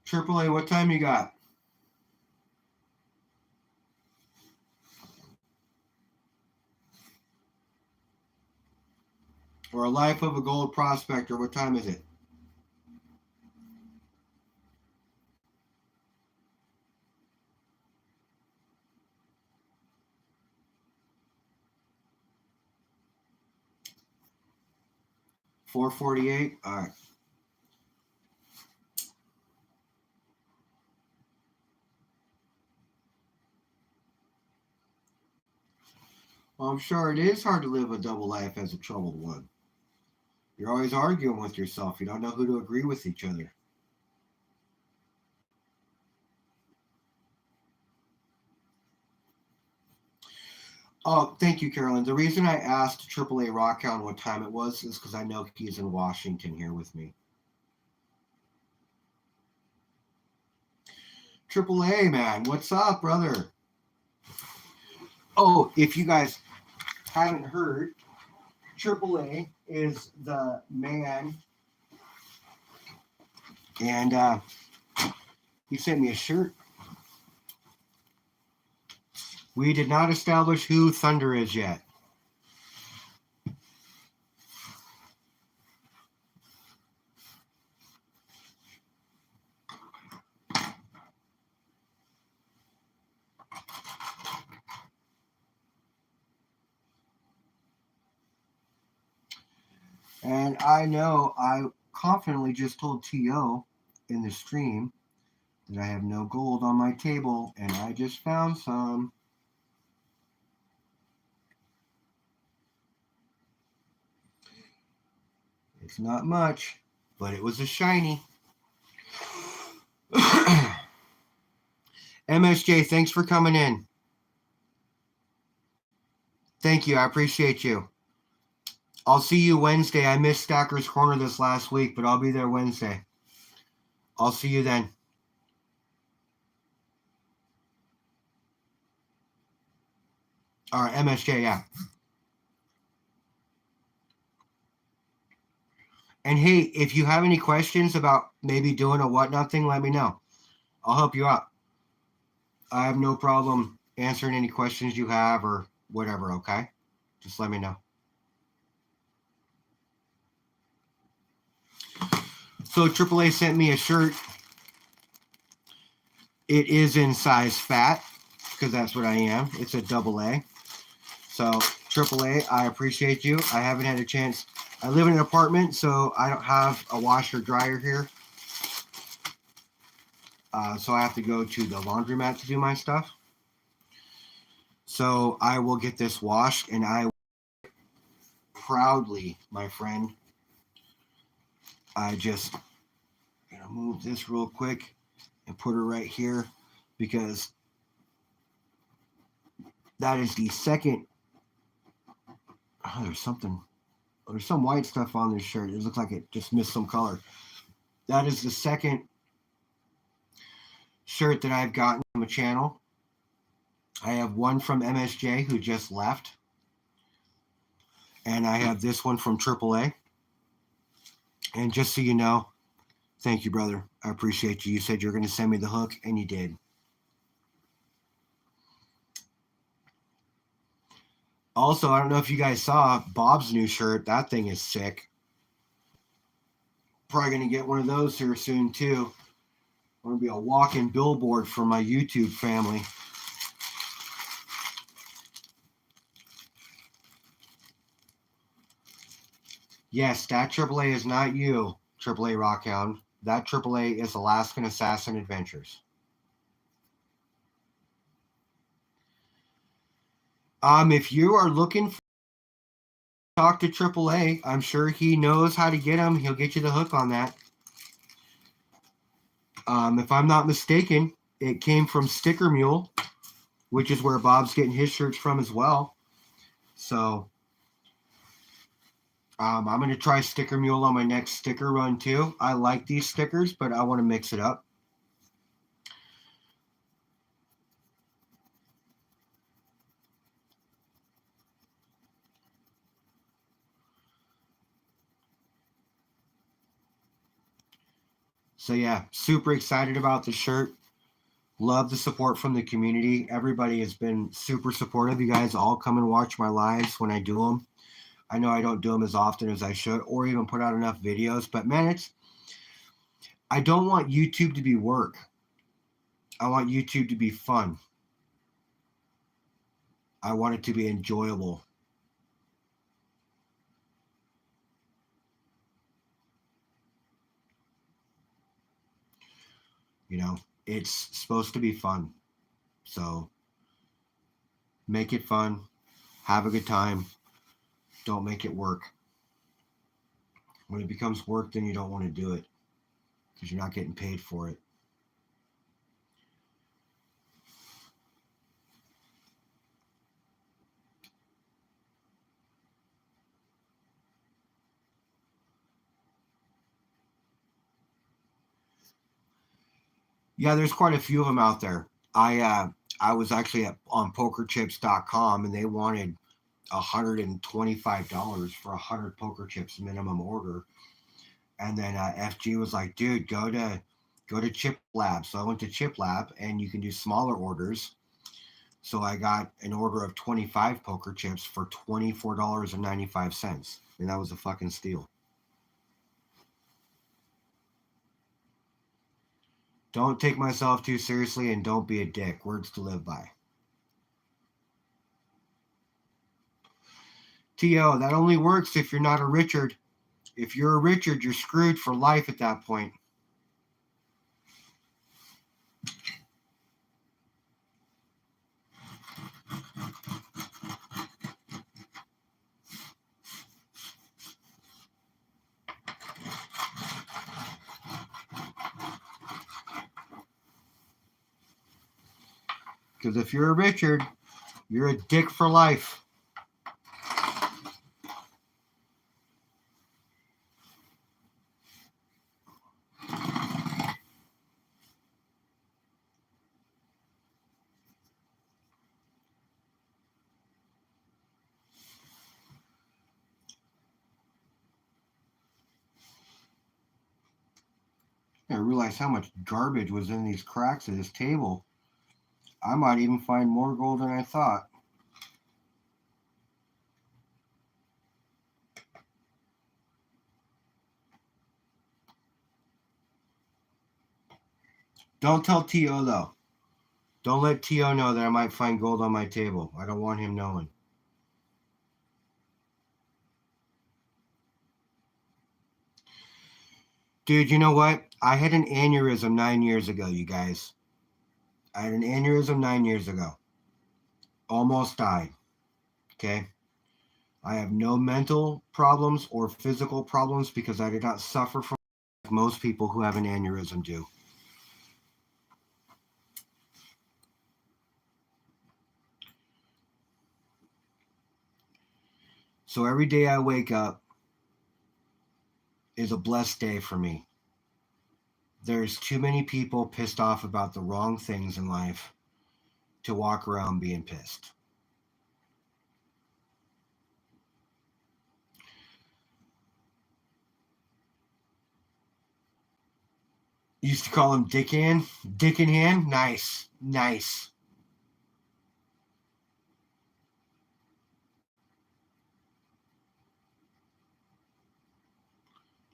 AAA, what time you got? Or a life of a gold prospector, what time is it? $4:48. All right. Well, I'm sure it is hard to live a double life as a troubled one. You're always arguing with yourself. You don't know who to agree with each other. Oh, thank you, Carolyn. The reason I asked AAA Rockhound what time it was is because I know he's in Washington here with me. AAA, man, what's up, brother? Oh, if you guys haven't heard, AAA is the man, and he sent me a shirt. We did not establish who Thunder is yet. And I know I confidently just told T.O. in the stream that I have no gold on my table, and I just found some. It's not much, but it was a shiny. MSJ, thanks for coming in. Thank you. I appreciate you. I'll see you Wednesday. I missed Stacker's Corner this last week, but I'll be there Wednesday. I'll see you then. All right, MSJ, yeah. And hey, if you have any questions about maybe doing a whatnot thing, let me know. I'll help you out. I have no problem answering any questions you have or whatever, okay? Just let me know. So AAA sent me a shirt. It is in size fat because that's what I am. It's a AA. So AAA, I appreciate you. I haven't had a chance. I live in an apartment, so I don't have a washer dryer here. So I have to go to the laundromat to do my stuff. So I will get this washed, and I proudly, my friend. I just gonna move this real quick and put her right here because that is the second. Oh, there's some white stuff on this shirt. It looks like it just missed some color. That is the second shirt that I've gotten from a channel. I have one from MSJ who just left. And I have this one from AAA. And just so you know, thank you, brother. I appreciate you. You said you're going to send me the hook, and you did. Also, I don't know if you guys saw Bob's new shirt. That thing is sick. Probably going to get one of those here soon, too. I'm going to be a walking billboard for my YouTube family. Yes, that AAA is not you, AAA Rockhound. That AAA is Alaskan Assassin Adventures. If you are looking for talk to AAA, I'm sure he knows how to get him. He'll get you the hook on that. If I'm not mistaken, it came from Sticker Mule, which is where Bob's getting his shirts from as well. So I'm going to try Sticker Mule on my next sticker run too. I like these stickers, but I want to mix it up. So yeah, super excited about the shirt. Love the support from the community. Everybody has been super supportive. You guys all come and watch my lives when I do them. I know I don't do them as often as I should or even put out enough videos, but man, I don't want YouTube to be work. I want YouTube to be fun. I want it to be enjoyable. You know, it's supposed to be fun. So make it fun. Have a good time. Don't make it work. When it becomes work, then you don't want to do it because you're not getting paid for it. Yeah, there's quite a few of them out there. I was actually on PokerChips.com and they wanted $125 for 100 poker chips minimum order, and then FG was like, "Dude, go to Chip Lab." So I went to Chip Lab, and you can do smaller orders. So I got an order of 25 poker chips for $24.95, and that was a fucking steal. Don't take myself too seriously and don't be a dick. Words to live by. TO, that only works if you're not a Richard. If you're a Richard, you're screwed for life at that point. Because if you're a Richard, you're a dick for life. I realized how much garbage was in these cracks of this table. I might even find more gold than I thought. Don't tell T.O. though. Don't let T.O. know that I might find gold on my table. I don't want him knowing. Dude, you know what? I had an aneurysm 9 years ago, you guys. I had an aneurysm 9 years ago. Almost died. Okay? I have no mental problems or physical problems because I did not suffer from most people who have an aneurysm do. So every day I wake up is a blessed day for me. There's too many people pissed off about the wrong things in life to walk around being pissed. Used to call him Dick Hand. Dick in Hand? Nice. Nice.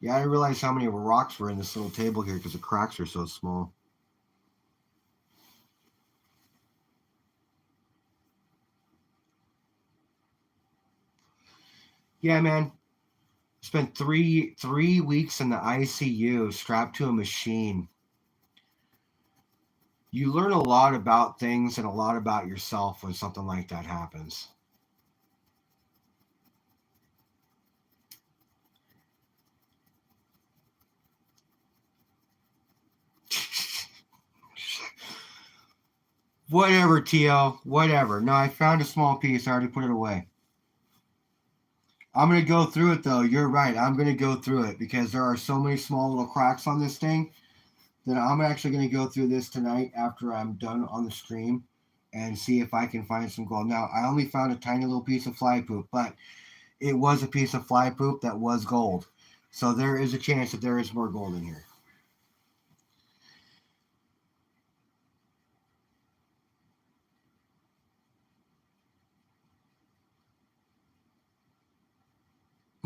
Yeah, I didn't realize how many rocks were in this little table here because the cracks are so small. Yeah, man. Spent three weeks in the ICU strapped to a machine. You learn a lot about things and a lot about yourself when something like that happens. Whatever, Tio. Whatever. No, I found a small piece. I already put it away. I'm going to go through it, though. You're right. I'm going to go through it because there are so many small little cracks on this thing that I'm actually going to go through this tonight after I'm done on the stream and see if I can find some gold. Now, I only found a tiny little piece of fly poop, but it was a piece of fly poop that was gold. So there is a chance that there is more gold in here.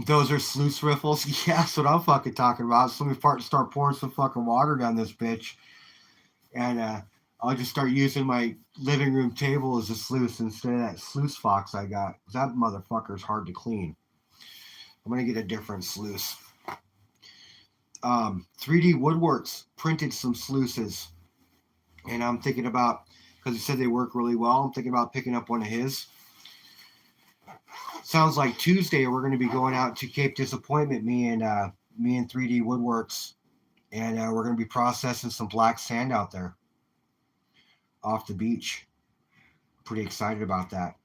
Those are sluice riffles. Yeah, that's what I'm fucking talking about. So let me start pouring some fucking water down this bitch, and I'll just start using my living room table as a sluice instead of that sluice fox I got. That motherfucker's hard to clean. I'm gonna get a different sluice. 3D Woodworks printed some sluices, and I'm thinking about, because he said they work really well. I'm thinking about picking up one of his. Sounds like Tuesday we're going to be going out to Cape Disappointment, me and 3D Woodworks, and we're going to be processing some black sand out there off the beach. Pretty excited about that.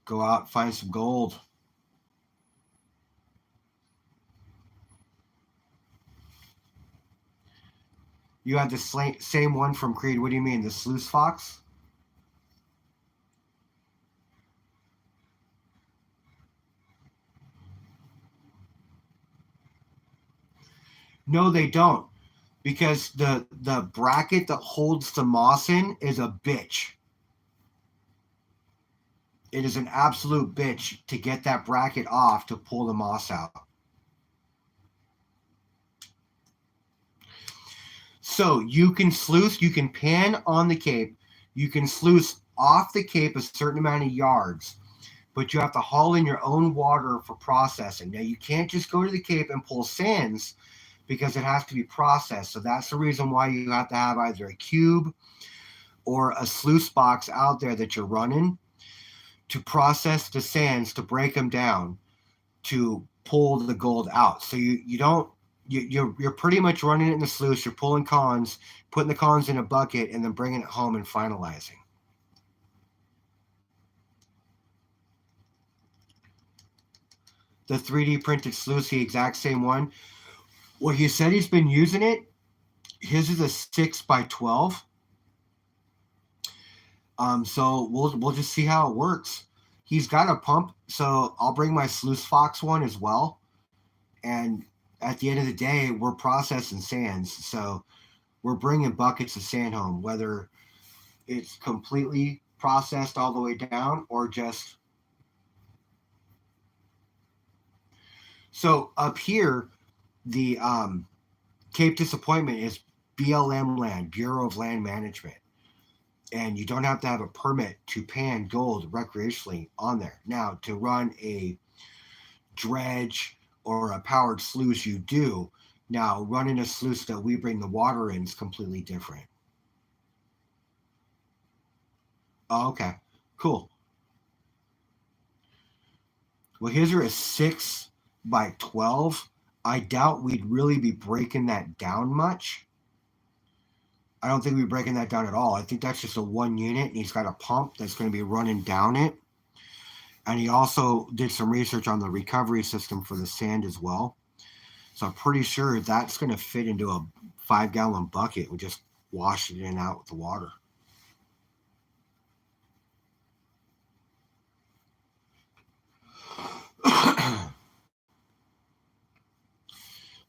Go out, find some gold. You had the same one from Creed. What do you mean, the sluice fox? No, they don't, because the bracket that holds the moss in is a bitch. It is an absolute bitch to get that bracket off to pull the moss out. So you can sluice, you can pan on the cape, you can sluice off the cape a certain amount of yards, but you have to haul in your own water for processing. Now you can't just go to the cape and pull sands because it has to be processed. So that's the reason why you have to have either a cube or a sluice box out there that you're running to process the sands, to break them down, to pull the gold out. So you don't you're pretty much running it in the sluice. You're pulling cons, putting the cons in a bucket, and then bringing it home and finalizing. The 3D printed sluice, the exact same one. Well, he said he's been using it. His is a 6x12. So we'll just see how it works. He's got a pump, so I'll bring my sluice fox one as well. And at the end of the day, we're processing sands, so we're bringing buckets of sand home, whether it's completely processed all the way down or just. So up here, the Cape Disappointment is BLM land, Bureau of Land Management, and you don't have to have a permit to pan gold recreationally on there. Now, to run a dredge or a powered sluice, you do. Now, running a sluice that we bring the water in is completely different. Oh, okay, cool. Well, here's a 6x12. I doubt we'd really be breaking that down much. I don't think we're breaking that down at all. I think that's just a one unit, and he's got a pump that's going to be running down it. And he also did some research on the recovery system for the sand as well. So I'm pretty sure that's going to fit into a 5-gallon bucket. We just wash it in and out with the water.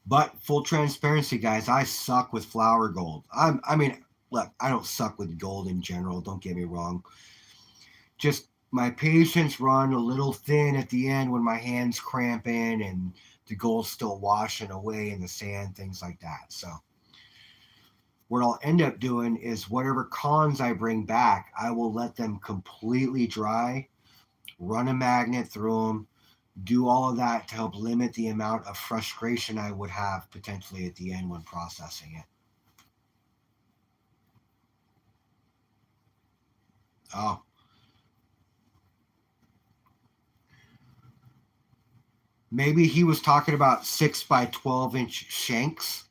But full transparency, guys, I suck with flour gold. I mean, look, I don't suck with gold in general. Don't get me wrong. Just my patience run a little thin at the end when my hands cramping and the gold's still washing away in the sand, things like that. So what I'll end up doing is whatever cons I bring back, I will let them completely dry run a magnet through them, do all of that to help limit the amount of frustration I would have potentially at the end when processing it. Oh. Maybe he was talking about 6 by 12-inch shanks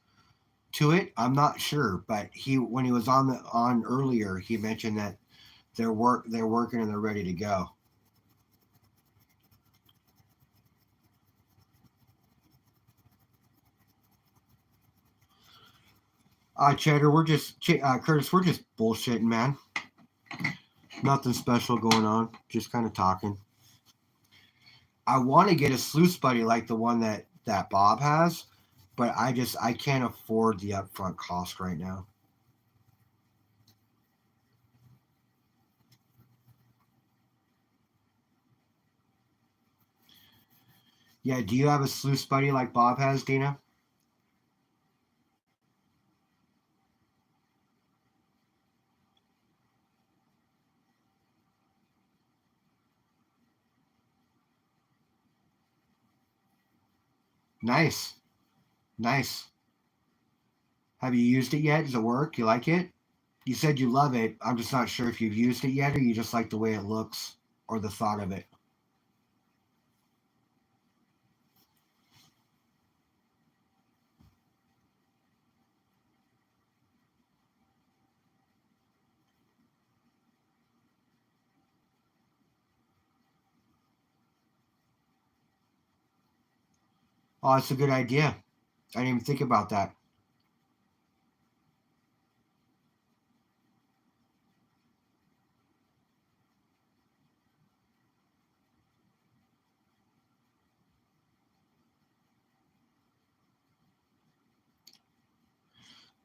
to it. I'm not sure, but when he was on earlier, he mentioned that they're working and they're ready to go. Cheddar, Curtis, we're just bullshitting, man. Nothing special going on. Just kind of talking. I want to get a sluice buddy like the one that Bob has, but I can't afford the upfront cost right now. Yeah, do you have a sluice buddy like Bob has, Dina? Nice. Nice. Have you used it yet? Does it work? You like it? You said you love it. I'm just not sure if you've used it yet or you just like the way it looks or the thought of it. Oh, that's a good idea. I didn't even think about that.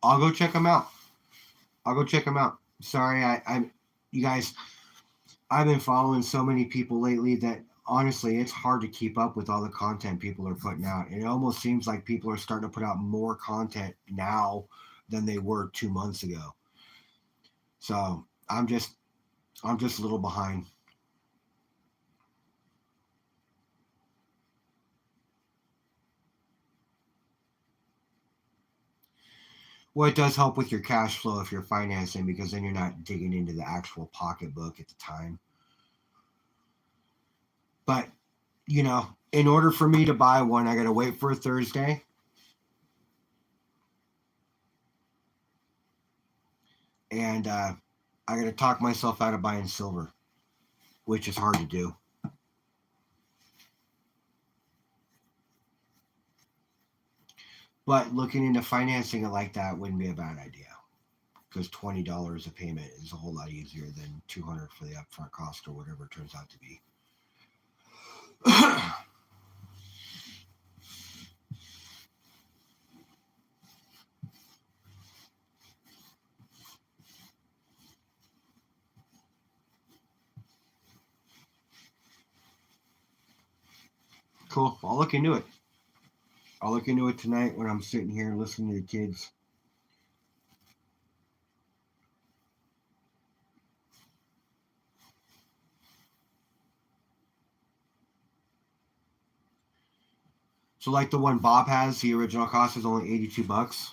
I'll go check them out. I'll go check them out. Sorry, you guys, I've been following so many people lately that honestly, it's hard to keep up with all the content people are putting out. It almost seems like people are starting to put out more content now than they were 2 months ago. So I'm just a little behind. Well, it does help with your cash flow if you're financing because then you're not digging into the actual pocketbook at the time. But, in order for me to buy one, I got to wait for a Thursday. And I got to talk myself out of buying silver, which is hard to do. But looking into financing it like that wouldn't be a bad idea because $20 a payment is a whole lot easier than $200 for the upfront cost or whatever it turns out to be. Cool. I'll look into it. I'll look into it tonight when I'm sitting here listening to the kids. So like the one Bob has, the original cost is only $82.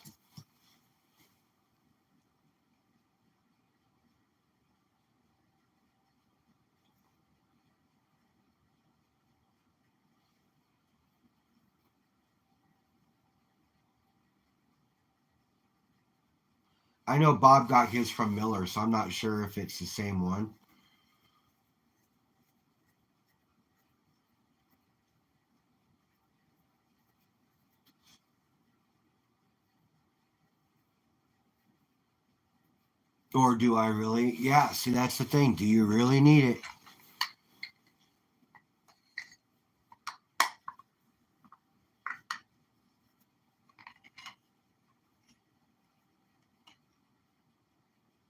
I know Bob got his from Miller, so I'm not sure if it's the same one. Or do I really? Yeah, see, that's the thing. Do you really need it?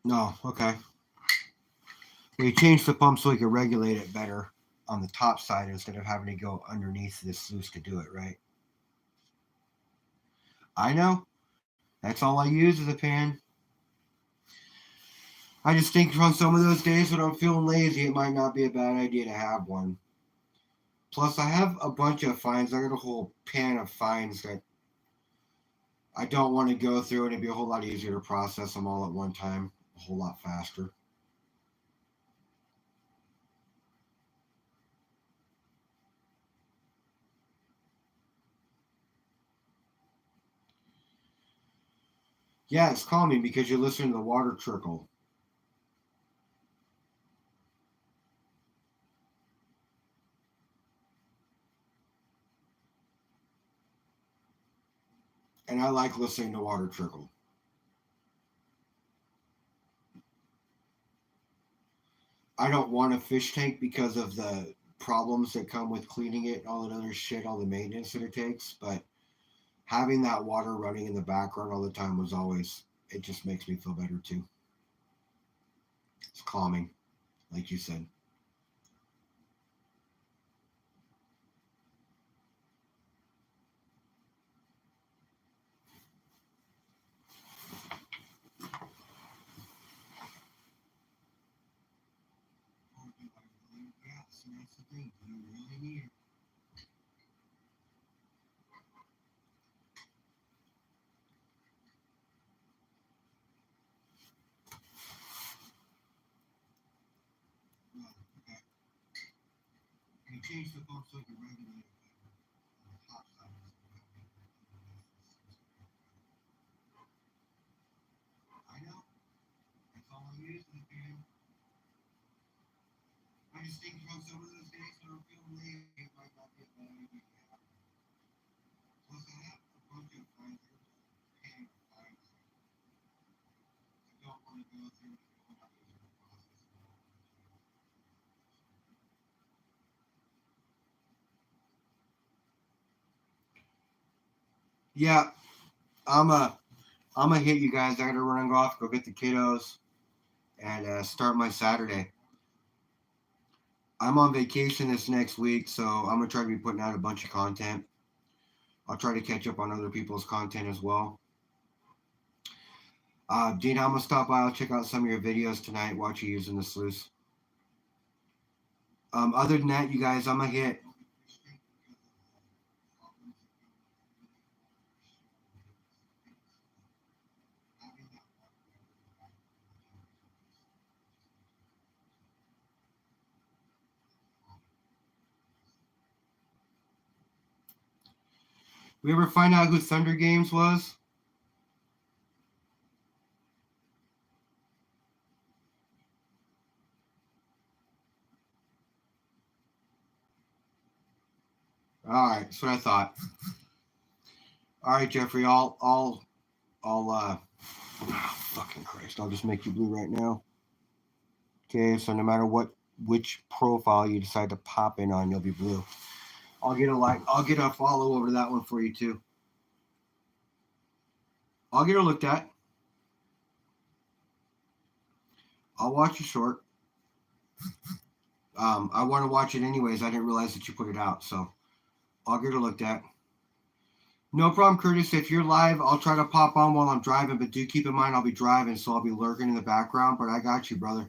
No, okay. They changed the pump so we could regulate it better on the top side instead of having to go underneath this sluice to do it, right? I know. That's all I use is a pan. I just think on some of those days when I'm feeling lazy, it might not be a bad idea to have one. Plus, I have a bunch of fines. I got a whole pan of fines that I don't want to go through, and it'd be a whole lot easier to process them all at one time, a whole lot faster. Yeah, it's calming because you're listening to the water trickle. And I like listening to water trickle. I don't want a fish tank because of the problems that come with cleaning it and all that other shit, all the maintenance that it takes. But having that water running in the background all the time was always, it just makes me feel better too. It's calming, like you said. Yeah, so that's the thing. You really need it. Well, okay. You change the pump so you regulate it better. On the top side is I know. That's all I'm using it, man. I just think on some of those days when I'm feeling lazy, it might not be a bad idea to have one. Plus, I have a bunch of fines. Paying for fines. I don't want to go through the whole process. Yeah, I'm a I'm gonna hit you guys. I gotta run and go off, go get the kiddos, and start my Saturday. I'm on vacation this next week, so I'm gonna try to be putting out a bunch of content. I'll try to catch up on other people's content as well. Dean, I'm gonna stop by. I'll check out some of your videos tonight. Watch you using the sluice. Other than that, you guys, I'm gonna hit. We ever find out who Thunder Games was? All right, that's what I thought. All right, Jeffrey, I'll fucking Christ, I'll just make you blue right now. Okay, so no matter which profile you decide to pop in on, you'll be blue. I'll get a follow over to that one for you too. I'll get her looked at. I'll watch you short. I want to watch it anyways. I didn't realize that you put it out, so I'll get her looked at. No problem, Curtis. If you're live, I'll try to pop on while I'm driving, but do keep in mind I'll be driving, so I'll be lurking in the background. But I got you, brother.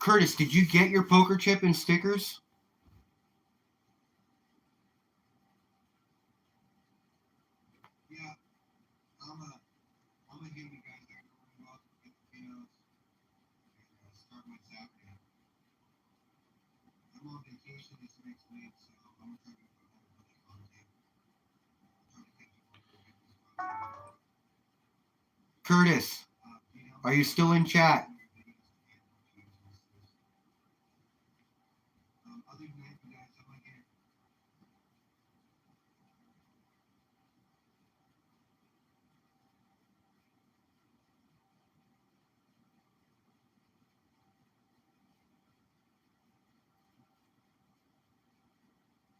Curtis, did you get your poker chip and stickers? Yeah, I'm a, I'm gonna give you guys that. Get the videos and start my Saturday. I'm on vacation this next week, so I'm gonna try to put out a bunch of content. Try to catch up on other people's Curtis, are you still in chat?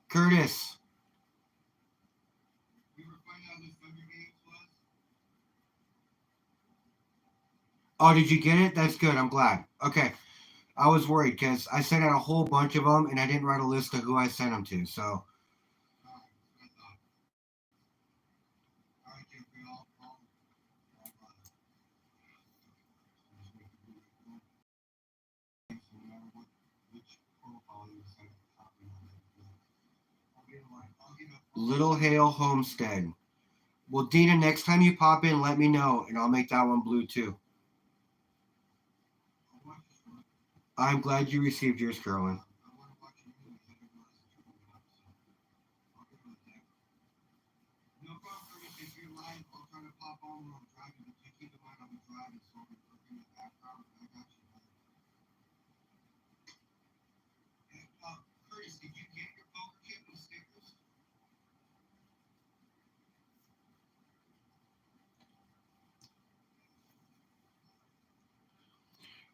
Curtis. Oh, did you get it? That's good. I'm glad. Okay. I was worried because I sent out a whole bunch of them and I didn't write a list of who I sent them to. So, Little Hale Homestead. Well, Dina, next time you pop in, let me know, and I'll make that one blue too. I'm glad you received yours, Carolyn.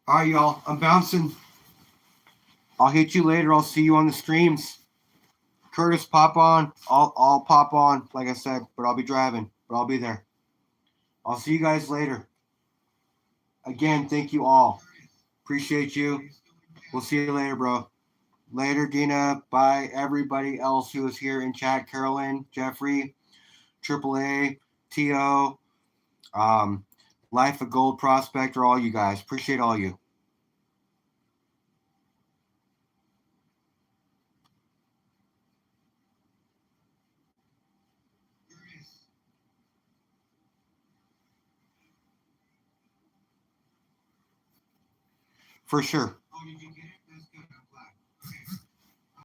All right, y'all. I'm bouncing. I'll hit you later. I'll see you on the streams. Curtis, pop on. I'll pop on, like I said, but I'll be driving. But I'll be there. I'll see you guys later. Again, thank you all. Appreciate you. We'll see you later, bro. Later, Dina. Bye, everybody else who is here in chat. Carolyn, Jeffrey, AAA, T.O., Life of Gold Prospector, all you guys. Appreciate all you. For sure.